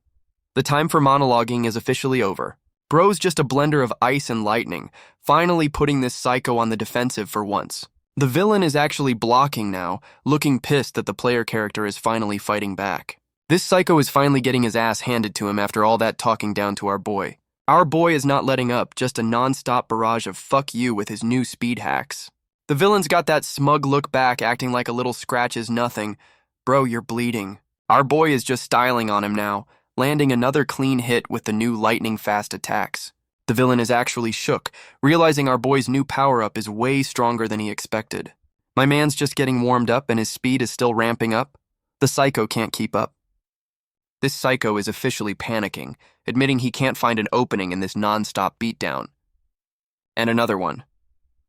Speaker 1: The time for monologuing is officially over. Bro's just a blender of ice and lightning, finally putting this psycho on the defensive for once. The villain is actually blocking now, looking pissed that the player character is finally fighting back. This psycho is finally getting his ass handed to him after all that talking down to our boy. Our boy is not letting up, just a non-stop barrage of fuck you with his new speed hacks. The villain's got that smug look back, acting like a little scratch is nothing. Bro, you're bleeding. Our boy is just styling on him now, landing another clean hit with the new lightning-fast attacks. The villain is actually shook, realizing our boy's new power-up is way stronger than he expected. My man's just getting warmed up and his speed is still ramping up. The psycho can't keep up. This psycho is officially panicking, admitting he can't find an opening in this non-stop beatdown. And another one.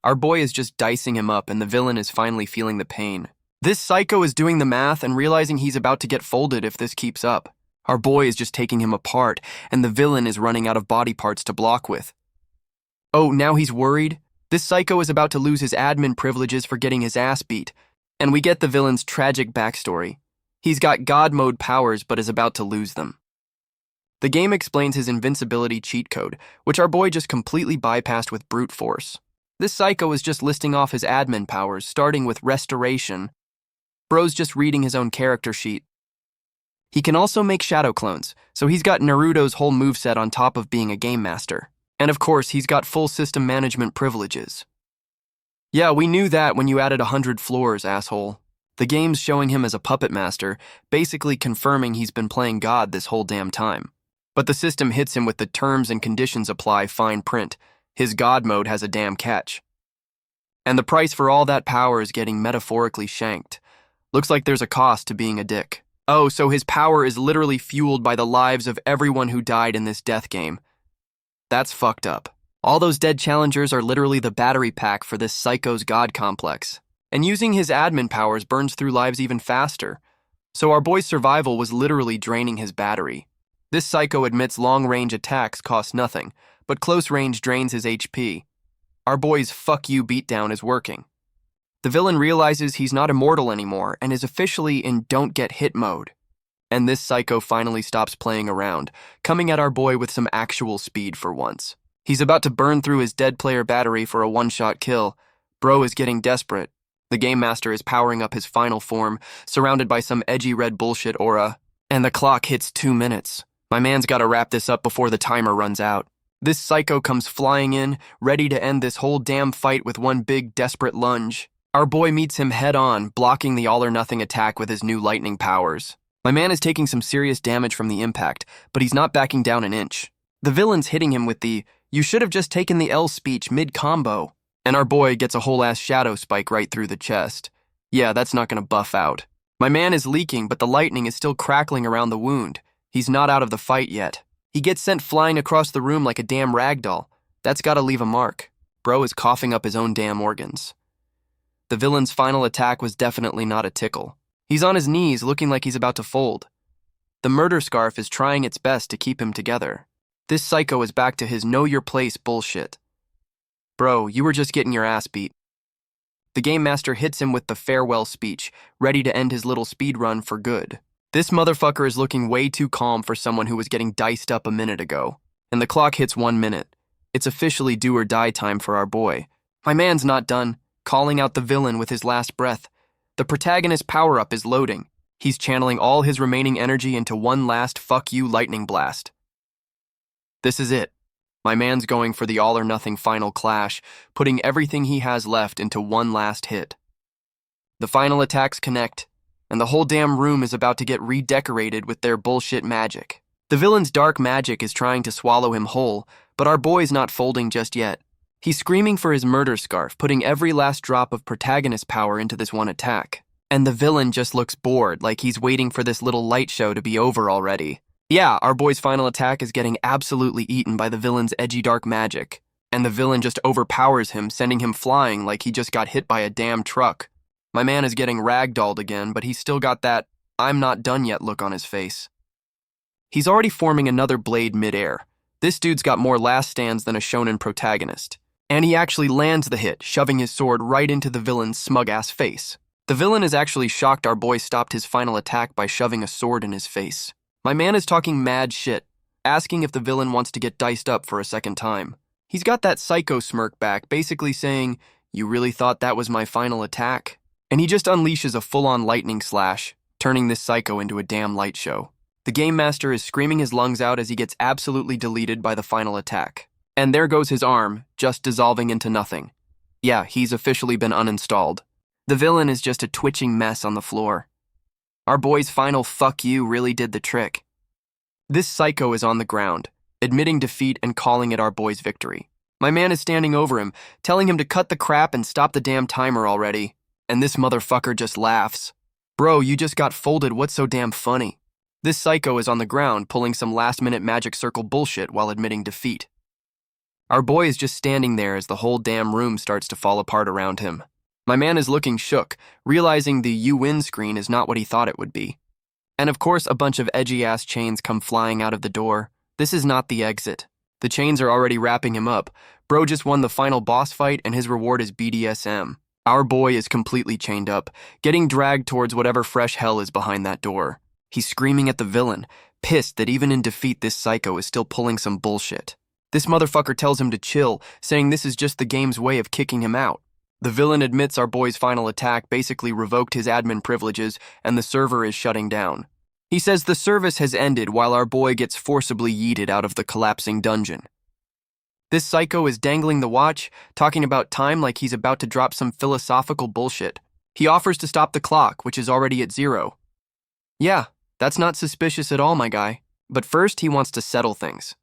Speaker 1: Our boy is just dicing him up and the villain is finally feeling the pain. This psycho is doing the math and realizing he's about to get folded if this keeps up. Our boy is just taking him apart and the villain is running out of body parts to block with. Oh, now he's worried? This psycho is about to lose his admin privileges for getting his ass beat. And we get the villain's tragic backstory. He's got God mode powers but is about to lose them. The game explains his invincibility cheat code, which our boy just completely bypassed with brute force. This psycho is just listing off his admin powers, starting with restoration. Bro's just reading his own character sheet. He can also make shadow clones, so he's got Naruto's whole moveset on top of being a game master. And of course, he's got full system management privileges. Yeah, we knew that when you added 100 floors, asshole. The game's showing him as a puppet master, basically confirming he's been playing God this whole damn time. But the system hits him with the terms and conditions apply fine print. His God mode has a damn catch. And the price for all that power is getting metaphorically shanked. Looks like there's a cost to being a dick. Oh, so his power is literally fueled by the lives of everyone who died in this death game. That's fucked up. All those dead challengers are literally the battery pack for this psycho's God complex. And using his admin powers burns through lives even faster. So our boy's survival was literally draining his battery. This psycho admits long-range attacks cost nothing, but close range drains his HP. Our boy's fuck you beatdown is working. The villain realizes he's not immortal anymore and is officially in don't get hit mode. And this psycho finally stops playing around, coming at our boy with some actual speed for once. He's about to burn through his dead player battery for a one-shot kill. Bro is getting desperate. The Game Master is powering up his final form, surrounded by some edgy red bullshit aura. And the clock hits 2 minutes. My man's gotta wrap this up before the timer runs out. This psycho comes flying in, ready to end this whole damn fight with one big desperate lunge. Our boy meets him head-on, blocking the all-or-nothing attack with his new lightning powers. My man is taking some serious damage from the impact, but he's not backing down an inch. The villain's hitting him with the, "You should have just taken the L speech mid-combo." And our boy gets a whole-ass shadow spike right through the chest. Yeah, that's not gonna buff out. My man is leaking, but the lightning is still crackling around the wound. He's not out of the fight yet. He gets sent flying across the room like a damn ragdoll. That's gotta leave a mark. Bro is coughing up his own damn organs. The villain's final attack was definitely not a tickle. He's on his knees, looking like he's about to fold. The murder scarf is trying its best to keep him together. This psycho is back to his know-your-place bullshit. Bro, you were just getting your ass beat. The Game Master hits him with the farewell speech, ready to end his little speed run for good. This motherfucker is looking way too calm for someone who was getting diced up a minute ago. And the clock hits 1 minute. It's officially do or die time for our boy. My man's not done, calling out the villain with his last breath. The protagonist's power-up is loading. He's channeling all his remaining energy into one last fuck you lightning blast. This is it. My man's going for the all-or-nothing final clash, putting everything he has left into one last hit. The final attacks connect, and the whole damn room is about to get redecorated with their bullshit magic. The villain's dark magic is trying to swallow him whole, but our boy's not folding just yet. He's screaming for his murder scarf, putting every last drop of protagonist power into this one attack. And the villain just looks bored, like he's waiting for this little light show to be over already. Yeah, our boy's final attack is getting absolutely eaten by the villain's edgy dark magic. And the villain just overpowers him, sending him flying like he just got hit by a damn truck. My man is getting ragdolled again, but he's still got that "I'm not done yet" look on his face. He's already forming another blade midair. This dude's got more last stands than a shonen protagonist. And he actually lands the hit, shoving his sword right into the villain's smug-ass face. The villain is actually shocked our boy stopped his final attack by shoving a sword in his face. My man is talking mad shit, asking if the villain wants to get diced up for a second time. He's got that psycho smirk back, basically saying, "You really thought that was my final attack?" And he just unleashes a full-on lightning slash, turning this psycho into a damn light show. The game master is screaming his lungs out as he gets absolutely deleted by the final attack. And there goes his arm, just dissolving into nothing. Yeah, he's officially been uninstalled. The villain is just a twitching mess on the floor. Our boy's final fuck you really did the trick. This psycho is on the ground, admitting defeat and calling it our boy's victory. My man is standing over him, telling him to cut the crap and stop the damn timer already. And this motherfucker just laughs. Bro, you just got folded, what's so damn funny? This psycho is on the ground, pulling some last-minute magic circle bullshit while admitting defeat. Our boy is just standing there as the whole damn room starts to fall apart around him. My man is looking shook, realizing the "you win" screen is not what he thought it would be. And of course, a bunch of edgy-ass chains come flying out of the door. This is not the exit. The chains are already wrapping him up. Bro just won the final boss fight, and his reward is BDSM. Our boy is completely chained up, getting dragged towards whatever fresh hell is behind that door. He's screaming at the villain, pissed that even in defeat this psycho is still pulling some bullshit. This motherfucker tells him to chill, saying this is just the game's way of kicking him out. The villain admits our boy's final attack basically revoked his admin privileges and the server is shutting down. He says the service has ended while our boy gets forcibly yeeted out of the collapsing dungeon. This psycho is dangling the watch, talking about time like he's about to drop some philosophical bullshit. He offers to stop the clock, which is already at 0. Yeah, that's not suspicious at all, my guy. But first, he wants to settle things.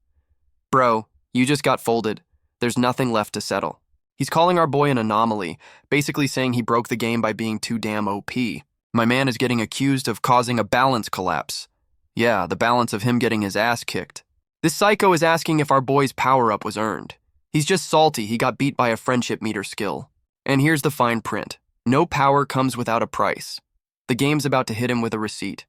Speaker 1: Bro, you just got folded. There's nothing left to settle. He's calling our boy an anomaly, basically saying he broke the game by being too damn OP. My man is getting accused of causing a balance collapse. Yeah, the balance of him getting his ass kicked. This psycho is asking if our boy's power-up was earned. He's just salty he got beat by a friendship meter skill. And here's the fine print. No power comes without a price. The game's about to hit him with a receipt.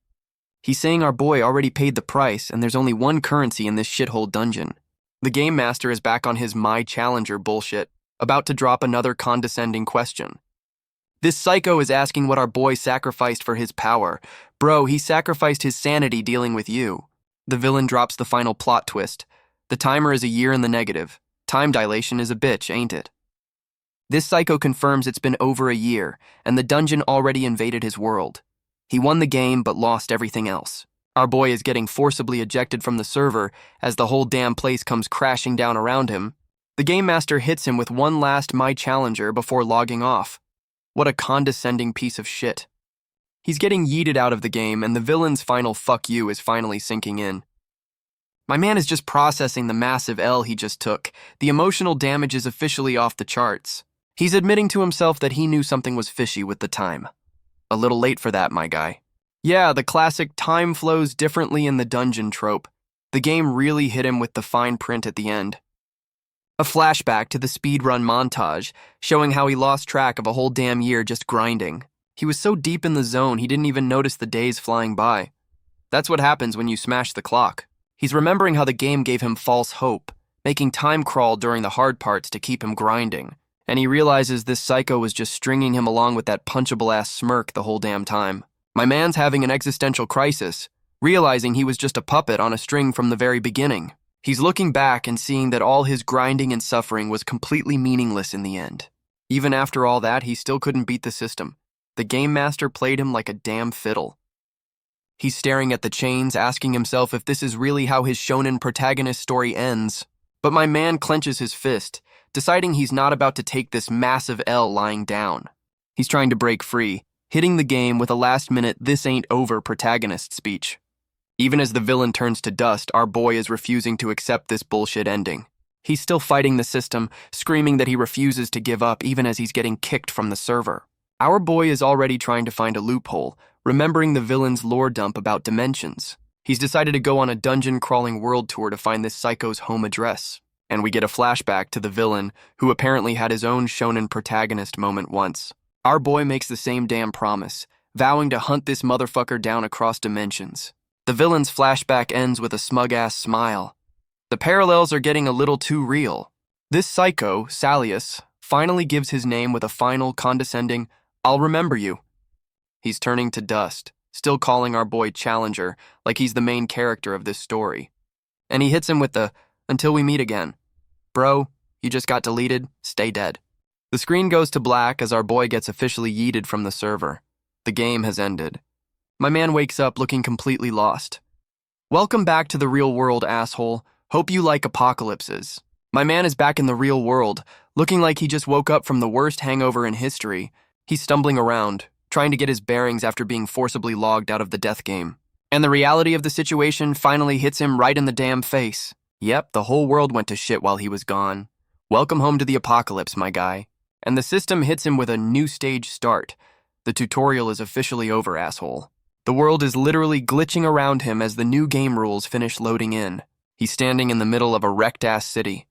Speaker 1: He's saying our boy already paid the price and there's only one currency in this shithole dungeon. The game master is back on his my challenger bullshit, about to drop another condescending question. This psycho is asking what our boy sacrificed for his power. Bro, he sacrificed his sanity dealing with you. The villain drops the final plot twist. The timer is a year in the negative. Time dilation is a bitch, ain't it? This psycho confirms it's been over a year, and the dungeon already invaded his world. He won the game, but lost everything else. Our boy is getting forcibly ejected from the server as the whole damn place comes crashing down around him. The game master hits him with one last my challenger before logging off. What a condescending piece of shit. He's getting yeeted out of the game, and the villain's final fuck you is finally sinking in. My man is just processing the massive L he just took. The emotional damage is officially off the charts. He's admitting to himself that he knew something was fishy with the time. A little late for that, my guy. Yeah, the classic time flows differently in the dungeon trope. The game really hit him with the fine print at the end. A flashback to the speedrun montage, showing how he lost track of a whole damn year just grinding. He was so deep in the zone he didn't even notice the days flying by. That's what happens when you smash the clock. He's remembering how the game gave him false hope, making time crawl during the hard parts to keep him grinding. And he realizes this psycho was just stringing him along with that punchable-ass smirk the whole damn time. My man's having an existential crisis, realizing he was just a puppet on a string from the very beginning. He's looking back and seeing that all his grinding and suffering was completely meaningless in the end. Even after all that, he still couldn't beat the system. The game master played him like a damn fiddle. He's staring at the chains, asking himself if this is really how his shonen protagonist story ends. But my man clenches his fist, deciding he's not about to take this massive L lying down. He's trying to break free, hitting the game with a last-minute "this ain't over" protagonist speech. Even as the villain turns to dust, our boy is refusing to accept this bullshit ending. He's still fighting the system, screaming that he refuses to give up even as he's getting kicked from the server. Our boy is already trying to find a loophole, remembering the villain's lore dump about dimensions. He's decided to go on a dungeon-crawling world tour to find this psycho's home address. And we get a flashback to the villain, who apparently had his own shonen protagonist moment once. Our boy makes the same damn promise, vowing to hunt this motherfucker down across dimensions. The villain's flashback ends with a smug-ass smile. The parallels are getting a little too real. This psycho, Salius, finally gives his name with a final, condescending, "I'll remember you." He's turning to dust, still calling our boy Challenger, like he's the main character of this story. And he hits him with the, "Until we meet again. Bro, you just got deleted, stay dead." The screen goes to black as our boy gets officially yeeted from the server. The game has ended. My man wakes up looking completely lost. Welcome back to the real world, asshole. Hope you like apocalypses. My man is back in the real world, looking like he just woke up from the worst hangover in history. He's stumbling around, trying to get his bearings after being forcibly logged out of the death game. And the reality of the situation finally hits him right in the damn face. Yep, the whole world went to shit while he was gone. Welcome home to the apocalypse, my guy. And the system hits him with a new stage start. The tutorial is officially over, asshole. The world is literally glitching around him as the new game rules finish loading in. He's standing in the middle of a wrecked-ass city.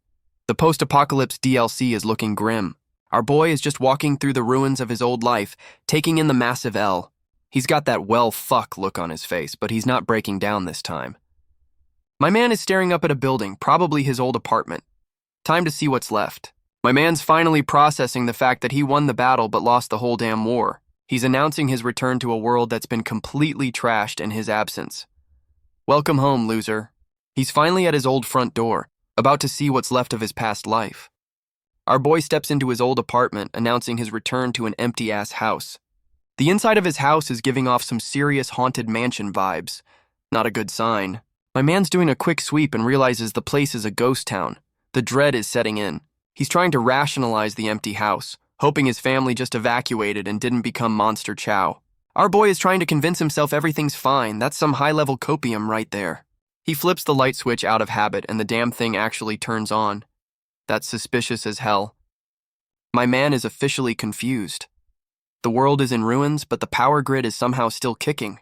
Speaker 1: The post-apocalypse DLC is looking grim. Our boy is just walking through the ruins of his old life, taking in the massive L. He's got that well-fuck look on his face, but he's not breaking down this time. My man is staring up at a building, probably his old apartment. Time to see what's left. My man's finally processing the fact that he won the battle but lost the whole damn war. He's announcing his return to a world that's been completely trashed in his absence. Welcome home, loser. He's finally at his old front door, about to see what's left of his past life. Our boy steps into his old apartment, announcing his return to an empty-ass house. The inside of his house is giving off some serious haunted mansion vibes. Not a good sign. My man's doing a quick sweep and realizes the place is a ghost town. The dread is setting in. He's trying to rationalize the empty house, hoping his family just evacuated and didn't become monster chow. Our boy is trying to convince himself everything's fine. That's some high-level copium right there. He flips the light switch out of habit and the damn thing actually turns on. That's suspicious as hell. My man is officially confused. The world is in ruins, but the power grid is somehow still kicking.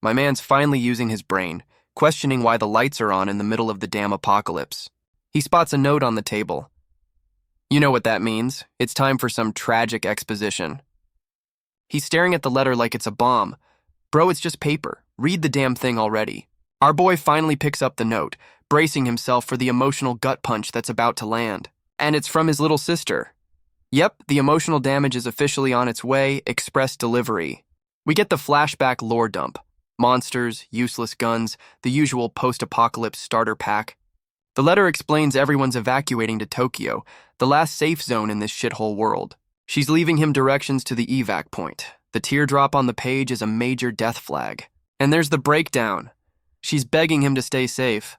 Speaker 1: My man's finally using his brain, questioning why the lights are on in the middle of the damn apocalypse. He spots a note on the table. You know what that means. It's time for some tragic exposition. He's staring at the letter like it's a bomb. Bro, it's just paper. Read the damn thing already. Our boy finally picks up the note, bracing himself for the emotional gut punch that's about to land. And it's from his little sister. Yep, the emotional damage is officially on its way, express delivery. We get the flashback lore dump. Monsters, useless guns, the usual post-apocalypse starter pack. The letter explains everyone's evacuating to Tokyo, the last safe zone in this shithole world. She's leaving him directions to the evac point. The teardrop on the page is a major death flag. And there's the breakdown. She's begging him to stay safe.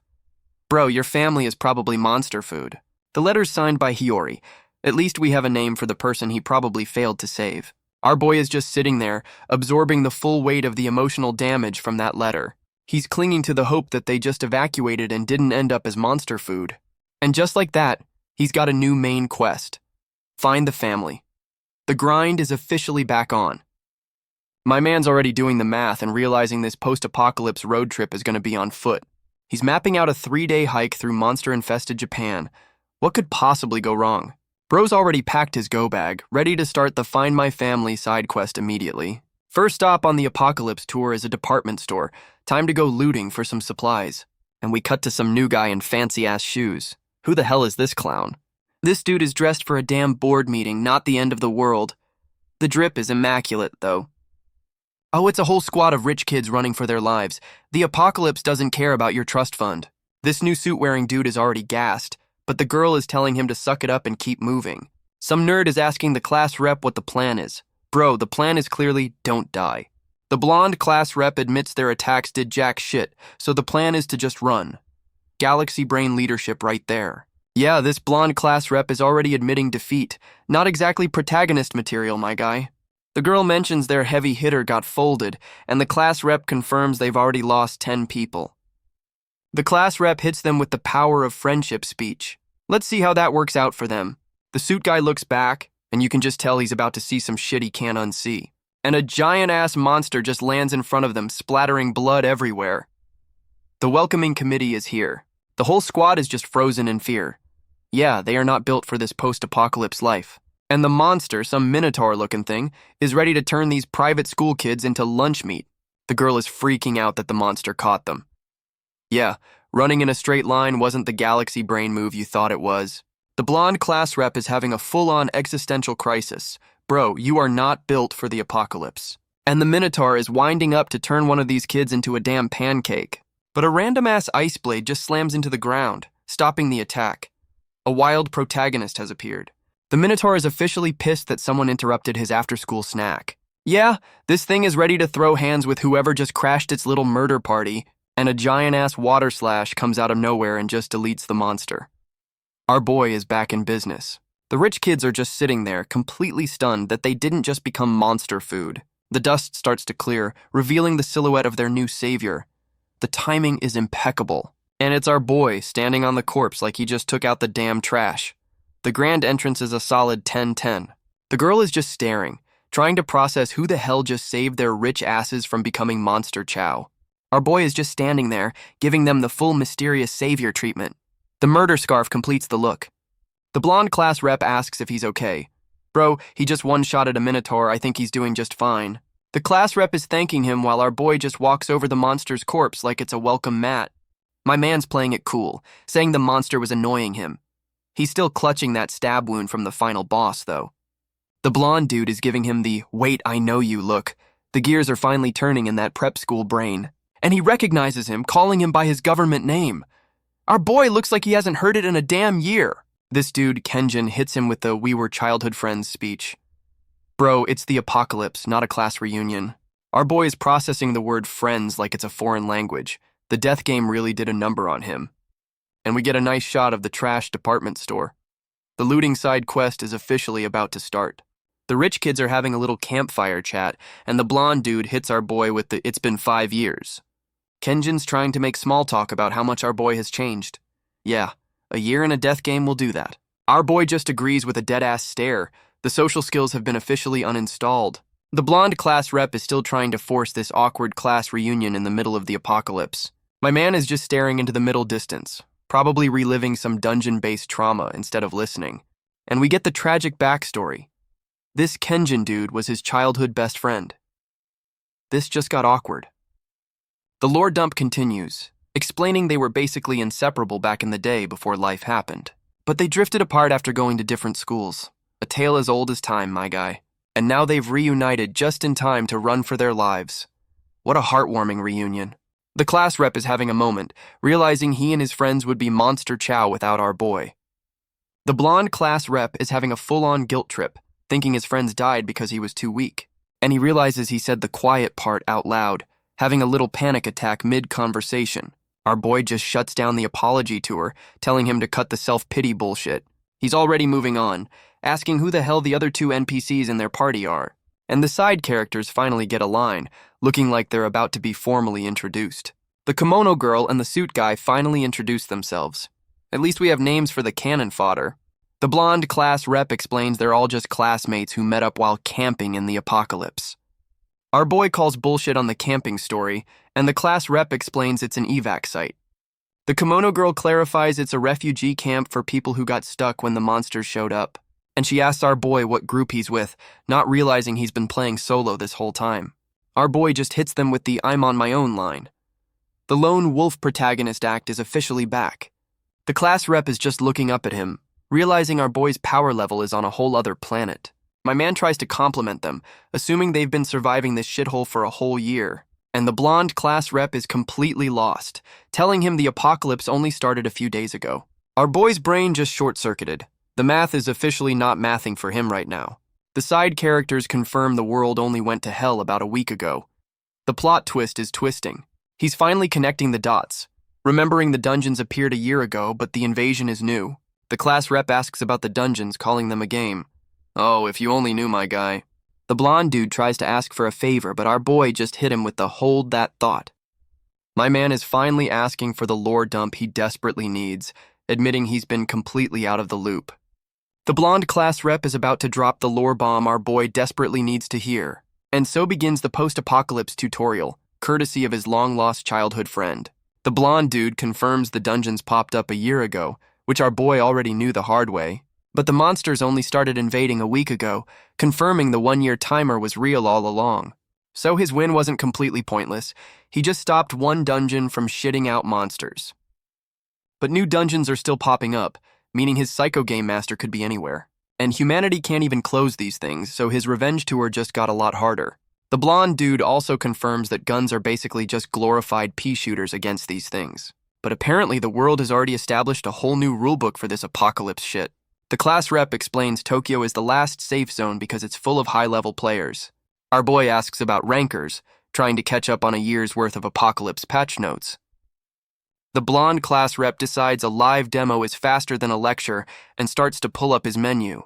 Speaker 1: Bro, your family is probably monster food. The letter's signed by Hiyori. At least we have a name for the person he probably failed to save. Our boy is just sitting there, absorbing the full weight of the emotional damage from that letter. He's clinging to the hope that they just evacuated and didn't end up as monster food. And just like that, he's got a new main quest. Find the family. The grind is officially back on. My man's already doing the math and realizing this post-apocalypse road trip is going to be on foot. He's mapping out a 3-day hike through monster-infested Japan. What could possibly go wrong? Bro's already packed his go bag, ready to start the Find My Family side quest immediately. First stop on the apocalypse tour is a department store. Time to go looting for some supplies. And we cut to some new guy in fancy-ass shoes. Who the hell is this clown? This dude is dressed for a damn board meeting, not the end of the world. The drip is immaculate, though. Oh, it's a whole squad of rich kids running for their lives. The apocalypse doesn't care about your trust fund. This new suit-wearing dude is already gassed, but the girl is telling him to suck it up and keep moving. Some nerd is asking the class rep what the plan is. Bro, the plan is clearly don't die. The blonde class rep admits their attacks did jack shit, so the plan is to just run. Galaxy brain leadership right there. Yeah, this blonde class rep is already admitting defeat. Not exactly protagonist material, my guy. The girl mentions their heavy hitter got folded, and the class rep confirms they've already lost 10 people. The class rep hits them with the power of friendship speech. Let's see how that works out for them. The suit guy looks back, and you can just tell he's about to see some shit he can't unsee. And a giant-ass monster just lands in front of them, splattering blood everywhere. The welcoming committee is here. The whole squad is just frozen in fear. Yeah, they are not built for this post-apocalypse life. And the monster, some minotaur-looking thing, is ready to turn these private school kids into lunch meat. The girl is freaking out that the monster caught them. Yeah, running in a straight line wasn't the galaxy brain move you thought it was. The blonde class rep is having a full-on existential crisis. Bro, you are not built for the apocalypse. And the minotaur is winding up to turn one of these kids into a damn pancake. But a random-ass ice blade just slams into the ground, stopping the attack. A wild protagonist has appeared. The minotaur is officially pissed that someone interrupted his after-school snack. Yeah, this thing is ready to throw hands with whoever just crashed its little murder party, and a giant-ass water slash comes out of nowhere and just deletes the monster. Our boy is back in business. The rich kids are just sitting there, completely stunned that they didn't just become monster food. The dust starts to clear, revealing the silhouette of their new savior. The timing is impeccable, and it's our boy standing on the corpse like he just took out the damn trash. The grand entrance is a solid 10-10. The girl is just staring, trying to process who the hell just saved their rich asses from becoming monster chow. Our boy is just standing there, giving them the full mysterious savior treatment. The murder scarf completes the look. The blonde class rep asks if he's okay. Bro, he just one-shotted a minotaur, I think he's doing just fine. The class rep is thanking him while our boy just walks over the monster's corpse like it's a welcome mat. My man's playing it cool, saying the monster was annoying him. He's still clutching that stab wound from the final boss, though. The blonde dude is giving him the "wait, I know you" look. The gears are finally turning in that prep school brain. And he recognizes him, calling him by his government name. Our boy looks like he hasn't heard it in a damn year. This dude, Kenjin, hits him with the "we were childhood friends" speech. Bro, it's the apocalypse, not a class reunion. Our boy is processing the word friends like it's a foreign language. The death game really did a number on him. And we get a nice shot of the trash department store. The looting side quest is officially about to start. The rich kids are having a little campfire chat, and the blonde dude hits our boy with the "it's been 5 years." Kenjin's trying to make small talk about how much our boy has changed. Yeah, a year in a death game will do that. Our boy just agrees with a dead-ass stare. The social skills have been officially uninstalled. The blonde class rep is still trying to force this awkward class reunion in the middle of the apocalypse. My man is just staring into the middle distance, probably reliving some dungeon-based trauma instead of listening. And we get the tragic backstory. This Kenjin dude was his childhood best friend. This just got awkward. The lore dump continues, explaining they were basically inseparable back in the day before life happened. But they drifted apart after going to different schools. A tale as old as time, my guy. And now they've reunited just in time to run for their lives. What a heartwarming reunion. The class rep is having a moment, realizing he and his friends would be monster chow without our boy. The blonde class rep is having a full-on guilt trip, thinking his friends died because he was too weak. And he realizes he said the quiet part out loud, having a little panic attack mid-conversation. Our boy just shuts down the apology tour, telling him to cut the self-pity bullshit. He's already moving on, asking who the hell the other 2 NPCs in their party are. And the side characters finally get a line, looking like they're about to be formally introduced. The kimono girl and the suit guy finally introduce themselves. At least we have names for the cannon fodder. The blonde class rep explains they're all just classmates who met up while camping in the apocalypse. Our boy calls bullshit on the camping story, and the class rep explains it's an evac site. The kimono girl clarifies it's a refugee camp for people who got stuck when the monsters showed up, and she asks our boy what group he's with, not realizing he's been playing solo this whole time. Our boy just hits them with the "I'm on my own" line. The lone wolf protagonist act is officially back. The class rep is just looking up at him, realizing our boy's power level is on a whole other planet. My man tries to compliment them, assuming they've been surviving this shithole for a whole year. And the blonde class rep is completely lost, telling him the apocalypse only started a few days ago. Our boy's brain just short-circuited. The math is officially not mathing for him right now. The side characters confirm the world only went to hell about a week ago. The plot twist is twisting. He's finally connecting the dots, remembering the dungeons appeared a year ago, but the invasion is new. The class rep asks about the dungeons, calling them a game. Oh, if you only knew, my guy. The blonde dude tries to ask for a favor, but our boy just hit him with the "hold that thought." My man is finally asking for the lore dump he desperately needs, admitting he's been completely out of the loop. The blonde class rep is about to drop the lore bomb our boy desperately needs to hear, and so begins the post-apocalypse tutorial, courtesy of his long-lost childhood friend. The blonde dude confirms the dungeons popped up a year ago, which our boy already knew the hard way. But the monsters only started invading a week ago, confirming the 1-year timer was real all along. So his win wasn't completely pointless. He just stopped one dungeon from shitting out monsters. But new dungeons are still popping up, meaning his psycho game master could be anywhere. And humanity can't even close these things, so his revenge tour just got a lot harder. The blonde dude also confirms that guns are basically just glorified pea shooters against these things. But apparently the world has already established a whole new rulebook for this apocalypse shit. The class rep explains Tokyo is the last safe zone because it's full of high-level players. Our boy asks about rankers, trying to catch up on a year's worth of Apocalypse patch notes. The blonde class rep decides a live demo is faster than a lecture and starts to pull up his menu.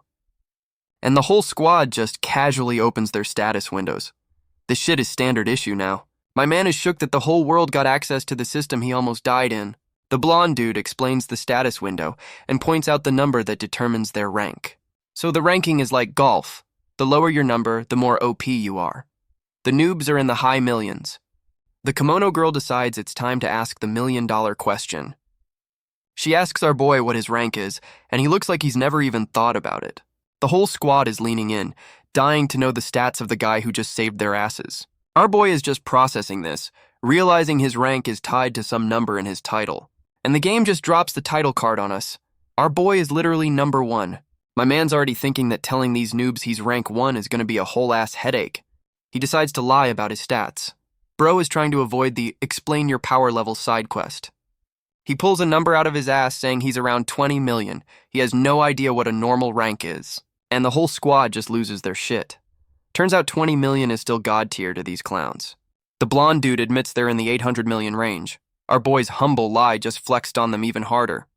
Speaker 1: And the whole squad just casually opens their status windows. This shit is standard issue now. My man is shook that the whole world got access to the system he almost died in. The blonde dude explains the status window and points out the number that determines their rank. So the ranking is like golf. The lower your number, the more OP you are. The noobs are in the high millions. The kimono girl decides it's time to ask the $1,000,000 question. She asks our boy what his rank is, and he looks like he's never even thought about it. The whole squad is leaning in, dying to know the stats of the guy who just saved their asses. Our boy is just processing this, realizing his rank is tied to some number in his title. And the game just drops the title card on us. Our boy is literally number 1. My man's already thinking that telling these noobs he's rank 1 is going to be a whole-ass headache. He decides to lie about his stats. Bro is trying to avoid the explain your power level side quest. He pulls a number out of his ass saying he's around 20 million. He has no idea what a normal rank is. And the whole squad just loses their shit. Turns out 20 million is still god tier to these clowns. The blonde dude admits they're in the 800 million range. Our boy's humble lie just flexed on them even harder.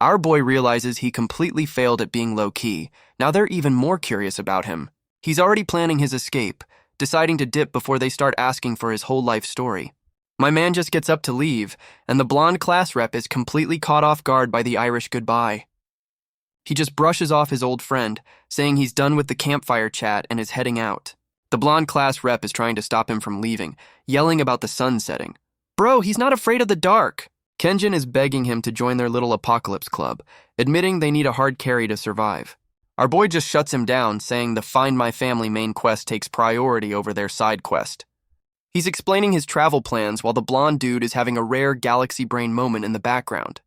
Speaker 1: Our boy realizes he completely failed at being low-key. Now they're even more curious about him. He's already planning his escape, deciding to dip before they start asking for his whole life story. My man just gets up to leave, and the blonde class rep is completely caught off guard by the Irish goodbye. He just brushes off his old friend, saying he's done with the campfire chat and is heading out. The blonde class rep is trying to stop him from leaving, yelling about the sun setting. Bro, he's not afraid of the dark. Kenjin is begging him to join their little apocalypse club, admitting they need a hard carry to survive. Our boy just shuts him down, saying the Find My Family main quest takes priority over their side quest. He's explaining his travel plans while the blonde dude is having a rare galaxy brain moment in the background.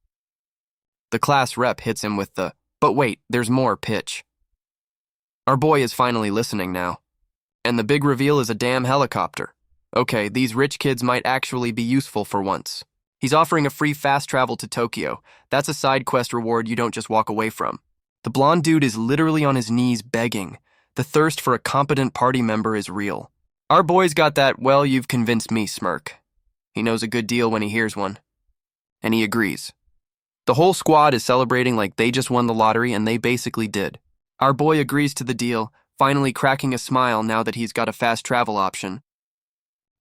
Speaker 1: The class rep hits him with the, but wait, there's more pitch. Our boy is finally listening now. And the big reveal is a damn helicopter. Okay, these rich kids might actually be useful for once. He's offering a free fast travel to Tokyo. That's a side quest reward you don't just walk away from. The blonde dude is literally on his knees begging. The thirst for a competent party member is real. Our boy's got that, well, you've convinced me smirk. He knows a good deal when he hears one. And he agrees. The whole squad is celebrating like they just won the lottery, and they basically did. Our boy agrees to the deal, finally cracking a smile now that he's got a fast travel option.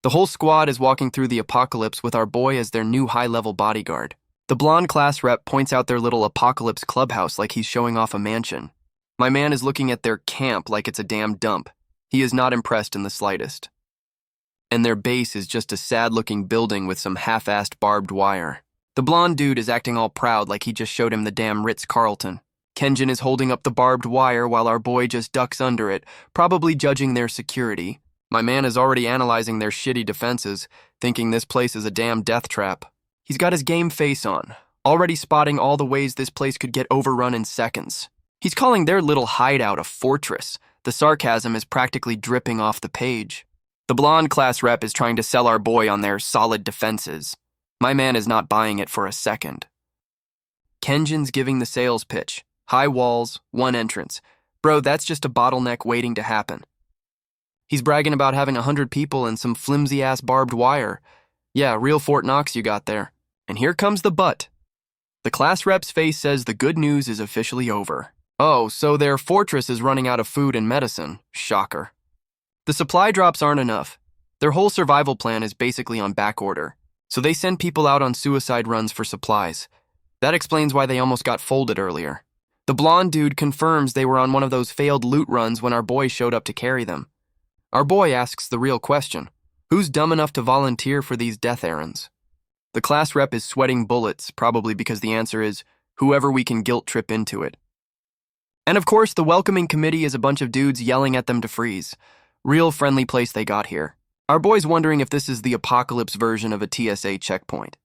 Speaker 1: The whole squad is walking through the apocalypse with our boy as their new high-level bodyguard. The blonde class rep points out their little apocalypse clubhouse like he's showing off a mansion. My man is looking at their camp like it's a damn dump. He is not impressed in the slightest. And their base is just a sad-looking building with some half-assed barbed wire. The blonde dude is acting all proud like he just showed him the damn Ritz-Carlton. Kenjin is holding up the barbed wire while our boy just ducks under it, probably judging their security. My man is already analyzing their shitty defenses, thinking this place is a damn death trap. He's got his game face on, already spotting all the ways this place could get overrun in seconds. He's calling their little hideout a fortress. The sarcasm is practically dripping off the page. The blonde class rep is trying to sell our boy on their solid defenses. My man is not buying it for a second. Kenjin's giving the sales pitch. High walls, one entrance. Bro, that's just a bottleneck waiting to happen. He's bragging about having 100 people and some flimsy-ass barbed wire. Yeah, real Fort Knox you got there. And here comes the but. The class rep's face says the good news is officially over. Oh, so their fortress is running out of food and medicine. Shocker. The supply drops aren't enough. Their whole survival plan is basically on back order. So they send people out on suicide runs for supplies. That explains why they almost got folded earlier. The blonde dude confirms they were on one of those failed loot runs when our boy showed up to carry them. Our boy asks the real question. Who's dumb enough to volunteer for these death errands? The class rep is sweating bullets, probably because the answer is whoever we can guilt trip into it. And of course, the welcoming committee is a bunch of dudes yelling at them to freeze. Real friendly place they got here. Our boy's wondering if this is the apocalypse version of a TSA checkpoint.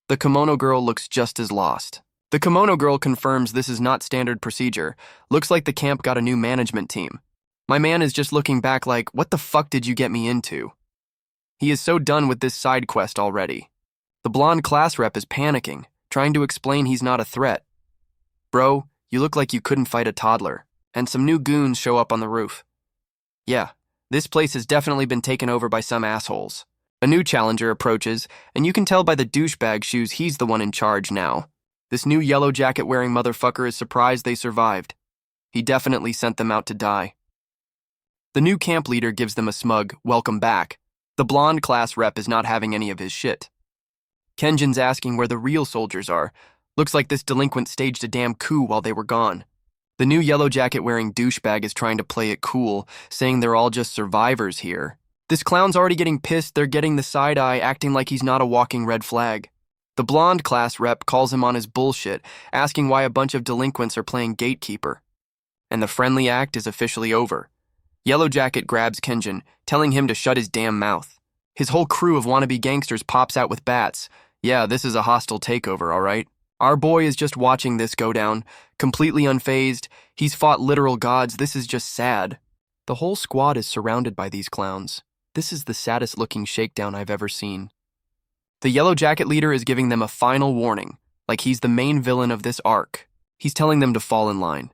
Speaker 1: The kimono girl looks just as lost. The kimono girl confirms this is not standard procedure. Looks like the camp got a new management team. My man is just looking back like, what the fuck did you get me into? He is so done with this side quest already. The blonde class rep is panicking, trying to explain he's not a threat. Bro, you look like you couldn't fight a toddler. And some new goons show up on the roof. Yeah, This place has definitely been taken over by some assholes. A new challenger approaches, and you can tell by the douchebag shoes he's the one in charge now. This new yellow jacket wearing motherfucker is surprised they survived. He definitely sent them out to die. The new camp leader gives them a smug, welcome back. The blonde class rep is not having any of his shit. Kenjin's asking where the real soldiers are. Looks like this delinquent staged a damn coup while they were gone. The new yellow jacket wearing douchebag is trying to play it cool, saying they're all just survivors here. This clown's already getting pissed they're getting the side eye, acting like he's not a walking red flag. The blonde class rep calls him on his bullshit, asking why a bunch of delinquents are playing gatekeeper. And the friendly act is officially over. Yellow Jacket grabs Kenjin, telling him to shut his damn mouth. His whole crew of wannabe gangsters pops out with bats. Yeah, this is a hostile takeover, all right? Our boy is just watching this go down, completely unfazed. He's fought literal gods. This is just sad. The whole squad is surrounded by these clowns. This is the saddest-looking shakedown I've ever seen. The Yellow Jacket leader is giving them a final warning, like he's the main villain of this arc. He's telling them to fall in line.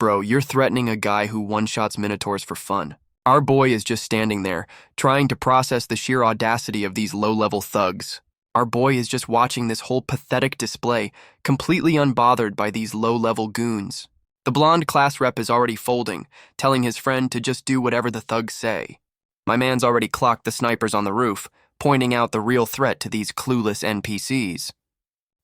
Speaker 1: Bro, you're threatening a guy who one-shots minotaurs for fun. Our boy is just standing there, trying to process the sheer audacity of these low-level thugs. Our boy is just watching this whole pathetic display, completely unbothered by these low-level goons. The blonde class rep is already folding, telling his friend to just do whatever the thugs say. My man's already clocked the snipers on the roof, pointing out the real threat to these clueless NPCs.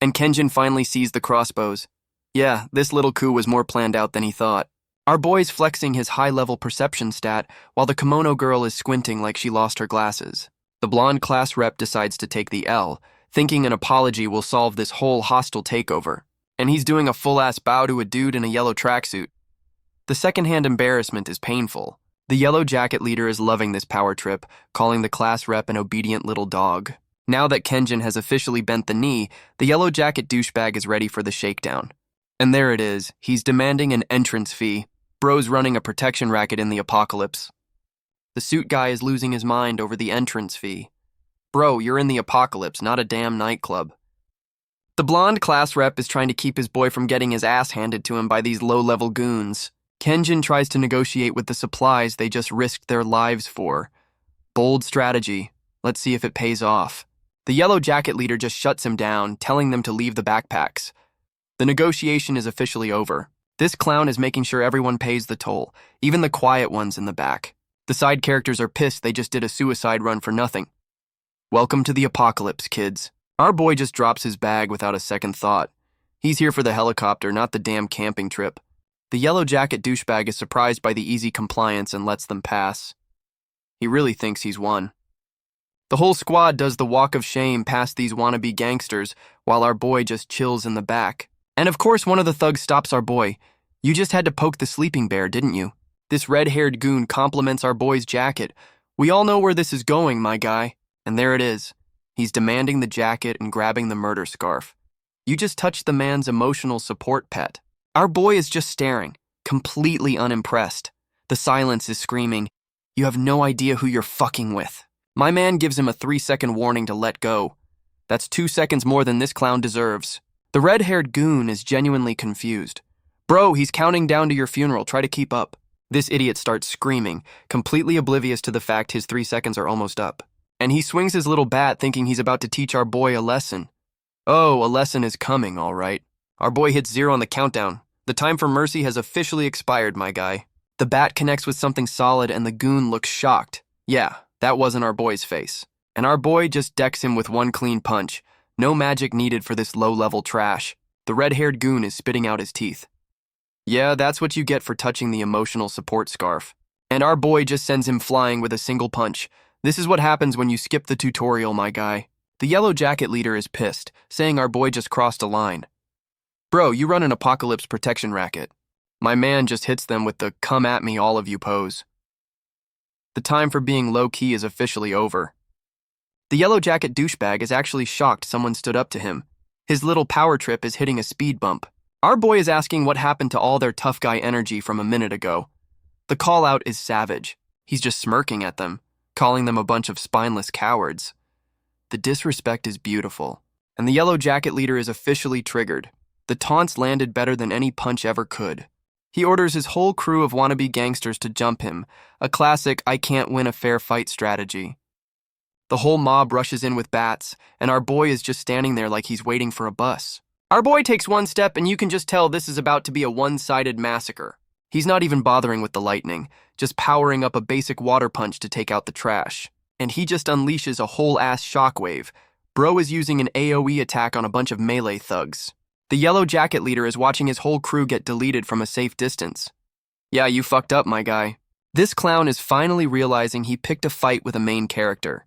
Speaker 1: And Kenjin finally sees the crossbows. Yeah, this little coup was more planned out than he thought. Our boy's flexing his high-level perception stat, while the kimono girl is squinting like she lost her glasses. The blonde class rep decides to take the L, thinking an apology will solve this whole hostile takeover. And he's doing a full-ass bow to a dude in a yellow tracksuit. The second-hand embarrassment is painful. The Yellow Jacket leader is loving this power trip, calling the class rep an obedient little dog. Now that Kenjin has officially bent the knee, the Yellow Jacket douchebag is ready for the shakedown. And there it is, he's demanding an entrance fee. Bro's running a protection racket in the apocalypse. The suit guy is losing his mind over the entrance fee. Bro, you're in the apocalypse, not a damn nightclub. The blonde class rep is trying to keep his boy from getting his ass handed to him by these low-level goons. Kenjin tries to negotiate with the supplies they just risked their lives for. Bold strategy. Let's see if it pays off. The Yellow Jacket leader just shuts him down, telling them to leave the backpacks. The negotiation is officially over. This clown is making sure everyone pays the toll, even the quiet ones in the back. The side characters are pissed they just did a suicide run for nothing. Welcome to the apocalypse, kids. Our boy just drops his bag without a second thought. He's here for the helicopter, not the damn camping trip. The Yellow Jacket douchebag is surprised by the easy compliance and lets them pass. He really thinks he's won. The whole squad does the walk of shame past these wannabe gangsters, while our boy just chills in the back. And of course one of the thugs stops our boy. You just had to poke the sleeping bear, didn't you? This red-haired goon compliments our boy's jacket. We all know where this is going, my guy. And there it is. He's demanding the jacket and grabbing the murder scarf. You just touched the man's emotional support pet. Our boy is just staring, completely unimpressed. The silence is screaming, you have no idea who you're fucking with. My man gives him a 3-second warning to let go. That's 2 seconds more than this clown deserves. The red-haired goon is genuinely confused. Bro, he's counting down to your funeral, try to keep up. This idiot starts screaming, completely oblivious to the fact his 3 seconds are almost up. And he swings his little bat thinking he's about to teach our boy a lesson. Oh, a lesson is coming, all right. Our boy hits 0 on the countdown. The time for mercy has officially expired, my guy. The bat connects with something solid and the goon looks shocked. Yeah, that wasn't our boy's face. And our boy just decks him with one clean punch. No magic needed for this low-level trash. The red-haired goon is spitting out his teeth. Yeah, that's what you get for touching the emotional support scarf. And our boy just sends him flying with a single punch. This is what happens when you skip the tutorial, my guy. The Yellow Jacket leader is pissed, saying our boy just crossed a line. Bro, you run an apocalypse protection racket. My man just hits them with the come at me all of you pose. The time for being low-key is officially over. The Yellow Jacket douchebag is actually shocked someone stood up to him. His little power trip is hitting a speed bump. Our boy is asking what happened to all their tough guy energy from a minute ago. The call-out is savage. He's just smirking at them, calling them a bunch of spineless cowards. The disrespect is beautiful, and the Yellow Jacket leader is officially triggered. The taunts landed better than any punch ever could. He orders his whole crew of wannabe gangsters to jump him, a classic I can't win a fair fight strategy. The whole mob rushes in with bats, and our boy is just standing there like he's waiting for a bus. Our boy takes one step, and you can just tell this is about to be a one-sided massacre. He's not even bothering with the lightning, just powering up a basic water punch to take out the trash. And he just unleashes a whole-ass shockwave. Bro is using an AoE attack on a bunch of melee thugs. The yellow jacket leader is watching his whole crew get deleted from a safe distance. Yeah, you fucked up, my guy. This clown is finally realizing he picked a fight with a main character.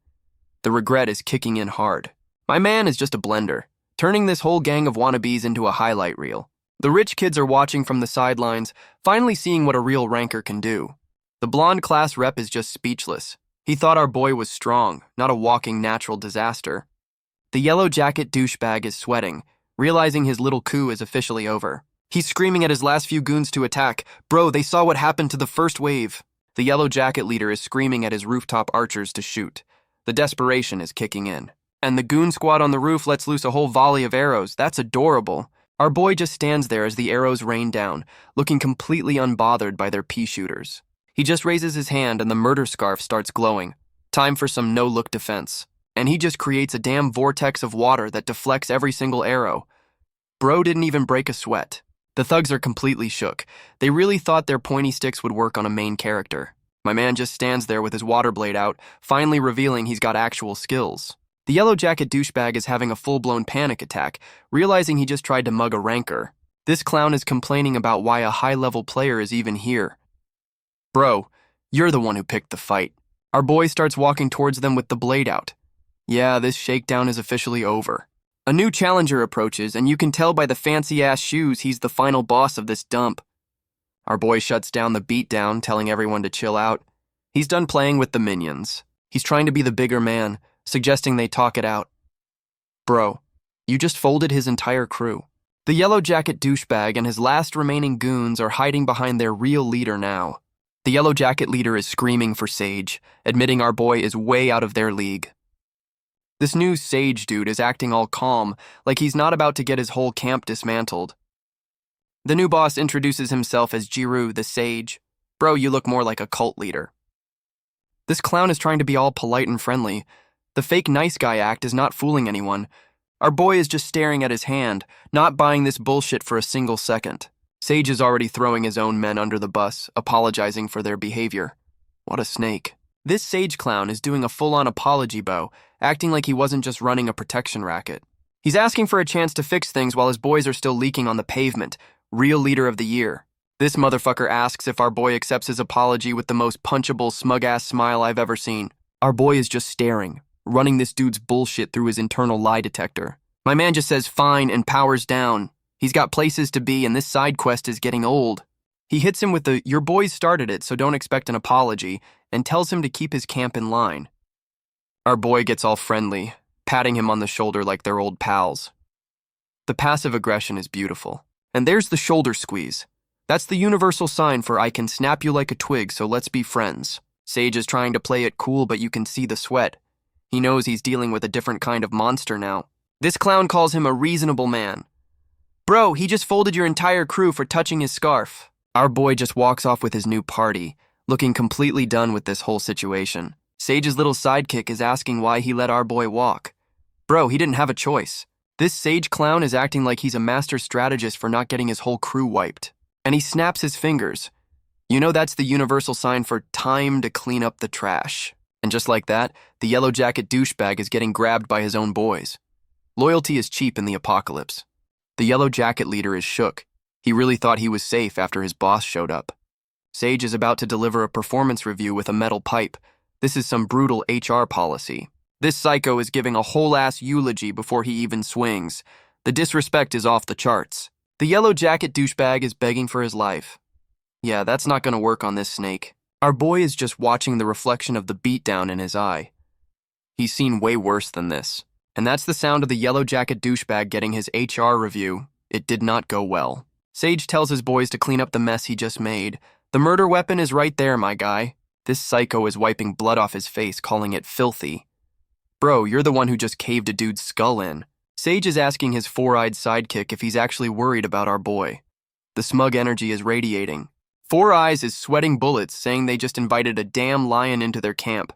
Speaker 1: The regret is kicking in hard. My man is just a blender, turning this whole gang of wannabes into a highlight reel. The rich kids are watching from the sidelines, finally seeing what a real ranker can do. The blonde class rep is just speechless. He thought our boy was strong, not a walking natural disaster. The yellow jacket douchebag is sweating, realizing his little coup is officially over. He's screaming at his last few goons to attack. Bro, they saw what happened to the first wave. The yellow jacket leader is screaming at his rooftop archers to shoot. The desperation is kicking in. And the goon squad on the roof lets loose a whole volley of arrows. That's adorable. Our boy just stands there as the arrows rain down, looking completely unbothered by their pea shooters. He just raises his hand and the murder scarf starts glowing. Time for some no-look defense. And he just creates a damn vortex of water that deflects every single arrow. Bro didn't even break a sweat. The thugs are completely shook. They really thought their pointy sticks would work on a main character. My man just stands there with his water blade out, finally revealing he's got actual skills. The yellow jacket douchebag is having a full-blown panic attack, realizing he just tried to mug a ranker. This clown is complaining about why a high-level player is even here. Bro, you're the one who picked the fight. Our boy starts walking towards them with the blade out. Yeah, this shakedown is officially over. A new challenger approaches, and you can tell by the fancy-ass shoes he's the final boss of this dump. Our boy shuts down the beatdown, telling everyone to chill out. He's done playing with the minions. He's trying to be the bigger man, suggesting they talk it out. Bro, you just folded his entire crew. The yellow jacket douchebag and his last remaining goons are hiding behind their real leader now. The yellow jacket leader is screaming for Sage, admitting our boy is way out of their league. This new Sage dude is acting all calm, like he's not about to get his whole camp dismantled. The new boss introduces himself as Jiru the Sage. Bro, you look more like a cult leader. This clown is trying to be all polite and friendly. The fake nice guy act is not fooling anyone. Our boy is just staring at his hand, not buying this bullshit for a single second. Sage is already throwing his own men under the bus, apologizing for their behavior. What a snake. This Sage clown is doing a full-on apology bow, acting like he wasn't just running a protection racket. He's asking for a chance to fix things while his boys are still leaking on the pavement. Real leader of the year. This motherfucker asks if our boy accepts his apology with the most punchable, smug-ass smile I've ever seen. Our boy is just staring, running this dude's bullshit through his internal lie detector. My man just says fine and powers down. He's got places to be and this side quest is getting old. He hits him with the "your boys started it, so don't expect an apology," and tells him to keep his camp in line. Our boy gets all friendly, patting him on the shoulder like they're old pals. The passive aggression is beautiful. And there's the shoulder squeeze. That's the universal sign for I can snap you like a twig, so let's be friends. Sage is trying to play it cool, but you can see the sweat. He knows he's dealing with a different kind of monster now. This clown calls him a reasonable man. Bro, he just folded your entire crew for touching his scarf. Our boy just walks off with his new party, looking completely done with this whole situation. Sage's little sidekick is asking why he let our boy walk. Bro, he didn't have a choice. This Sage clown is acting like he's a master strategist for not getting his whole crew wiped. And he snaps his fingers. You know that's the universal sign for time to clean up the trash. And just like that, the yellow jacket douchebag is getting grabbed by his own boys. Loyalty is cheap in the apocalypse. The yellow jacket leader is shook. He really thought he was safe after his boss showed up. Sage is about to deliver a performance review with a metal pipe. This is some brutal HR policy. This psycho is giving a whole-ass eulogy before he even swings. The disrespect is off the charts. The yellow jacket douchebag is begging for his life. Yeah, that's not gonna work on this snake. Our boy is just watching the reflection of the beatdown in his eye. He's seen way worse than this. And that's the sound of the yellow jacket douchebag getting his HR review. It did not go well. Sage tells his boys to clean up the mess he just made. The murder weapon is right there, my guy. This psycho is wiping blood off his face, calling it filthy. Bro, you're the one who just caved a dude's skull in. Sage is asking his four-eyed sidekick if he's actually worried about our boy. The smug energy is radiating. Four Eyes is sweating bullets, saying they just invited a damn lion into their camp.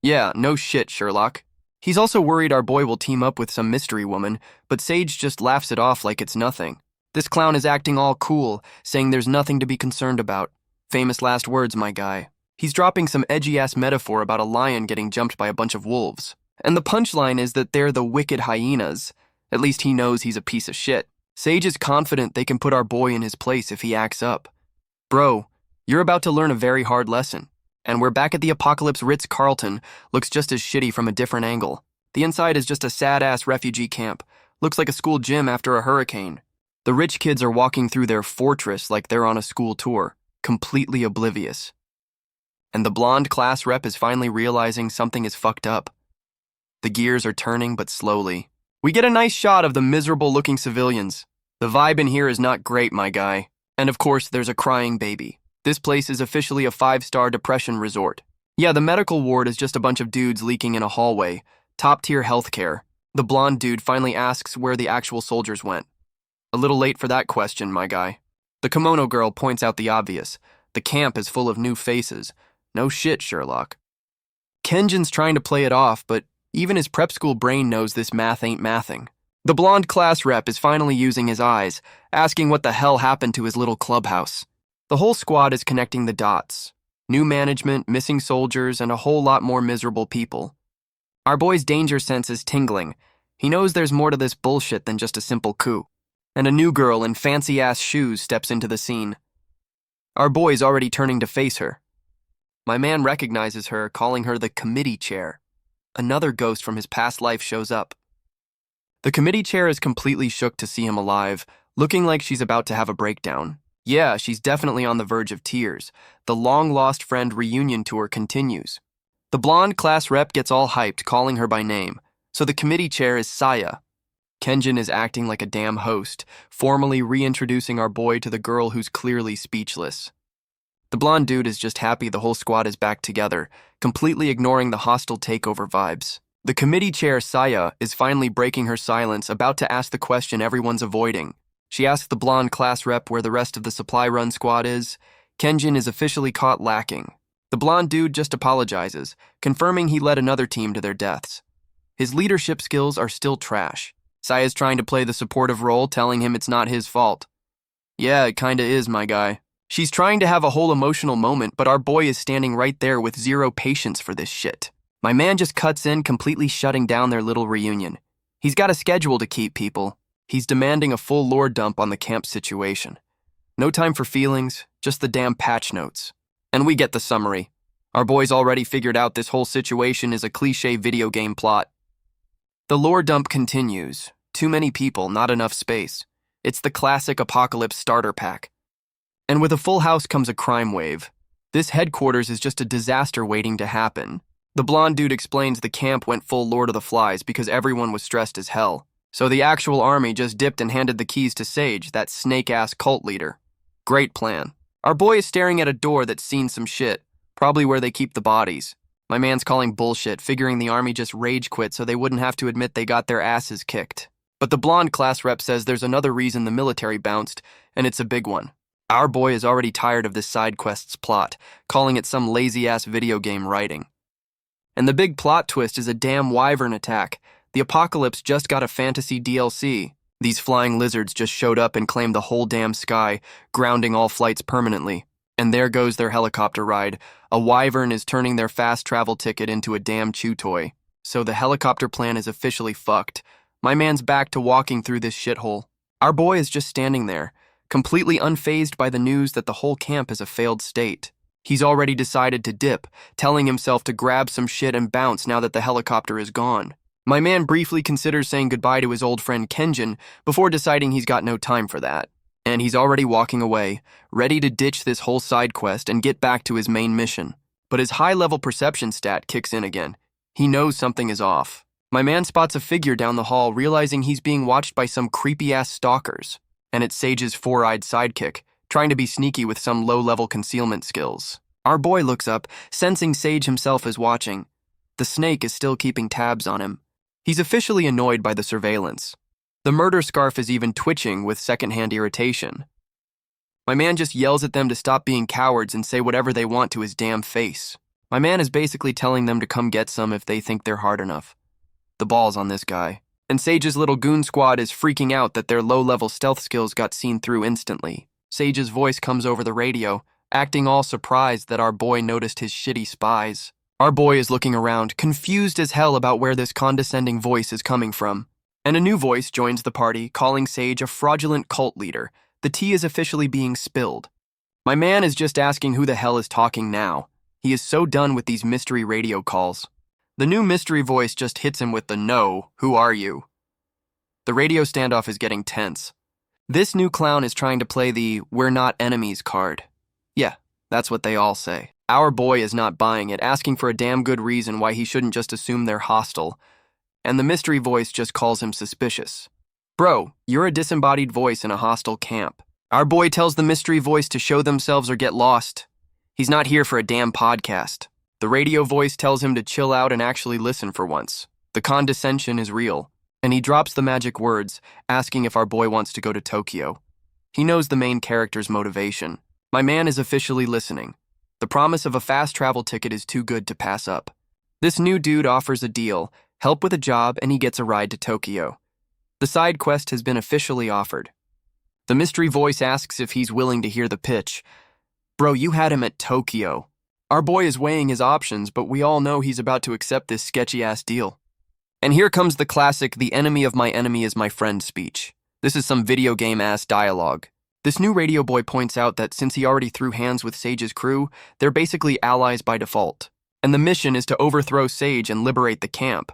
Speaker 1: Yeah, no shit, Sherlock. He's also worried our boy will team up with some mystery woman, but Sage just laughs it off like it's nothing. This clown is acting all cool, saying there's nothing to be concerned about. Famous last words, my guy. He's dropping some edgy-ass metaphor about a lion getting jumped by a bunch of wolves. And the punchline is that they're the wicked hyenas. At least he knows he's a piece of shit. Sage is confident they can put our boy in his place if he acts up. Bro, you're about to learn a very hard lesson. And we're back at the Apocalypse Ritz-Carlton. Looks just as shitty from a different angle. The inside is just a sad-ass refugee camp. Looks like a school gym after a hurricane. The rich kids are walking through their fortress like they're on a school tour, completely oblivious. And the blonde class rep is finally realizing something is fucked up. The gears are turning, but slowly. We get a nice shot of the miserable-looking civilians. The vibe in here is not great, my guy. And of course, there's a crying baby. This place is officially a 5-star depression resort. Yeah, the medical ward is just a bunch of dudes leaking in a hallway. Top-tier healthcare. The blonde dude finally asks where the actual soldiers went. A little late for that question, my guy. The kimono girl points out the obvious. The camp is full of new faces. No shit, Sherlock. Kenjin's trying to play it off, but even his prep school brain knows this math ain't mathing. The blonde class rep is finally using his eyes, asking what the hell happened to his little clubhouse. The whole squad is connecting the dots. New management, missing soldiers, and a whole lot more miserable people. Our boy's danger sense is tingling. He knows there's more to this bullshit than just a simple coup. And a new girl in fancy-ass shoes steps into the scene. Our boy's already turning to face her. My man recognizes her, calling her the committee chair. Another ghost from his past life shows up. The committee chair is completely shook to see him alive, looking like she's about to have a breakdown. Yeah, she's definitely on the verge of tears. The long-lost friend reunion tour continues. The blonde class rep gets all hyped, calling her by name. So the committee chair is Saya. Kenjin is acting like a damn host, formally reintroducing our boy to the girl who's clearly speechless. The blonde dude is just happy the whole squad is back together, completely ignoring the hostile takeover vibes. The committee chair, Saya, is finally breaking her silence, about to ask the question everyone's avoiding. She asks the blonde class rep where the rest of the supply run squad is. Kenjin is officially caught lacking. The blonde dude just apologizes, confirming he led another team to their deaths. His leadership skills are still trash. Saya's trying to play the supportive role, telling him it's not his fault. Yeah, it kinda is, my guy. She's trying to have a whole emotional moment, but our boy is standing right there with zero patience for this shit. My man just cuts in, completely shutting down their little reunion. He's got a schedule to keep, people. He's demanding a full lore dump on the camp situation. No time for feelings, just the damn patch notes. And we get the summary. Our boy's already figured out this whole situation is a cliché video game plot. The lore dump continues. Too many people, not enough space. It's the classic apocalypse starter pack. And with a full house comes a crime wave. This headquarters is just a disaster waiting to happen. The blonde dude explains the camp went full Lord of the Flies because everyone was stressed as hell. So the actual army just dipped and handed the keys to Sage, that snake-ass cult leader. Great plan. Our boy is staring at a door that's seen some shit, probably where they keep the bodies. My man's calling bullshit, figuring the army just rage quit so they wouldn't have to admit they got their asses kicked. But the blonde class rep says there's another reason the military bounced, and it's a big one. Our boy is already tired of this side quest's plot, calling it some lazy-ass video game writing. And the big plot twist is a damn wyvern attack. The apocalypse just got a fantasy DLC. These flying lizards just showed up and claimed the whole damn sky, grounding all flights permanently. And there goes their helicopter ride. A wyvern is turning their fast travel ticket into a damn chew toy. So the helicopter plan is officially fucked. My man's back to walking through this shithole. Our boy is just standing there, completely unfazed by the news that the whole camp is a failed state. He's already decided to dip, telling himself to grab some shit and bounce now that the helicopter is gone. My man briefly considers saying goodbye to his old friend Kenjin before deciding he's got no time for that. And he's already walking away, ready to ditch this whole side quest and get back to his main mission. But his high-level perception stat kicks in again. He knows something is off. My man spots a figure down the hall, realizing he's being watched by some creepy-ass stalkers. And it's Sage's four-eyed sidekick, trying to be sneaky with some low-level concealment skills. Our boy looks up, sensing Sage himself is watching. The snake is still keeping tabs on him. He's officially annoyed by the surveillance. The murder scarf is even twitching with secondhand irritation. My man just yells at them to stop being cowards and say whatever they want to his damn face. My man is basically telling them to come get some if they think they're hard enough. The ball's on this guy. And Sage's little goon squad is freaking out that their low-level stealth skills got seen through instantly. Sage's voice comes over the radio, acting all surprised that our boy noticed his shitty spies. Our boy is looking around, confused as hell about where this condescending voice is coming from. And a new voice joins the party, calling Sage a fraudulent cult leader. The tea is officially being spilled. My man is just asking who the hell is talking now. He is so done with these mystery radio calls. The new mystery voice just hits him with the "No, who are you?" The radio standoff is getting tense. This new clown is trying to play the "we're not enemies" card. Yeah, that's what they all say. Our boy is not buying it, asking for a damn good reason why he shouldn't just assume they're hostile. And the mystery voice just calls him suspicious. Bro, you're a disembodied voice in a hostile camp. Our boy tells the mystery voice to show themselves or get lost. He's not here for a damn podcast. The radio voice tells him to chill out and actually listen for once. The condescension is real, and he drops the magic words, asking if our boy wants to go to Tokyo. He knows the main character's motivation. My man is officially listening. The promise of a fast travel ticket is too good to pass up. This new dude offers a deal, help with a job, and he gets a ride to Tokyo. The side quest has been officially offered. The mystery voice asks if he's willing to hear the pitch. Bro, you had him at Tokyo. Our boy is weighing his options, but we all know he's about to accept this sketchy-ass deal. And here comes the classic "the enemy of my enemy is my friend" speech. This is some video game-ass dialogue. This new radio boy points out that since he already threw hands with Sage's crew, they're basically allies by default. And the mission is to overthrow Sage and liberate the camp.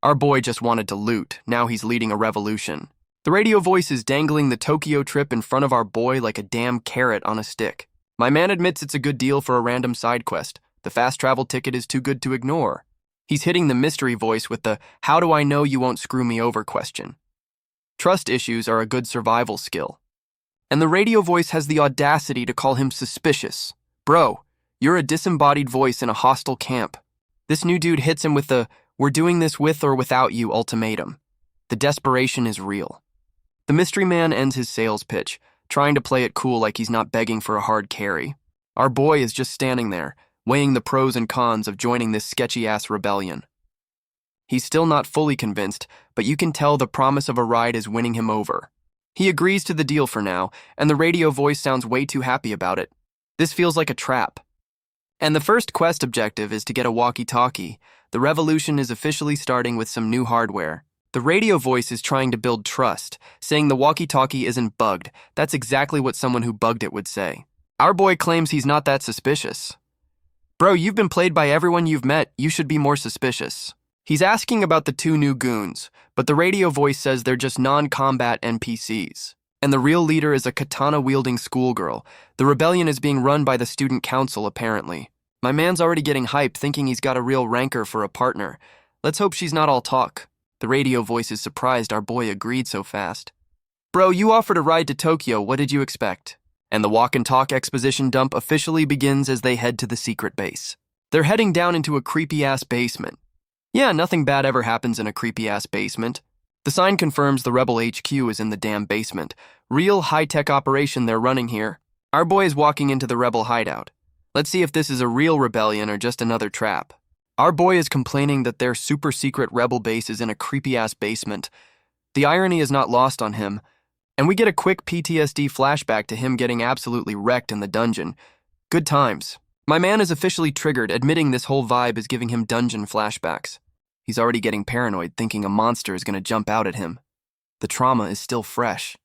Speaker 1: Our boy just wanted to loot, now he's leading a revolution. The radio voice is dangling the Tokyo trip in front of our boy like a damn carrot on a stick. My man admits it's a good deal for a random side quest. The fast travel ticket is too good to ignore. He's hitting the mystery voice with the "how do I know you won't screw me over" question. Trust issues are a good survival skill. And the radio voice has the audacity to call him suspicious. Bro, you're a disembodied voice in a hostile camp. This new dude hits him with the "we're doing this with or without you" ultimatum. The desperation is real. The mystery man ends his sales pitch, trying to play it cool like he's not begging for a hard carry. Our boy is just standing there, weighing the pros and cons of joining this sketchy-ass rebellion. He's still not fully convinced, but you can tell the promise of a ride is winning him over. He agrees to the deal for now, and the radio voice sounds way too happy about it. This feels like a trap. And the first quest objective is to get a walkie-talkie. The revolution is officially starting with some new hardware. The radio voice is trying to build trust, saying the walkie-talkie isn't bugged. That's exactly what someone who bugged it would say. Our boy claims he's not that suspicious. Bro, you've been played by everyone you've met. You should be more suspicious. He's asking about the two new goons, but the radio voice says they're just non-combat NPCs. And the real leader is a katana-wielding schoolgirl. The rebellion is being run by the student council, apparently. My man's already getting hyped, thinking he's got a real rancor for a partner. Let's hope she's not all talk. The radio voice is surprised our boy agreed so fast. Bro, you offered a ride to Tokyo. What did you expect? And the walk and talk exposition dump officially begins as they head to the secret base. They're heading down into a creepy-ass basement. Yeah, nothing bad ever happens in a creepy-ass basement. The sign confirms the Rebel HQ is in the damn basement. Real high-tech operation they're running here. Our boy is walking into the Rebel hideout. Let's see if this is a real rebellion or just another trap. Our boy is complaining that their super-secret Rebel base is in a creepy-ass basement. The irony is not lost on him, and we get a quick PTSD flashback to him getting absolutely wrecked in the dungeon. Good times. My man is officially triggered, admitting this whole vibe is giving him dungeon flashbacks. He's already getting paranoid, thinking a monster is going to jump out at him. The trauma is still fresh.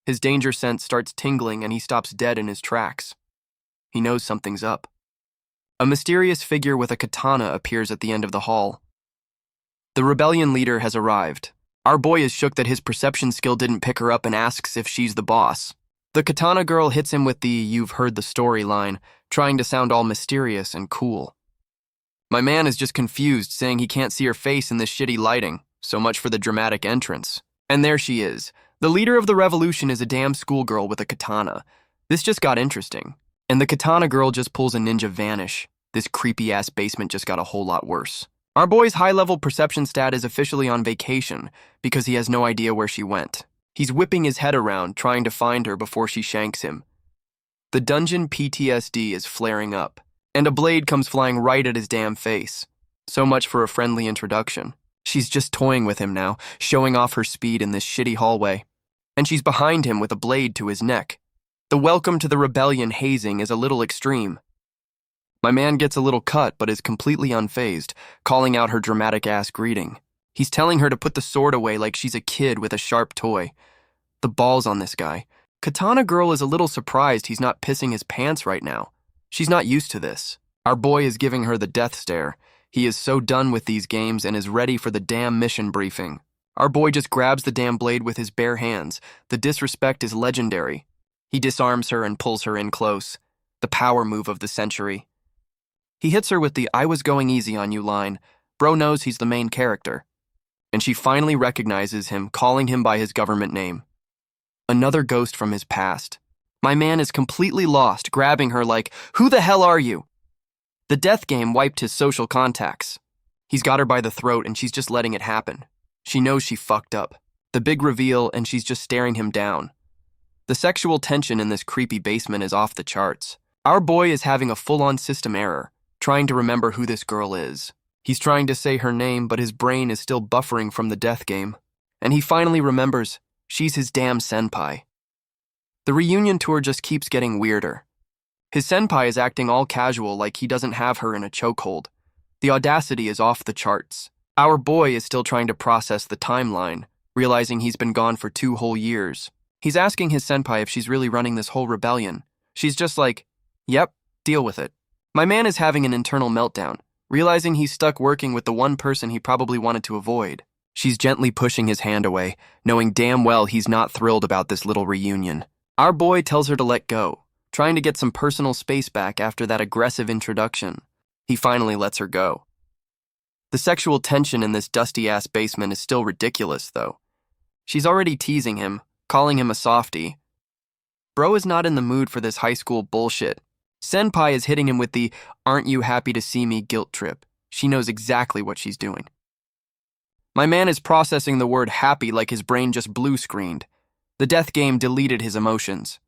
Speaker 1: His danger sense starts tingling and he stops dead in his tracks. He knows something's up. A mysterious figure with a katana appears at the end of the hall. The rebellion leader has arrived. Our boy is shook that his perception skill didn't pick her up and asks if she's the boss. The katana girl hits him with the "you've heard the story" line, trying to sound all mysterious and cool. My man is just confused, saying he can't see her face in this shitty lighting. So much for the dramatic entrance. And there she is. The leader of the revolution is a damn schoolgirl with a katana. This just got interesting. And the katana girl just pulls a ninja vanish. This creepy-ass basement just got a whole lot worse. Our boy's high-level perception stat is officially on vacation because he has no idea where she went. He's whipping his head around, trying to find her before she shanks him. The dungeon PTSD is flaring up, and a blade comes flying right at his damn face. So much for a friendly introduction. She's just toying with him now, showing off her speed in this shitty hallway. And she's behind him with a blade to his neck. The welcome to the rebellion hazing is a little extreme. My man gets a little cut but is completely unfazed, calling out her dramatic-ass greeting. He's telling her to put the sword away like she's a kid with a sharp toy. The balls on this guy. Katana Girl is a little surprised he's not pissing his pants right now. She's not used to this. Our boy is giving her the death stare. He is so done with these games and is ready for the damn mission briefing. Our boy just grabs the damn blade with his bare hands. The disrespect is legendary. He disarms her and pulls her in close. The power move of the century. He hits her with the "I was going easy on you" line. Bro knows he's the main character. And she finally recognizes him, calling him by his government name. Another ghost from his past. My man is completely lost, grabbing her like, "Who the hell are you?" The death game wiped his social contacts. He's got her by the throat and she's just letting it happen. She knows she fucked up. The big reveal and she's just staring him down. The sexual tension in this creepy basement is off the charts. Our boy is having a full-on system error, trying to remember who this girl is. He's trying to say her name, but his brain is still buffering from the death game. And he finally remembers. She's his damn senpai. The reunion tour just keeps getting weirder. His senpai is acting all casual like he doesn't have her in a chokehold. The audacity is off the charts. Our boy is still trying to process the timeline, realizing he's been gone for 2 whole years. He's asking his senpai if she's really running this whole rebellion. She's just like, "Yep, deal with it." My man is having an internal meltdown, realizing he's stuck working with the one person he probably wanted to avoid. She's gently pushing his hand away, knowing damn well he's not thrilled about this little reunion. Our boy tells her to let go, trying to get some personal space back after that aggressive introduction. He finally lets her go. The sexual tension in this dusty-ass basement is still ridiculous, though. She's already teasing him, calling him a softie. Bro is not in the mood for this high school bullshit. Senpai is hitting him with the "aren't you happy to see me" guilt trip. She knows exactly what she's doing. My man is processing the word happy like his brain just blue-screened. The death game deleted his emotions.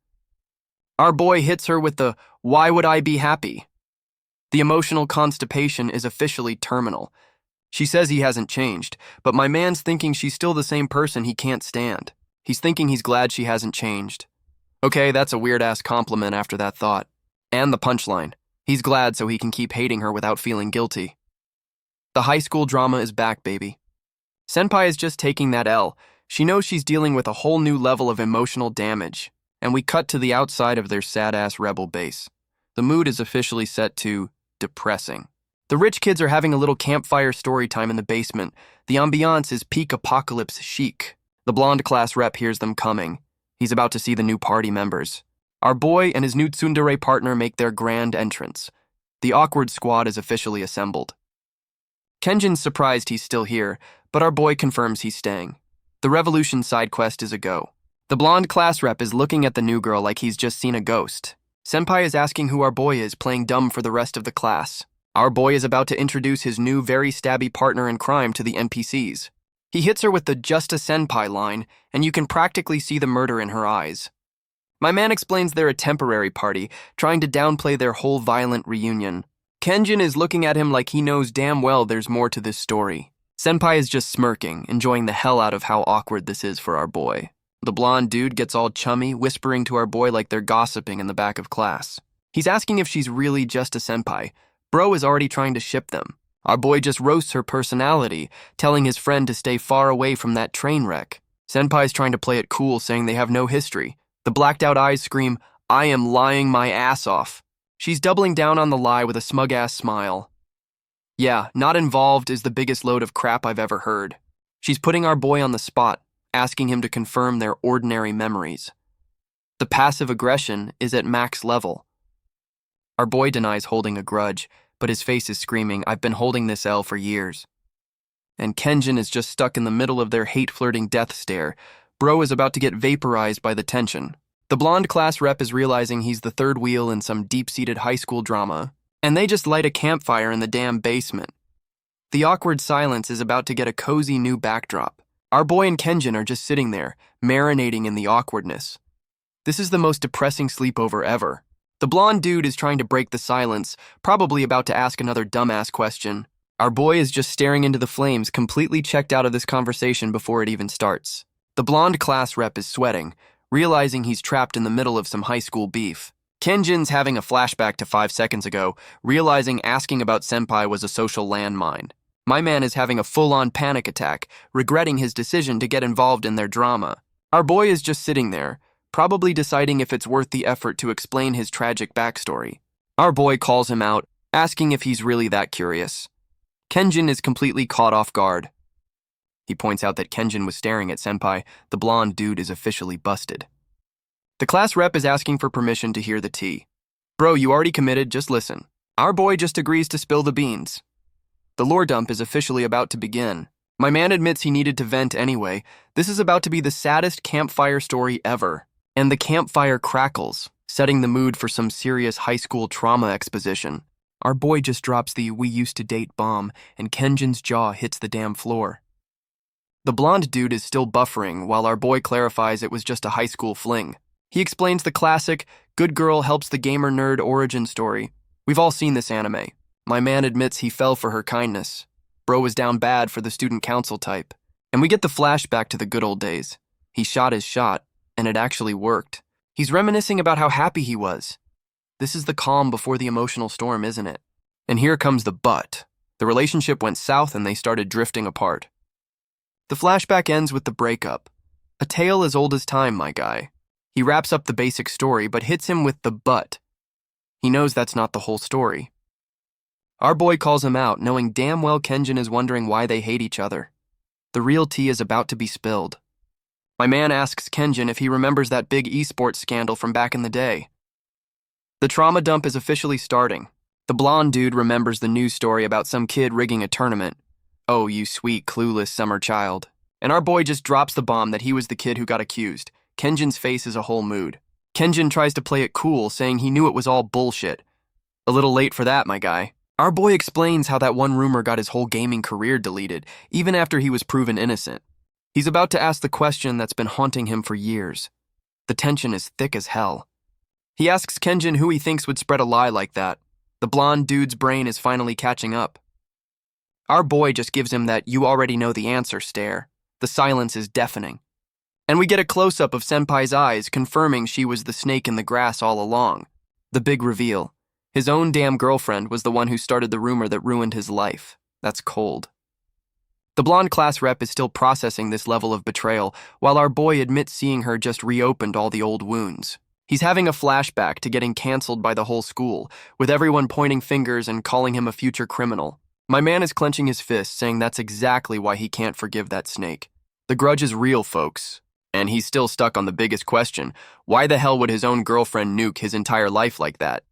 Speaker 1: Our boy hits her with the "why would I be happy?" The emotional constipation is officially terminal. She says he hasn't changed, but my man's thinking she's still the same person he can't stand. He's thinking he's glad she hasn't changed. Okay, that's a weird-ass compliment after that thought. And the punchline. He's glad so he can keep hating her without feeling guilty. The high school drama is back, baby. Senpai is just taking that L. She knows she's dealing with a whole new level of emotional damage, and we cut to the outside of their sad-ass rebel base. The mood is officially set to depressing. The rich kids are having a little campfire story time in the basement. The ambiance is peak apocalypse chic. The blonde class rep hears them coming. He's about to see the new party members. Our boy and his new tsundere partner make their grand entrance. The awkward squad is officially assembled. Kenjin's surprised he's still here, but our boy confirms he's staying. The Revolution side quest is a go. The blonde class rep is looking at the new girl like he's just seen a ghost. Senpai is asking who our boy is, playing dumb for the rest of the class. Our boy is about to introduce his new very stabby partner in crime to the NPCs. He hits her with the "just a senpai" line, and you can practically see the murder in her eyes. My man explains they're a temporary party, trying to downplay their whole violent reunion. Kenjin is looking at him like he knows damn well there's more to this story. Senpai is just smirking, enjoying the hell out of how awkward this is for our boy. The blonde dude gets all chummy, whispering to our boy like they're gossiping in the back of class. He's asking if she's really just a senpai. Bro is already trying to ship them. Our boy just roasts her personality, telling his friend to stay far away from that train wreck. Senpai's trying to play it cool, saying they have no history. The blacked-out eyes scream, "I am lying my ass off." She's doubling down on the lie with a smug-ass smile. Yeah, not involved is the biggest load of crap I've ever heard. She's putting our boy on the spot, asking him to confirm their ordinary memories. The passive aggression is at max level. Our boy denies holding a grudge, but his face is screaming, "I've been holding this L for years." And Kenjin is just stuck in the middle of their hate-flirting death stare. Bro is about to get vaporized by the tension. The blonde class rep is realizing he's the third wheel in some deep-seated high school drama, and they just light a campfire in the damn basement. The awkward silence is about to get a cozy new backdrop. Our boy and Kenjin are just sitting there, marinating in the awkwardness. This is the most depressing sleepover ever. The blonde dude is trying to break the silence, probably about to ask another dumbass question. Our boy is just staring into the flames, completely checked out of this conversation before it even starts. The blonde class rep is sweating, realizing he's trapped in the middle of some high school beef. Kenjin's having a flashback to 5 seconds ago, realizing asking about senpai was a social landmine. My man is having a full-on panic attack, regretting his decision to get involved in their drama. Our boy is just sitting there, probably deciding if it's worth the effort to explain his tragic backstory. Our boy calls him out, asking if he's really that curious. Kenjin is completely caught off guard. He points out that Kenjin was staring at senpai. The blonde dude is officially busted. The class rep is asking for permission to hear the tea. Bro, you already committed, just listen. Our boy just agrees to spill the beans. The lore dump is officially about to begin. My man admits he needed to vent anyway. This is about to be the saddest campfire story ever. And the campfire crackles, setting the mood for some serious high school trauma exposition. Our boy just drops the "we used to date" bomb, and Kenjin's jaw hits the damn floor. The blonde dude is still buffering, while our boy clarifies it was just a high school fling. He explains the classic, good girl helps the gamer nerd origin story. We've all seen this anime. My man admits he fell for her kindness. Bro was down bad for the student council type. And we get the flashback to the good old days. He shot his shot, and it actually worked. He's reminiscing about how happy he was. This is the calm before the emotional storm, isn't it? And here comes the but. The relationship went south and they started drifting apart. The flashback ends with the breakup. A tale as old as time, my guy. He wraps up the basic story, but hits him with the but. He knows that's not the whole story. Our boy calls him out, knowing damn well Kenjin is wondering why they hate each other. The real tea is about to be spilled. My man asks Kenjin if he remembers that big esports scandal from back in the day. The trauma dump is officially starting. The blonde dude remembers the news story about some kid rigging a tournament. Oh, you sweet, clueless summer child. And our boy just drops the bomb that he was the kid who got accused. Kenjin's face is a whole mood. Kenjin tries to play it cool, saying he knew it was all bullshit. A little late for that, my guy. Our boy explains how that one rumor got his whole gaming career deleted, even after he was proven innocent. He's about to ask the question that's been haunting him for years. The tension is thick as hell. He asks Kenjin who he thinks would spread a lie like that. The blonde dude's brain is finally catching up. Our boy just gives him that "you already know the answer" stare. The silence is deafening. And we get a close-up of Senpai's eyes, confirming she was the snake in the grass all along. The big reveal. His own damn girlfriend was the one who started the rumor that ruined his life. That's cold. The blonde class rep is still processing this level of betrayal, while our boy admits seeing her just reopened all the old wounds. He's having a flashback to getting canceled by the whole school, with everyone pointing fingers and calling him a future criminal. My man is clenching his fist, saying that's exactly why he can't forgive that snake. The grudge is real, folks. And he's still stuck on the biggest question. Why the hell would his own girlfriend nuke his entire life like that?